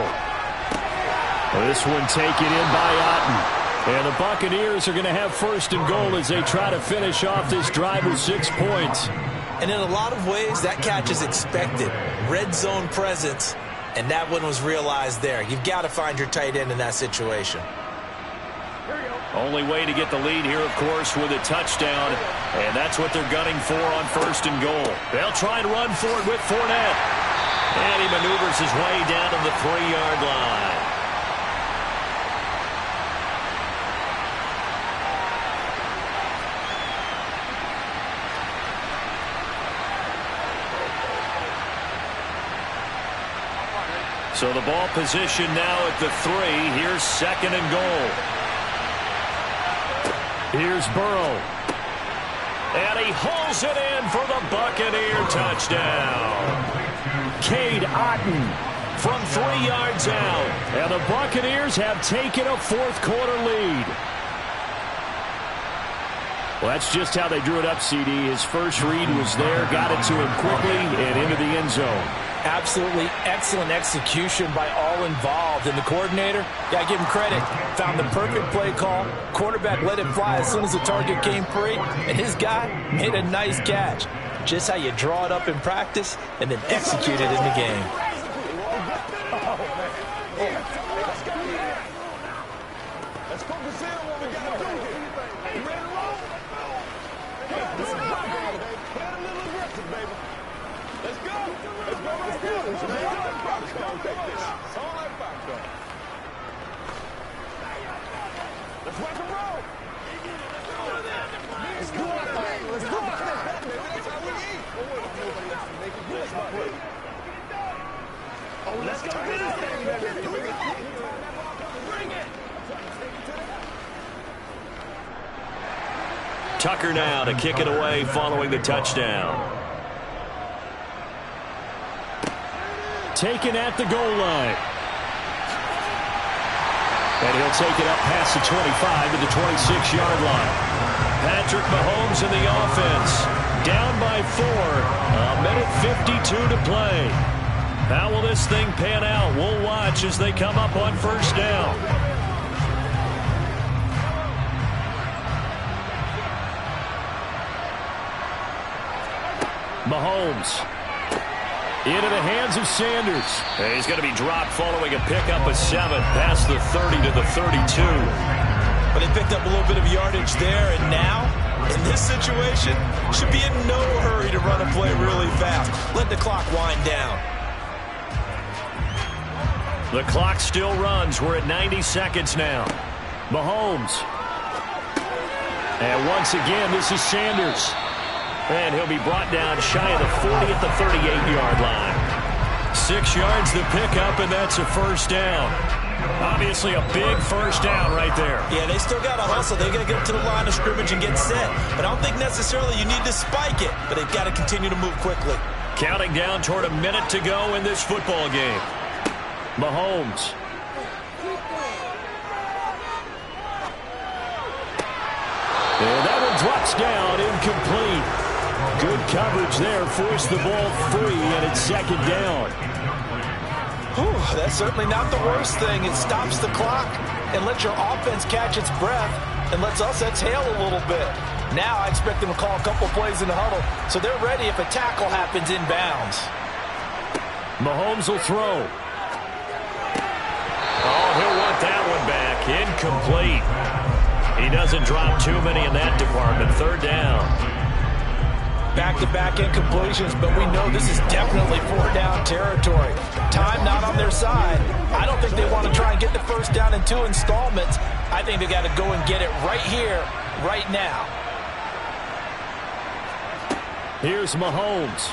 [SPEAKER 6] This one taken in by Otten. And the Buccaneers are going to have 1st and goal as they try to finish off this drive with 6 points.
[SPEAKER 3] And in a lot of ways, that catch is expected. Red zone presence. And that one was realized there. You've got to find your tight end in that situation.
[SPEAKER 6] Only way to get the lead here, of course, with a touchdown. And that's what they're gunning for on 1st and goal. They'll try to run for it with Fournette. And he maneuvers his way down to the 3-yard line. So the ball position now at the 3. Here's 2nd and goal. Here's Burrow. And he hauls it in for the Buccaneer touchdown. Cade Otton from 3 yards out. And the Buccaneers have taken a 4th-quarter lead. Well, that's just how they drew it up, CD. His first read was there, got it to him quickly, and into the end zone.
[SPEAKER 3] Absolutely excellent execution by all involved. And the coordinator, got to give him credit, found the perfect play call. Quarterback let it fly as soon as the target came free, and his guy made a nice catch. Just how you draw it up in practice and then execute it in the game.
[SPEAKER 5] Let's focus in on what we got to do here. You ready to roll? This is rock, baby. Get a little aggressive, baby. Let's go. Let's go right here. It's all like popcorn. It's all like popcorn. Let's rock and roll. Let's do our thing. Let's do our thing, baby. That's how we eat. Nobody else can make it good. Oh, let's go do this thing, baby. Bring it.
[SPEAKER 6] Tucker now to kick it away following the touchdown. Taken at the goal line. And he'll take it up past the 25 to the 26-yard line. Patrick Mahomes in the offense. Down by 4. A minute 52 to play. How will this thing pan out? We'll watch as they come up on 1st down. Mahomes. Into the hands of Sanders. And he's going to be dropped following a pickup of 7 past the 30 to the 32.
[SPEAKER 3] But they picked up a little bit of yardage there, and now, in this situation, should be in no hurry to run a play really fast. Let the clock wind down.
[SPEAKER 6] The clock still runs. We're at 90 seconds now. Mahomes. And once again, this is Sanders. And he'll be brought down shy of the 40 at the 38-yard line. 6 yards the pickup, and that's a 1st down. Obviously a big 1st down right there.
[SPEAKER 3] Yeah, they still got to hustle. They got to get to the line of scrimmage and get set. But I don't think necessarily you need to spike it. But they've got to continue to move quickly.
[SPEAKER 6] Counting down toward a minute to go in this football game. Mahomes. And that one drops down, incomplete. Good coverage there, forced the ball free, and it's 2nd down.
[SPEAKER 3] Whew, that's certainly not the worst thing. It stops the clock and lets your offense catch its breath and lets us exhale a little bit. Now I expect them to call a couple plays in the huddle, so they're ready if a tackle happens inbounds.
[SPEAKER 6] Mahomes will throw. Oh, he'll want that one back. Incomplete. He doesn't drop too many in that department. 3rd down.
[SPEAKER 3] Back-to-back incompletions, but we know this is definitely 4th-down territory. Time not on their side. I don't think they want to try and get the 1st down in 2 installments. I think they got to go and get it right here, right now.
[SPEAKER 6] Here's Mahomes.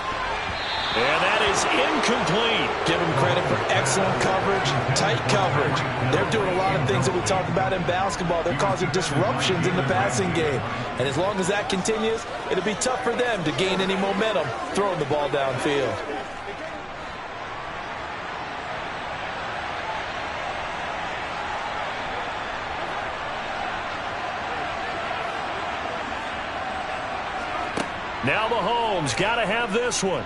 [SPEAKER 6] And that is incomplete.
[SPEAKER 3] Give them credit for excellent coverage, tight coverage. They're doing a lot of things that we talk about in basketball. They're causing disruptions in the passing game. And as long as that continues, it'll be tough for them to gain any momentum throwing the ball downfield.
[SPEAKER 6] Now Mahomes got to have this one.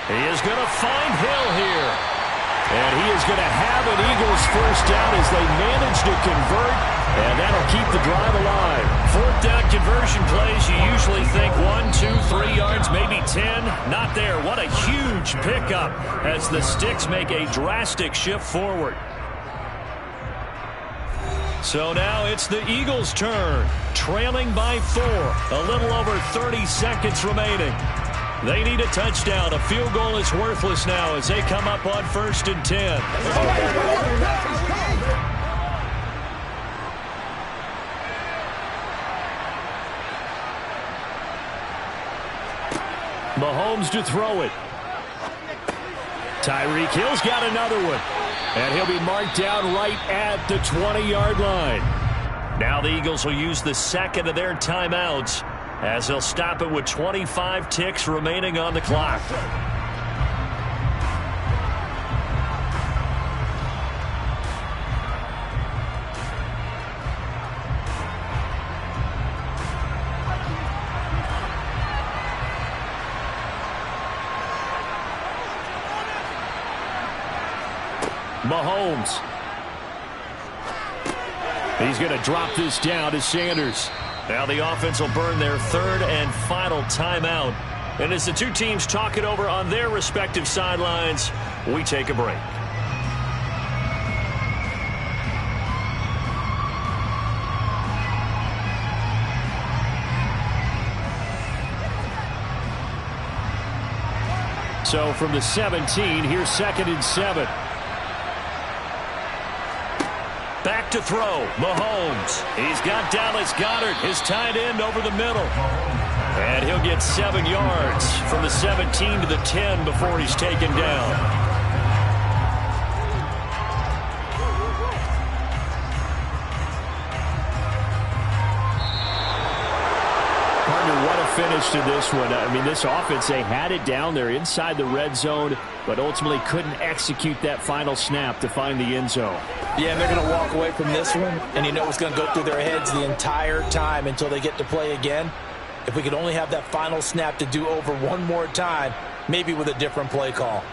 [SPEAKER 6] He is going to find Hill here. And he is going to have an Eagles 1st down as they manage to convert And that'll keep the drive alive. Fourth down conversion plays, you usually think 1, 2, 3 yards, maybe 10. Not there. What a huge pickup as the Sticks make a drastic shift forward. So now it's the Eagles' turn, trailing by 4. A little over 30 seconds remaining. They need a touchdown. A field goal is worthless now as they come up on 1st and 10. Mahomes to throw it. Tyreek Hill's got another one. And he'll be marked down right at the 20-yard line. Now the Eagles will use the second of their timeouts as they'll stop it with 25 ticks remaining on the clock. Mahomes. He's going to drop this down to Sanders. Now the offense will burn their third and final timeout. And as the two teams talk it over on their respective sidelines, we take a break. So from the 17, here's 2nd and 7. Back to throw, Mahomes. He's got Dallas Goedert, his tight end, over the middle. And he'll get 7 yards from the 17 to the 10 before he's taken down. What a finish to this one. I mean, this offense, they had it down there inside the red zone, but ultimately couldn't execute that final snap to find the end zone.
[SPEAKER 3] Yeah, and they're going to walk away from this one, and you know what's going to go through their heads the entire time until they get to play again. If we could only have that final snap to do over one more time, maybe with a different play call.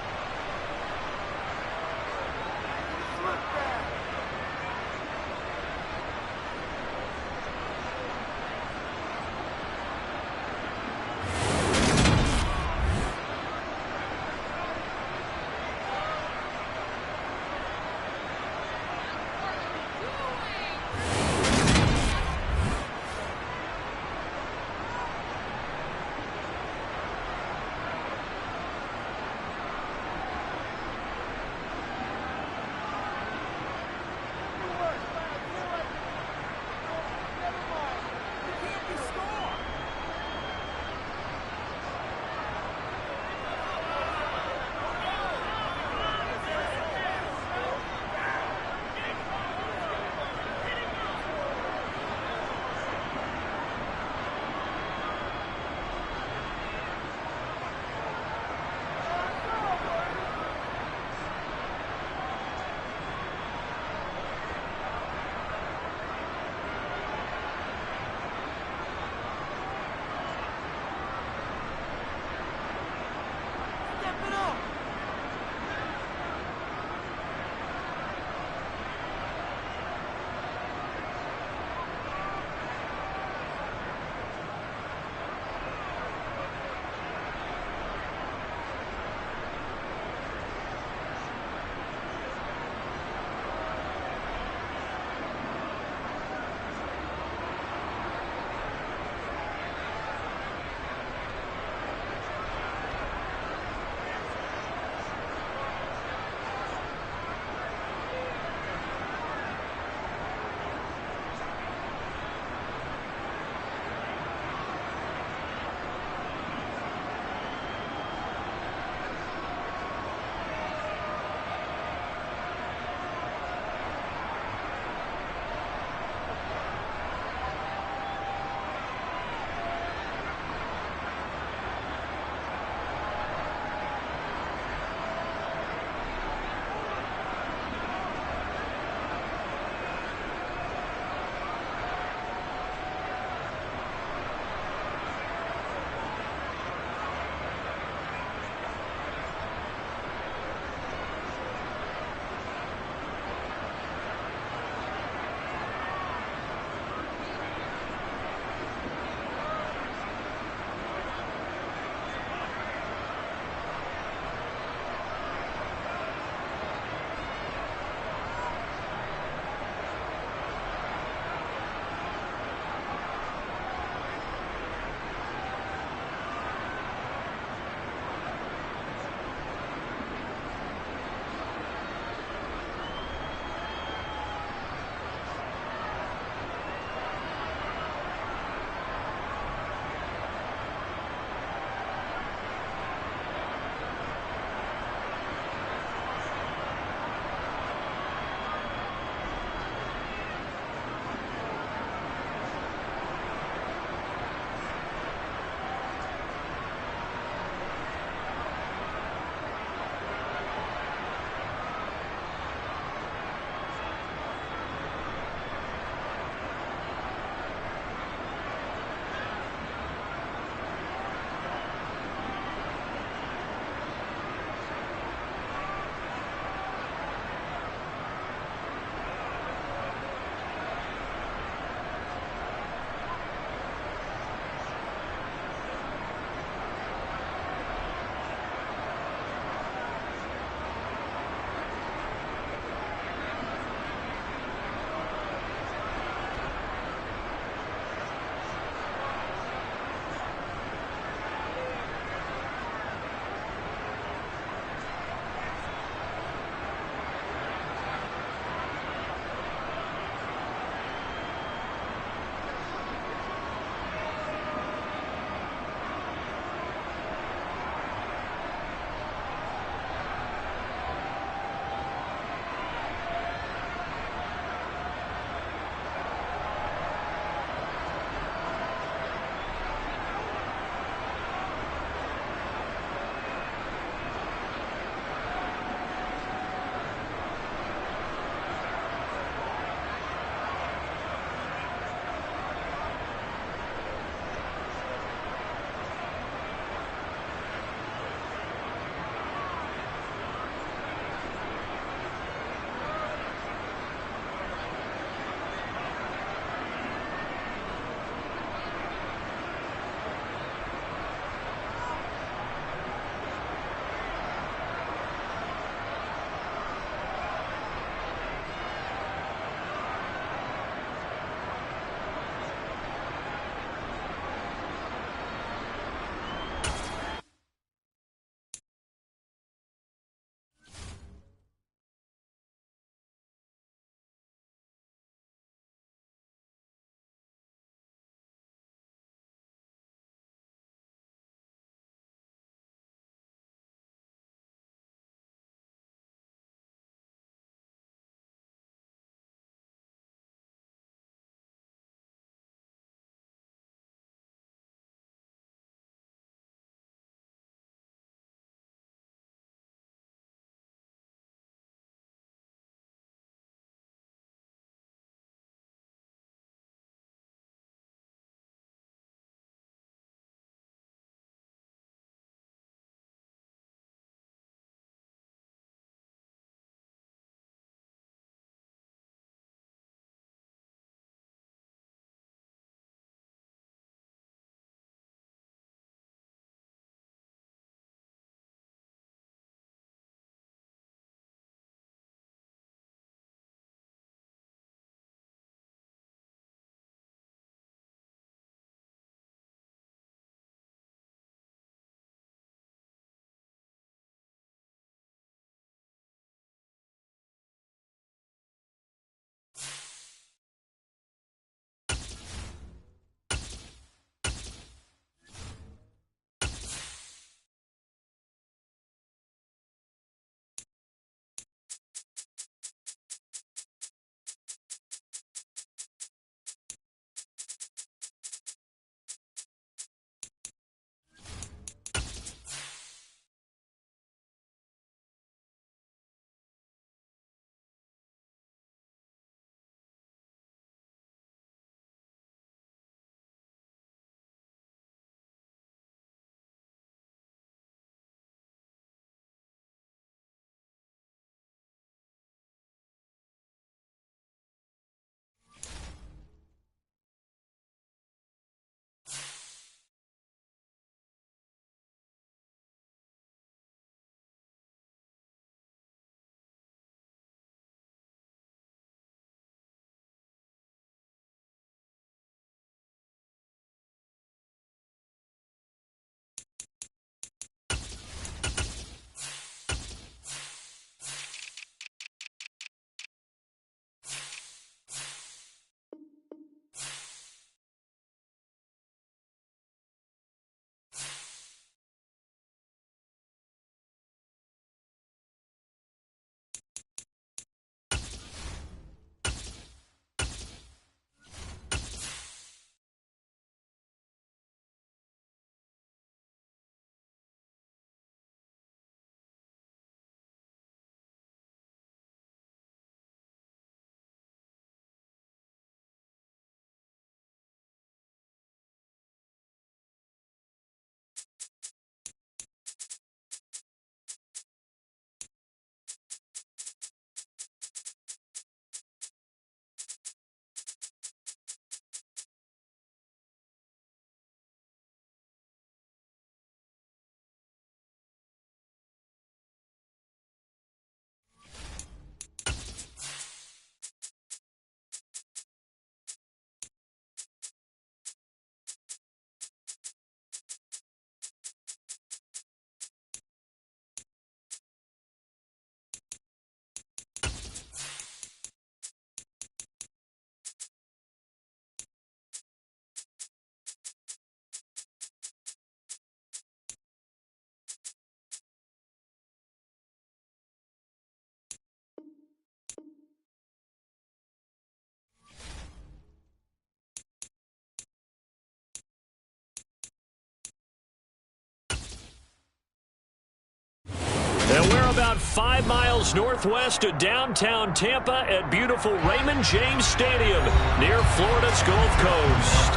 [SPEAKER 6] about 5 miles northwest of downtown Tampa at beautiful Raymond James Stadium near Florida's Gulf Coast.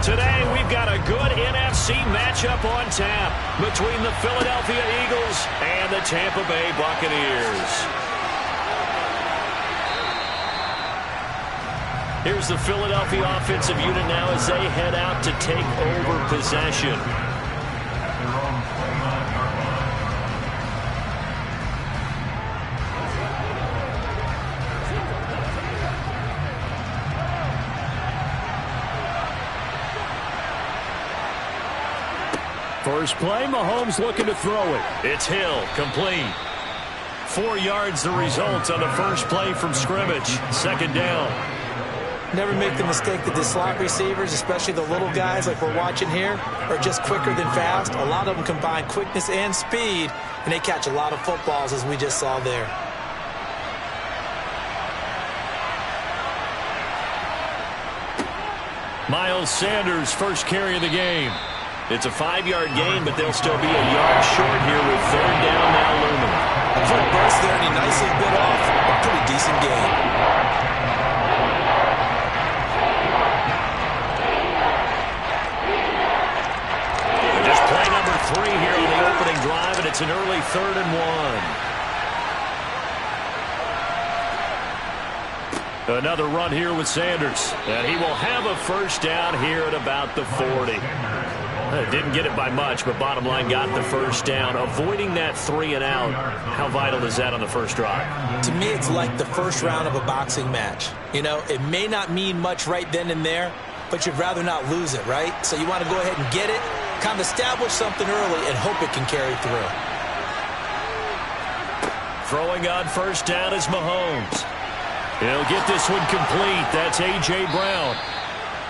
[SPEAKER 6] Today, we've got a good NFC matchup on tap between the Philadelphia Eagles and the Tampa Bay Buccaneers. Here's the Philadelphia offensive unit now as they head out to take over possession.
[SPEAKER 2] First play, Mahomes looking to throw it.
[SPEAKER 6] It's Hill, complete. 4 yards the result on the first play from scrimmage. Second down.
[SPEAKER 3] Never make the mistake that the slot receivers, especially the little guys like we're watching here, are just quicker than fast. A lot of them combine quickness and speed, and they catch a lot of footballs, as we just saw there.
[SPEAKER 6] Miles Sanders, first carry of the game. It's a 5-yard gain, but they'll still be a yard short here with third down now looming.
[SPEAKER 3] A quick burst there, and he nicely bit off a pretty decent gain.
[SPEAKER 6] Just play number 3 here on the opening drive, and it's an early 3rd and 1. Another run here with Sanders, and he will have a first down here at about the 40. Didn't get it by much, but bottom line got the first down. Avoiding that 3 and out, how vital is that on the first drive?
[SPEAKER 3] To me, it's like the first round of a boxing match. You know, it may not mean much right then and there, but you'd rather not lose it, right? So you want to go ahead and get it, kind of establish something early, and hope it can carry through.
[SPEAKER 6] Throwing on first down is Mahomes. He'll get this one complete. That's A.J. Brown.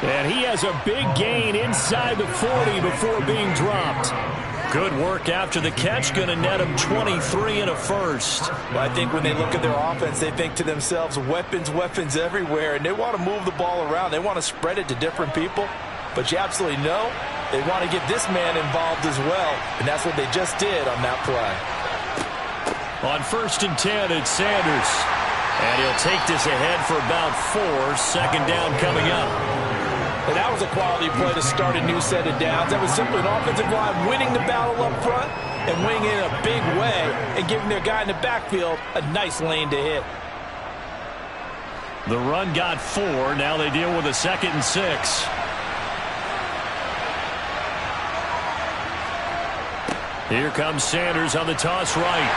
[SPEAKER 2] And he has a big gain inside the 40 before being dropped.
[SPEAKER 6] Good work after the catch. Going to net him 23 and a first.
[SPEAKER 3] Well, I think when they look at their offense, they think to themselves, weapons, weapons everywhere, and they want to move the ball around. They want to spread it to different people. But you absolutely know they want to get this man involved as well, and that's what they just did on that play.
[SPEAKER 6] On 1st and 10, it's Sanders. And he'll take this ahead for about 4. Second down coming up.
[SPEAKER 3] And that was a quality play to start a new set of downs. That was simply an offensive line winning the battle up front and winning it in a big way and giving their guy in the backfield a nice lane to hit.
[SPEAKER 6] The run got 4. Now they deal with a 2nd and 6. Here comes Sanders on the toss right.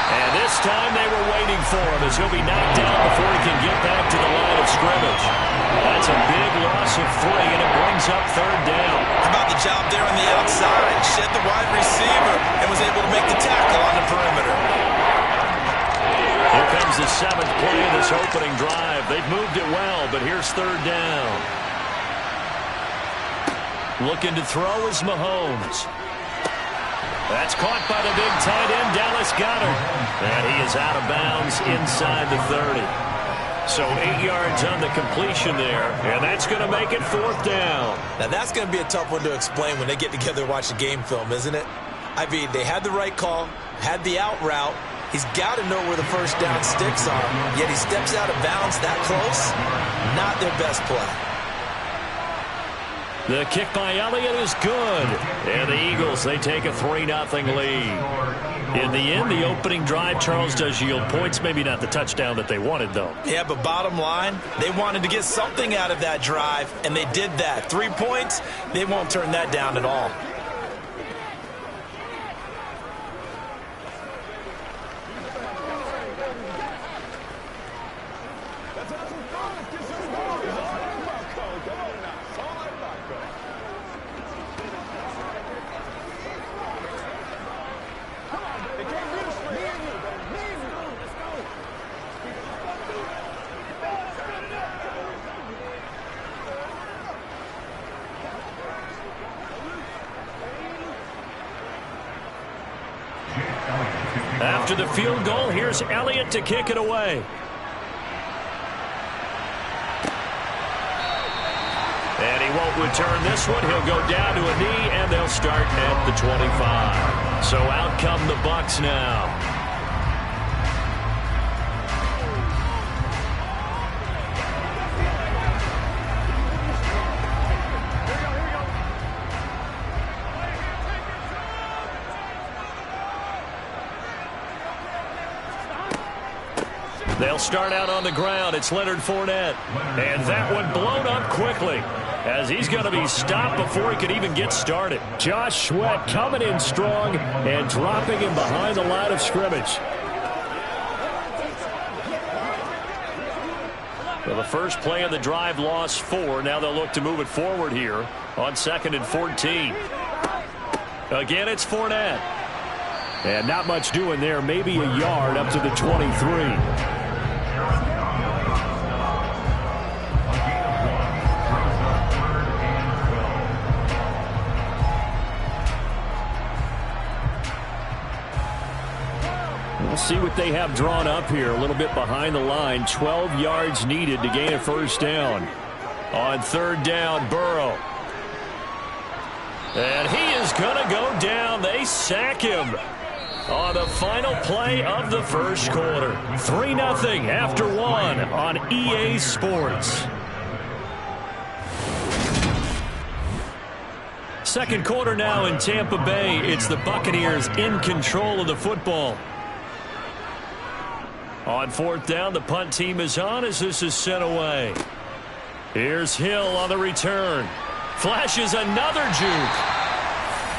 [SPEAKER 6] And this time they were waiting for him as he'll be knocked down before he can get back to the line of scrimmage. That's a big loss of 3, and it brings up third down.
[SPEAKER 3] How about the job there on the outside? Shed the wide receiver and was able to make the tackle on the perimeter.
[SPEAKER 6] Here comes the 7th play of this opening drive. They've moved it well, but here's third down. Looking to throw is Mahomes. That's caught by the big tight end, Dallas Goedert. And he is out of bounds inside the 30. So 8 yards on the completion there, and that's going to make it 4th down.
[SPEAKER 3] Now that's going to be a tough one to explain when they get together and watch the game film, isn't it? I mean, they had the right call, had the out route. He's got to know where the first down sticks are, yet he steps out of bounds that close. Not their best play.
[SPEAKER 6] The kick by Elliott is good. And the Eagles, they take a 3-0 lead. In the end, the opening drive, Charles, does yield points. Maybe not the touchdown that they wanted, though.
[SPEAKER 3] Yeah, but bottom line, they wanted to get something out of that drive, and they did that. 3 points, they won't turn that down at all.
[SPEAKER 6] After the field goal, here's Elliott to kick it away. And he won't return this one. He'll go down to a knee, and they'll start at the 25. So out come the Bucs now. They'll start out on the ground. It's Leonard Fournette. And that one blown up quickly, as he's going to be stopped before he could even get started. Josh Sweat coming in strong and dropping him behind the line of scrimmage. Well, the first play of the drive lost 4. Now they'll look to move it forward here on 2nd and 14. Again, it's Fournette. And not much doing there. Maybe a yard up to the 23. We'll see what they have drawn up here. A little bit behind the line. 12 yards needed to gain a first down. On 3rd down, Burrow. And he is going to go down. They sack him on the final play of the first quarter. 3-0 after 1 on EA Sports. Second quarter now in Tampa Bay. It's the Buccaneers in control of the football. On 4th down, the punt team is on as this is sent away. Here's Hill on the return. Flashes another juke.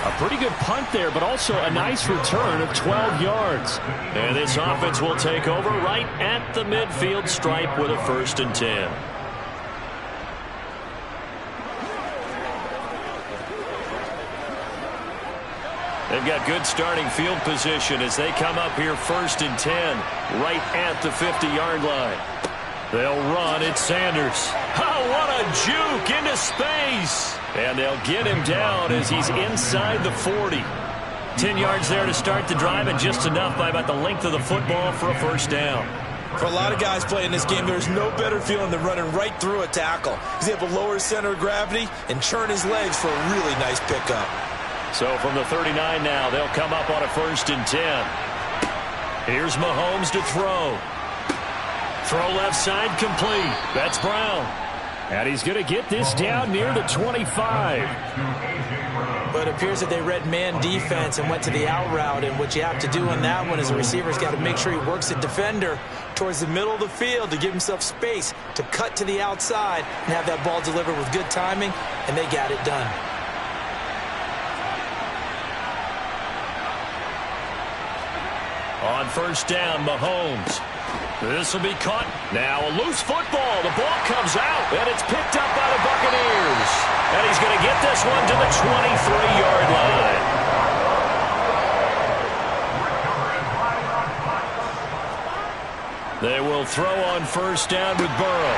[SPEAKER 6] A pretty good punt there, but also a nice return of 12 yards. And this offense will take over right at the midfield stripe with a 1st and 10. They've got good starting field position as they come up here 1st and 10, right at the 50-yard line. They'll run. It's Sanders. Oh, what a juke into space. And they'll get him down as he's inside the 40. 10 yards there to start the drive, and just enough by about the length of the football for a first down.
[SPEAKER 3] For a lot of guys playing this game, there's no better feeling than running right through a tackle. He's able to lower his center of gravity and churn his legs for a really nice pickup.
[SPEAKER 6] So from the 39 now, they'll come up on a 1st and 10. Here's Mahomes to throw. Throw left side complete. That's Brown. And he's going to get this down near the 25.
[SPEAKER 3] But it appears that they read man defense and went to the out route. And what you have to do on that one is a receiver's got to make sure he works the defender towards the middle of the field to give himself space to cut to the outside and have that ball delivered with good timing, and they got it done.
[SPEAKER 6] On 1st down, Mahomes. This will be caught. Now a loose football. The ball comes out, and it's picked up by the Buccaneers. And he's going to get this one to the 23-yard line. They will throw on 1st down with Burrow.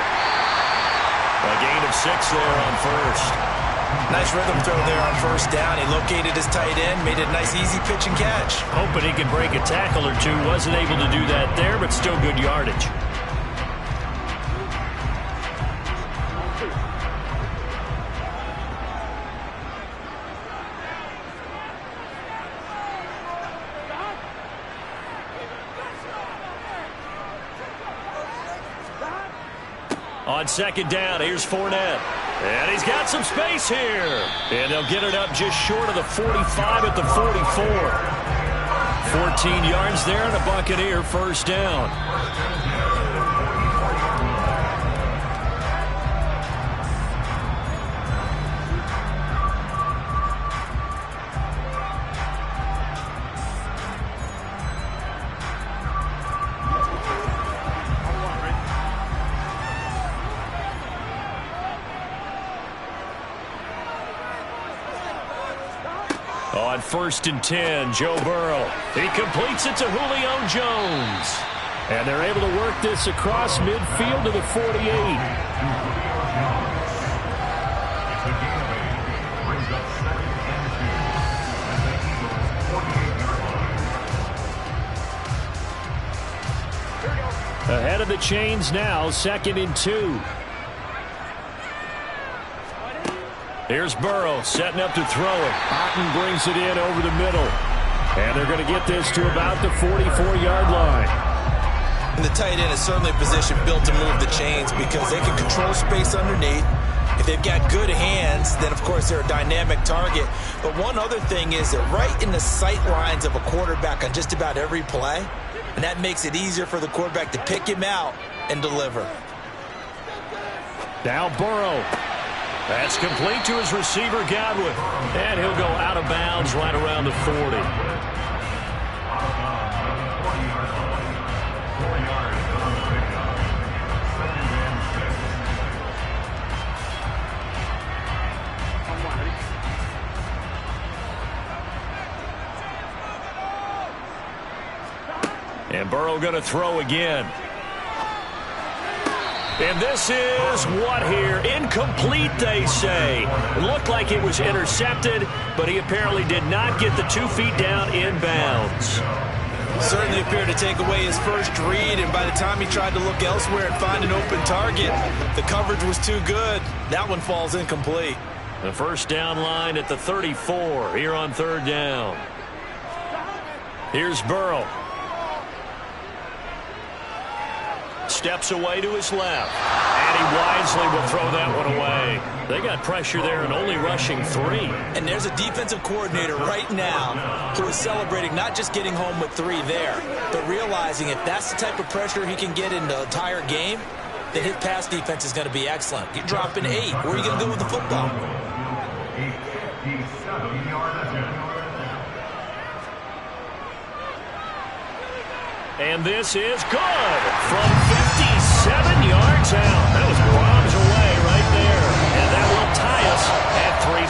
[SPEAKER 6] A gain of 6 there on 1st.
[SPEAKER 3] Nice rhythm throw there on 1st down. He located his tight end, made it a nice easy pitch and catch.
[SPEAKER 6] Hoping he could break a tackle or two. Wasn't able to do that there, but still good yardage. On 2nd down, here's Fournette. And he's got some space here. And they'll get it up just short of the 45 at the 44. 14 yards there and a Buccaneer 1st down. On 1st and 10, Joe Burrow. He completes it to Julio Jones. And they're able to work this across midfield to the 48. Ahead of the chains now, 2nd and 2. Here's Burrow setting up to throw it. Otten brings it in over the middle. And they're going to get this to about the 44-yard line.
[SPEAKER 3] And the tight end is certainly a position built to move the chains because they can control space underneath. If they've got good hands, then of course they're a dynamic target. But one other thing is that right in the sight lines of a quarterback on just about every play, and that makes it easier for the quarterback to pick him out and deliver.
[SPEAKER 6] Now Burrow. That's complete to his receiver, Godwin. And he'll go out of bounds right around the 40.
[SPEAKER 4] 4 yards on the pickup. 2nd and 6.
[SPEAKER 6] And Burrow going to throw again. And this is what here? Incomplete, they say. It looked like it was intercepted, but he apparently did not get the 2 feet down in bounds.
[SPEAKER 3] Certainly appeared to take away his first read, and by the time he tried to look elsewhere and find an open target, the coverage was too good. That one falls incomplete.
[SPEAKER 6] The first down line at the 34 here on 3rd down. Here's Burrow. Steps away to his left. And he wisely will throw that one away. They got pressure there and only rushing 3.
[SPEAKER 3] And there's a defensive coordinator right now who is celebrating not just getting home with 3 there, but realizing if that's the type of pressure he can get in the entire game, then his pass defense is going to be excellent. You're dropping 8. Where are you going to go with the football?
[SPEAKER 4] A 57-yard attempt.
[SPEAKER 6] And this is good from 57 yards out. That was bombs away right there. And that will tie us at 3-3.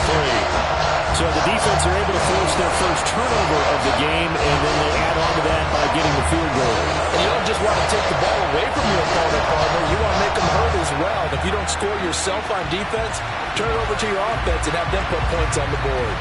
[SPEAKER 2] So the defense are able to force their first turnover of the game, and then they add on to that by getting the field goal.
[SPEAKER 3] And you don't just want to take the ball away from your opponent, partner. You want to make them hurt as well. And if you don't score yourself on defense, turn it over to your offense and have them put points on the board.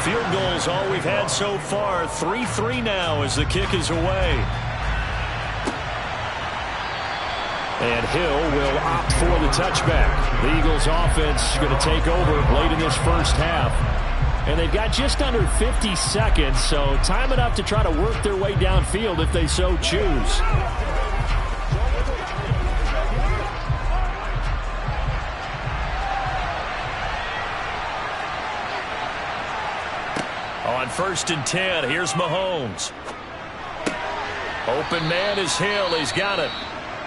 [SPEAKER 6] Field goals all we've had so far. 3-3 now as the kick is away. And Hill will opt for the touchback. The Eagles offense is going to take over late in this first half. And they've got just under 50 seconds, so time enough to try to work their way downfield if they so choose. On 1st and 10, here's Mahomes. Open man is Hill. He's got it.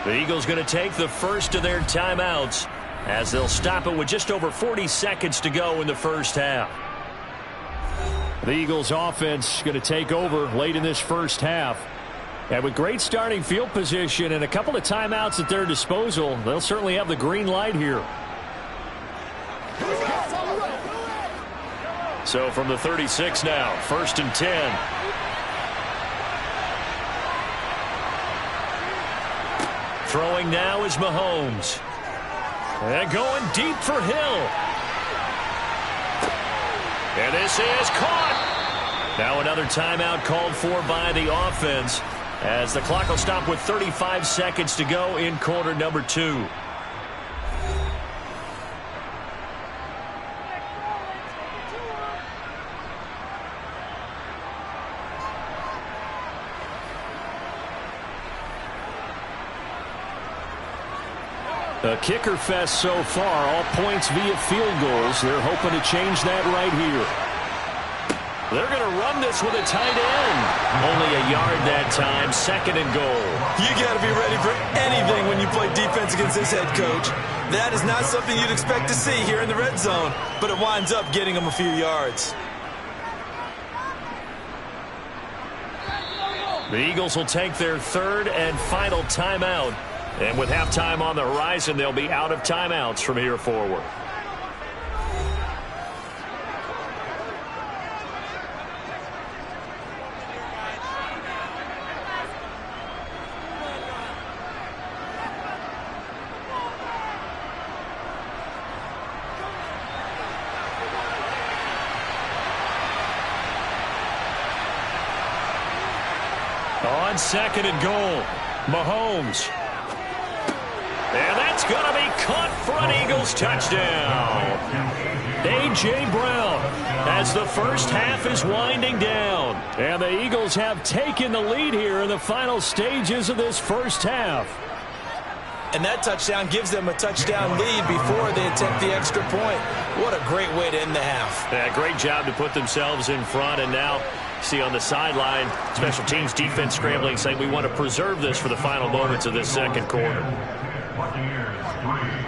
[SPEAKER 6] The Eagles going to take the first of their timeouts as they'll stop it with just over 40 seconds to go in the first half. The Eagles offense going to take over late in this first half. And with great starting field position and a couple of timeouts at their disposal, they'll certainly have the green light here. So from the 36 now, 1st and 10. Throwing now is Mahomes. And going deep for Hill. And this is caught. Now another timeout called for by the offense as the clock will stop with 35 seconds to go in quarter number 2. A kicker fest so far, all points via field goals. They're hoping to change that right here. They're going to run this with a tight end. Only a yard that time, 2nd and goal.
[SPEAKER 3] You got to be ready for anything when you play defense against this head coach. That is not something you'd expect to see here in the red zone, but it winds up getting them a few yards.
[SPEAKER 6] The Eagles will take their 3rd and final timeout. And with halftime on the horizon, they'll be out of timeouts from here forward. on 2nd and goal. Mahomes. And that's going to be caught for an Eagles touchdown. A.J. Brown as the first half is winding down. And the Eagles have taken the lead here in the final stages of this first half.
[SPEAKER 3] And that touchdown gives them a touchdown lead before they attempt the extra point. What a great way to end the half.
[SPEAKER 6] Yeah, great job to put themselves in front. And now, see on the sideline, special teams defense scrambling, saying we want to preserve this for the final moments of this second quarter.
[SPEAKER 4] Buccaneers 3.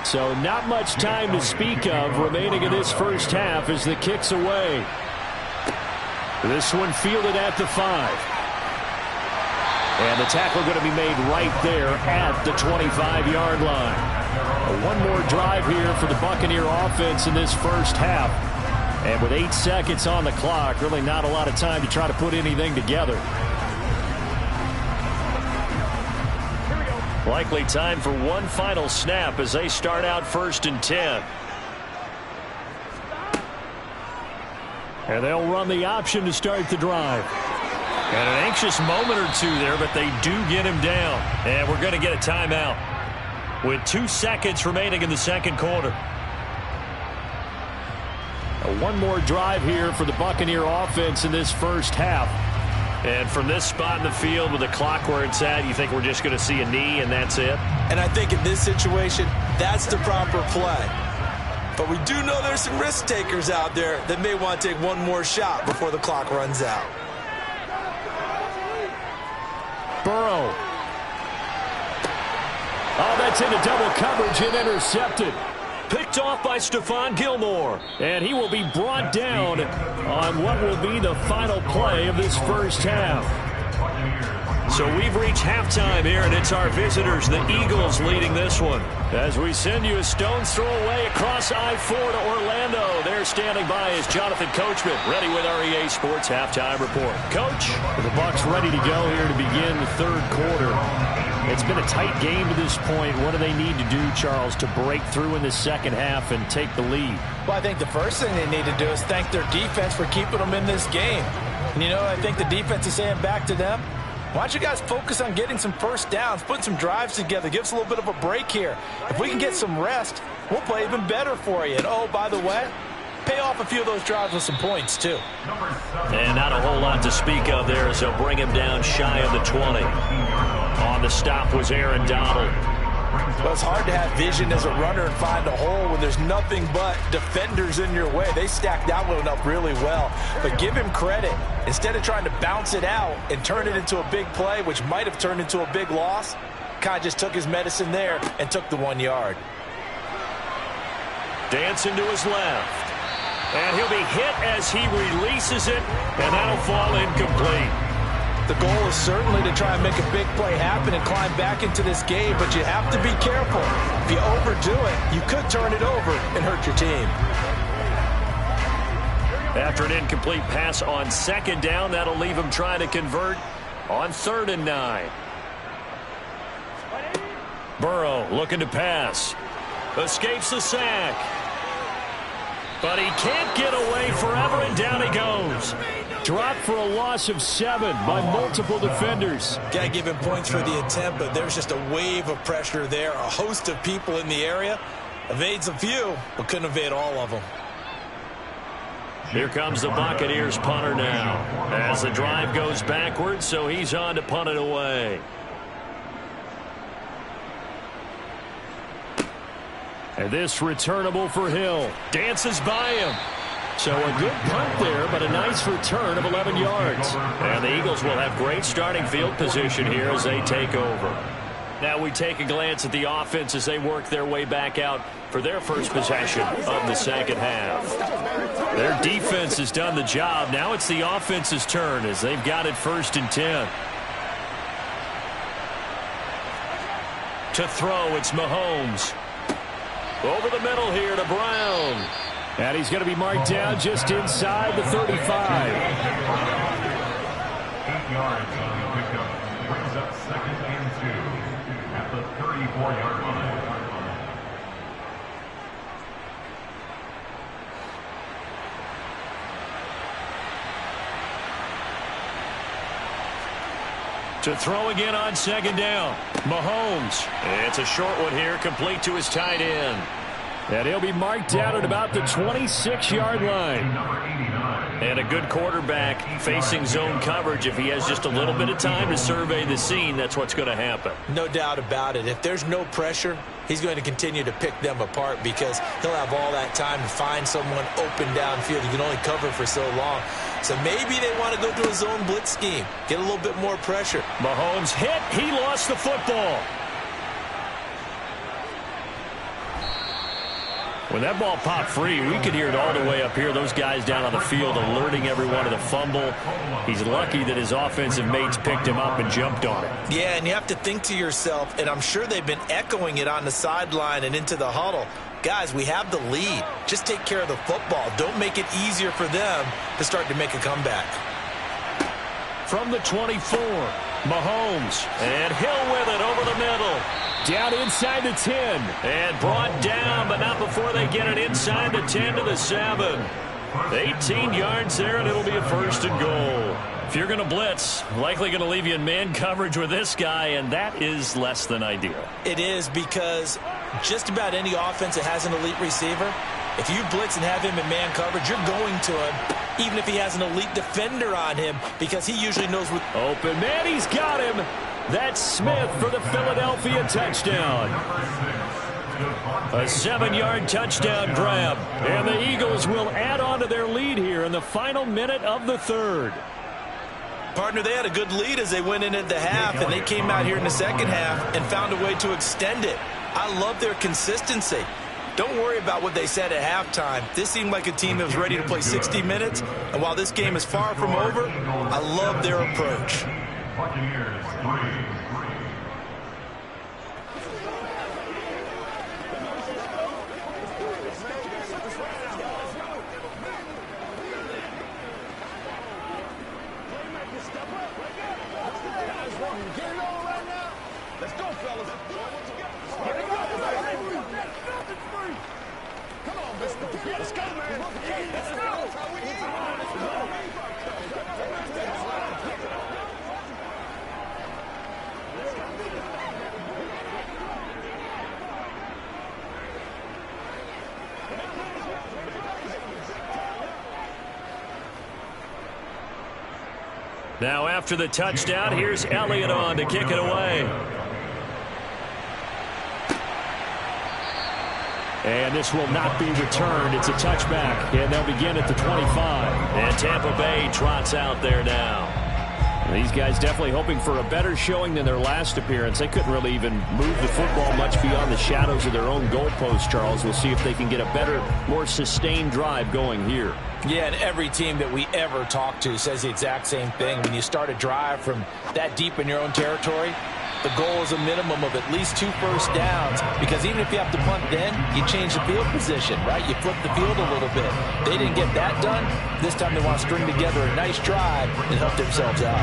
[SPEAKER 6] So not much time to speak of remaining in this first half as the kick's away. This one fielded at the 5. And the tackle going to be made right there at the 25-yard line. One more drive here for the Buccaneer offense in this first half. And with 8 seconds on the clock, really not a lot of time to try to put anything together. Likely time for one final snap as they start out 1st and 10. And they'll run the option to start the drive. And an anxious moment or two there, but they do get him down. And we're going to get a timeout with 2 seconds remaining in the second quarter. One more drive here for the Buccaneer offense in this first half. And from this spot in the field with the clock where it's at, you think we're just going to see a knee and that's it?
[SPEAKER 3] And I think in this situation, that's the proper play. But we do know there's some risk takers out there that may want to take one more shot before the clock runs out.
[SPEAKER 6] Burrow. Oh, that's into double coverage and intercepted. Picked off by Stephon Gilmore. And he will be brought down on what will be the final play of this first half. So we've reached halftime here, and it's our visitors, the Eagles, leading this one. As we send you a stone's throw away across I-4 to Orlando. There standing by is Jonathan Coachman, ready with our EA Sports Halftime Report. Coach? The Bucs ready to go here to begin the third quarter. It's been a tight game to this point. What do they need to do, Charles, to break through in the second half and take the lead?
[SPEAKER 3] Well, I think the first thing they need to do is thank their defense for keeping them in this game. And, you know, I think the defense is saying back to them, why don't you guys focus on getting some first downs, putting some drives together, give us a little bit of a break here. If we can get some rest, we'll play even better for you. And, oh, by the way, pay off a few of those drives with some points, too.
[SPEAKER 6] And not a whole lot to speak of there as they'll bring him down shy of the 20. On the stop was Aaron Donald.
[SPEAKER 3] Well, it's hard to have vision as a runner and find a hole when there's nothing but defenders in your way. They stacked that one up really well. But give him credit. Instead of trying to bounce it out and turn it into a big play, which might have turned into a big loss, kind of just took his medicine there and took the 1 yard. Dancing to his left. And he'll be hit as he releases it, and that'll fall incomplete. The goal is certainly to try and make a big play happen and climb back into this game, but you have to be careful. If you overdo it, you could turn it over and hurt your team. After an incomplete pass on second down, that'll leave him trying to convert on 3rd and 9. Burrow looking to pass. Escapes the sack. But he can't get away forever, and down he goes. Dropped for a loss of 7 by multiple defenders. Got to give him points for the attempt, but there's just a wave of pressure there. A host of people in the area. Evades a few, but couldn't evade all of them. Here comes the Buccaneers punter now. As the drive goes backwards, so he's on to punt it away. And this returnable for Hill. Dances by him. So a good punt there, but a nice return of 11 yards. And the Eagles will have great starting field position here as they take over.
[SPEAKER 6] Now we take a glance at the offense as they work their way back out for their first possession of the second half. Their defense has done the job. Now it's the offense's turn as they've got it 1st and 10. To throw, it's Mahomes. Over the middle here to Brown.
[SPEAKER 2] And he's going to be marked down just inside the 35.
[SPEAKER 4] 8 yards on the pickup. Brings up 2nd and 2 at the 34-yard line.
[SPEAKER 6] To throw again on 2nd down. Mahomes. It's a short one here, complete to his tight end.
[SPEAKER 2] And he'll be marked down at about the 26-yard line.
[SPEAKER 6] And a good quarterback facing zone coverage. If he has just a little bit of time to survey the scene, that's what's going to happen.
[SPEAKER 3] No doubt about it. If there's no pressure, he's going to continue to pick them apart because he'll have all that time to find someone open downfield. You can only cover for so long. So maybe they want to go to a zone blitz scheme, get a little bit more pressure.
[SPEAKER 6] Mahomes hit. He lost the football. When that ball popped free, we could hear it all the way up here. Those guys down on the field alerting everyone of the fumble. He's lucky that his offensive mates picked him up and jumped on it.
[SPEAKER 3] Yeah, and you have to think to yourself, and I'm sure they've been echoing it on the sideline and into the huddle. Guys, we have the lead. Just take care of the football. Don't make it easier for them to start to make a comeback.
[SPEAKER 6] From the 24, Mahomes. And Hill with it over the middle.
[SPEAKER 2] Down inside the 10.
[SPEAKER 6] And brought down, but not before they get it inside the 10 to the 7. 18 yards there, and it'll be a 1st and goal. If you're going to blitz, likely going to leave you in man coverage with this guy, and that is less than ideal.
[SPEAKER 3] It is because just about any offense that has an elite receiver, if you blitz and have him in man coverage, you're going to him, even if he has an elite defender on him, because he usually knows what...
[SPEAKER 2] Open man, he's got him. That's Smith for the Philadelphia touchdown.
[SPEAKER 6] A 7-yard touchdown grab.
[SPEAKER 2] And the Eagles will add on to their lead here in the final minute of the 3rd.
[SPEAKER 3] Partner, they had a good lead as they went in at the half, and they came out here in the second half and found a way to extend it. I love their consistency. Don't worry about what they said at halftime. This seemed like a team that was ready to play 60 minutes, and while this game is far from over, I love their approach.
[SPEAKER 4] Buccaneers 3.
[SPEAKER 6] Now after the touchdown, here's Elliott on to kick it away.
[SPEAKER 2] And this will not be returned. It's a touchback, and they'll begin at the 25.
[SPEAKER 6] And Tampa Bay trots out there now.
[SPEAKER 2] These guys definitely hoping for a better showing than their last appearance. They couldn't really even move the football much beyond the shadows of their own goalpost, Charles. We'll see if they can get a better, more sustained drive going here.
[SPEAKER 3] Yeah, and every team that we ever talk to says the exact same thing. When you start a drive from that deep in your own territory, the goal is a minimum of at least 2 first downs, because even if you have to punt then, you change the field position, right? You flip the field a little bit. They didn't get that done. This time they want to string together a nice drive and help themselves out.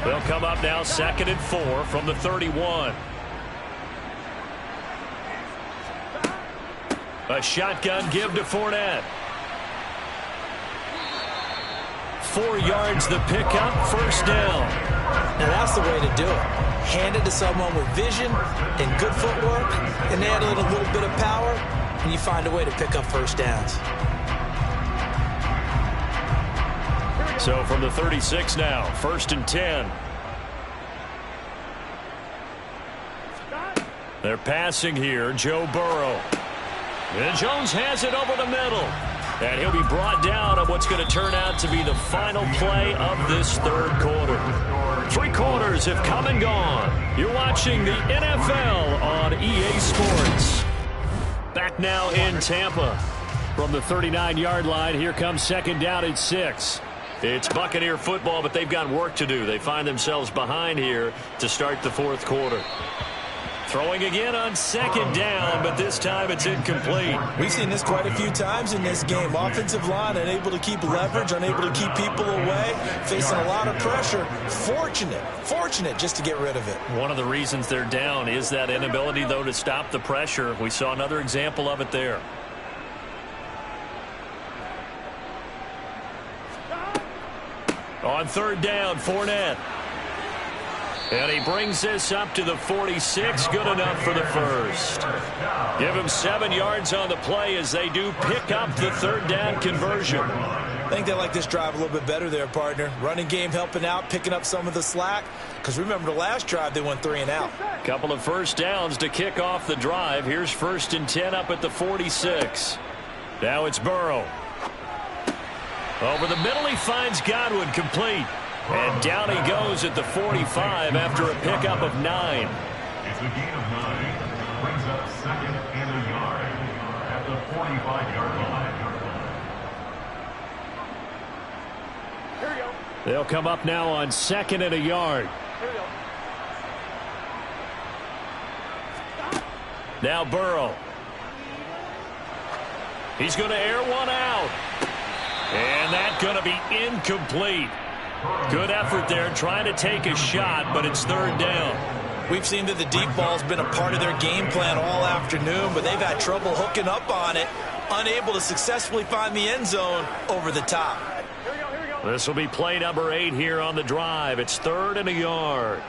[SPEAKER 6] They'll come up now 2nd and 4 from the 31. A shotgun give to Fournette. 4 yards the pickup, 1st down.
[SPEAKER 3] Now that's the way to do it. Hand it to someone with vision and good footwork, and add a little bit of power, and you find a way to pick up 1st downs.
[SPEAKER 6] So from the 36 now, 1st and 10. They're passing here, Joe Burrow. And Jones has it over the middle. And he'll be brought down on what's going to turn out to be the final play of this third quarter. 3 quarters have come and gone. You're watching the NFL on EA Sports. Back now in Tampa. From the 39-yard line, here comes second down at 6. It's Buccaneer football, but they've got work to do. They find themselves behind here to start the fourth quarter. Throwing again on second down, but this time it's incomplete.
[SPEAKER 3] We've seen this quite a few times in this game. Offensive line unable to keep leverage, unable to keep people away, facing a lot of pressure. Fortunate just to get rid of it.
[SPEAKER 6] One of the reasons they're down is that inability, though, to stop the pressure. We saw another example of it there. On third down, Fournette. And he brings this up to the 46. Good enough for the first. Give him 7 yards on the play as they do pick up the third down conversion.
[SPEAKER 3] I think they like this drive a little bit better there, partner. Running game helping out, picking up some of the slack. Because remember the last drive, they went 3 and out.
[SPEAKER 6] Couple of first downs to kick off the drive. Here's 1st and 10 up at the 46. Now it's Burrow. Over the middle, he finds Godwin, complete. And down he goes at the 45 after a pickup of 9.
[SPEAKER 4] It's a gain of 9. Brings up 2nd and a yard at the 45-yard line.
[SPEAKER 5] Here we go.
[SPEAKER 6] They'll come up now on 2nd and a yard.
[SPEAKER 5] Here we go.
[SPEAKER 6] Now Burrow. He's going to air one out. And that's going to be incomplete. Good effort there trying to take a shot, but it's third down.
[SPEAKER 3] We've seen that the deep ball's been a part of their game plan all afternoon, but they've had trouble hooking up on it, unable to successfully find the end zone over the top.
[SPEAKER 5] Here we go. Here we go.
[SPEAKER 6] This will be play number 8 here on the drive. It's 3rd and a yard.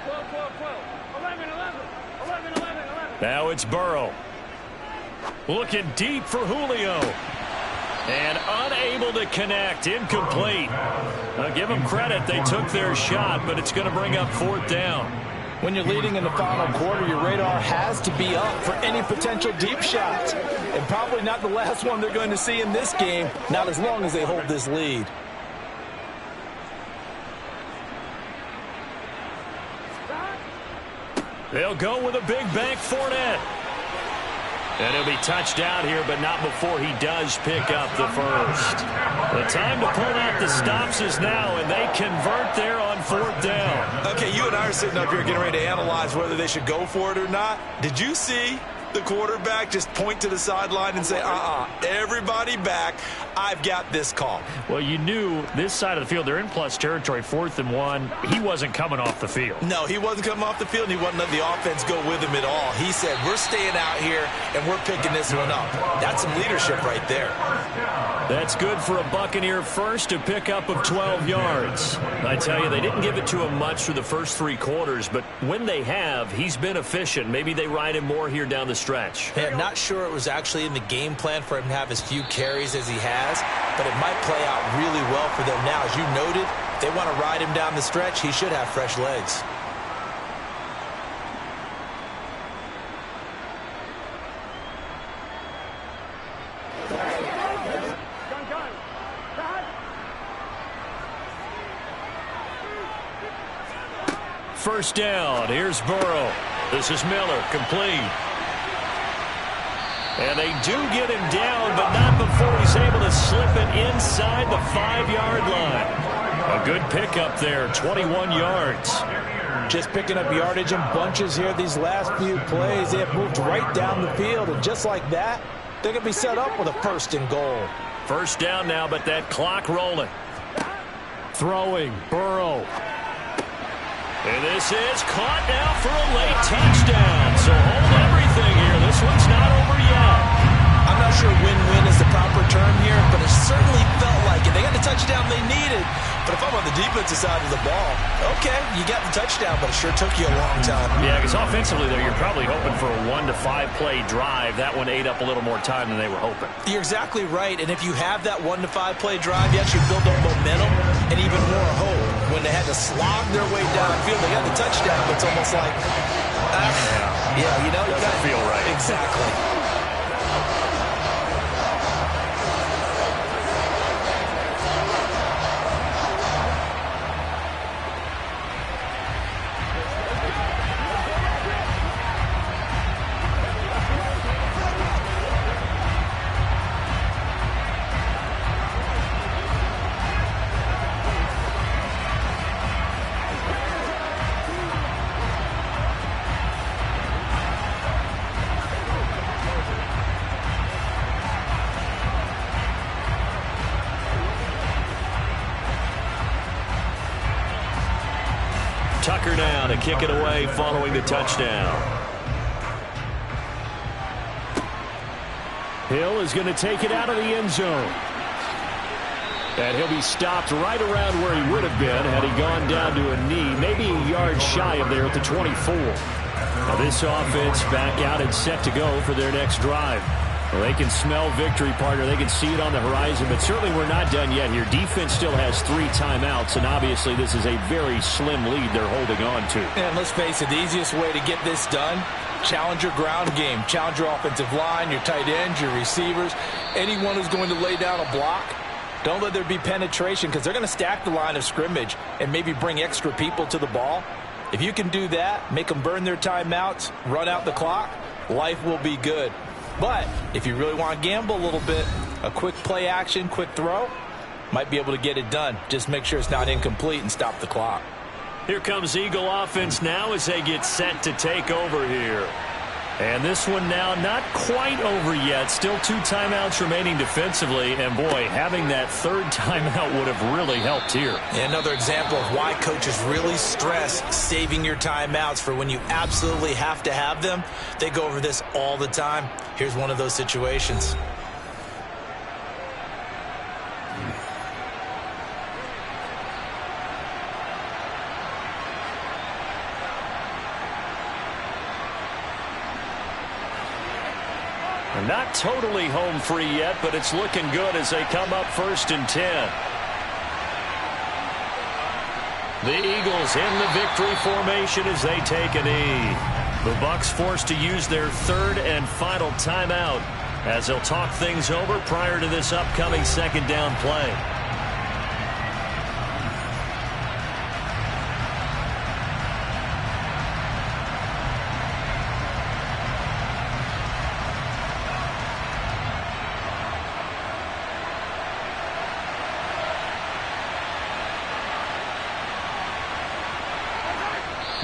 [SPEAKER 5] 12, 12, 12. 11, 11. 11, 11, 11.
[SPEAKER 6] Now it's Burrow. Looking deep for Julio. And unable to connect. Incomplete. Now give them credit. They took their shot, but it's going to bring up 4th down.
[SPEAKER 3] When you're leading in the final quarter, your radar has to be up for any potential deep shots. And probably not the last one they're going to see in this game, not as long as they hold this lead.
[SPEAKER 6] They'll go with a big bank Fournette. And he'll be touched out here, but not before he does pick up the first. The time to pull out the stops is now, and they convert there on 4th down.
[SPEAKER 3] Okay, you and I are sitting up here getting ready to analyze whether they should go for it or not. Did you see the quarterback just point to the sideline and say, everybody back, I've got this call?
[SPEAKER 6] Well, you knew this side of the field, they're in plus territory, 4th and 1. He wasn't coming off the field.
[SPEAKER 3] No, he wasn't coming off the field, and he wasn't letting the offense go with him at all. He said, we're staying out here, and we're picking this one up. That's some leadership right there.
[SPEAKER 6] That's good for a Buccaneer first, a pickup of 12 yards. I tell you, they didn't give it to him much for the first 3 quarters, but when they have, he's been efficient. Maybe they ride him more here down the stretch.
[SPEAKER 3] Hey, I'm not sure it was actually in the game plan for him to have as few carries as he has, but it might play out really well for them now. As you noted, if they want to ride him down the stretch, he should have fresh legs.
[SPEAKER 6] First down. Here's Burrow. This is Miller. Complete. And they do get him down, but not before he's able to slip it inside the 5-yard line. A good pickup there, 21 yards.
[SPEAKER 3] Just picking up yardage in bunches here these last few plays. They have moved right down the field, and just like that, they're going to be set up with a 1st and goal.
[SPEAKER 6] First down now, but that clock rolling. Throwing, Burrow. And this is caught now for a late touchdown. So hold everything here. This one's not over yet.
[SPEAKER 3] I'm not sure win-win is the proper term here, but it certainly felt like it. They got the touchdown they needed. But if I'm on the defensive side of the ball, okay, you got the touchdown, but it sure took you a long time.
[SPEAKER 6] Yeah, because offensively, though, you're probably hoping for a 1 to 5 play drive. That one ate up a little more time than they were hoping.
[SPEAKER 3] You're exactly right. And if you have that 1 to 5 play drive, you actually build on momentum and even more hope. When they had to slog their way downfield, they got the touchdown, but it's almost like, you know,
[SPEAKER 6] doesn't feel right.
[SPEAKER 3] Exactly.
[SPEAKER 6] Tucker now to kick it away following the touchdown. Hill is going to take it out of the end zone. And he'll be stopped right around where he would have been had he gone down to a knee, maybe a yard shy of there at the 24. Now this offense back out and set to go for their next drive. Well, they can smell victory, partner. They can see it on the horizon, but certainly we're not done yet here. Defense still has 3 timeouts, and obviously this is a very slim lead they're holding on to.
[SPEAKER 3] And let's face it, the easiest way to get this done, challenge your ground game. Challenge your offensive line, your tight ends, your receivers, anyone who's going to lay down a block. Don't let there be penetration because they're going to stack the line of scrimmage and maybe bring extra people to the ball. If you can do that, make them burn their timeouts, run out the clock, life will be good. But if you really want to gamble a little bit, a quick play action, quick throw, might be able to get it done. Just make sure it's not incomplete and stop the clock.
[SPEAKER 6] Here comes Eagle offense now as they get set to take over here. And this one now not quite over yet. Still 2 timeouts remaining defensively. And, boy, having that 3rd timeout would have really helped here.
[SPEAKER 3] And another example of why coaches really stress saving your timeouts for when you absolutely have to have them. They go over this all the time. Here's one of those situations.
[SPEAKER 6] Not totally home free yet, but it's looking good as they come up 1st and 10. The Eagles in the victory formation as they take a knee. The Bucs forced to use their 3rd and final timeout as they'll talk things over prior to this upcoming 2nd down play.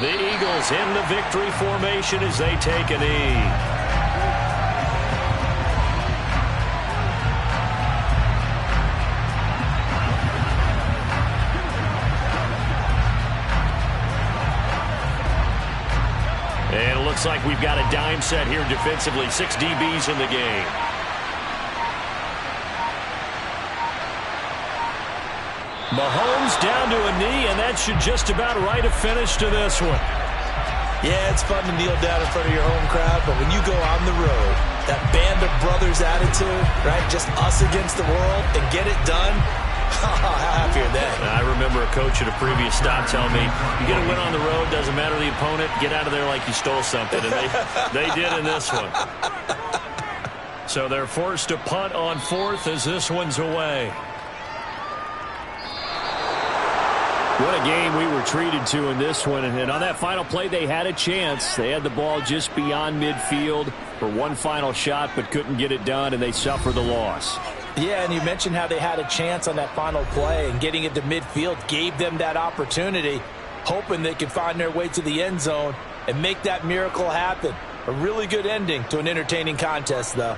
[SPEAKER 6] The Eagles in the victory formation as they take a knee. And it looks like we've got a dime set here defensively. 6 DBs in the game. Mahomes down to a knee, and that should just about write a finish to this one.
[SPEAKER 3] Yeah, it's fun to kneel down in front of your home crowd, but when you go on the road, that band of brothers attitude, right, just us against the world, and get it done, how happy are they?
[SPEAKER 6] I remember a coach at a previous stop telling me, you get a win on the road, doesn't matter the opponent, get out of there like you stole something, and they did in this one. So they're forced to punt on 4th as this one's away. What a game we were treated to in this one. And on that final play, they had a chance. They had the ball just beyond midfield for one final shot, but couldn't get it done, and they suffer the loss.
[SPEAKER 3] Yeah, and you mentioned how they had a chance on that final play, and getting it to midfield gave them that opportunity, hoping they could find their way to the end zone and make that miracle happen. A really good ending to an entertaining contest, though.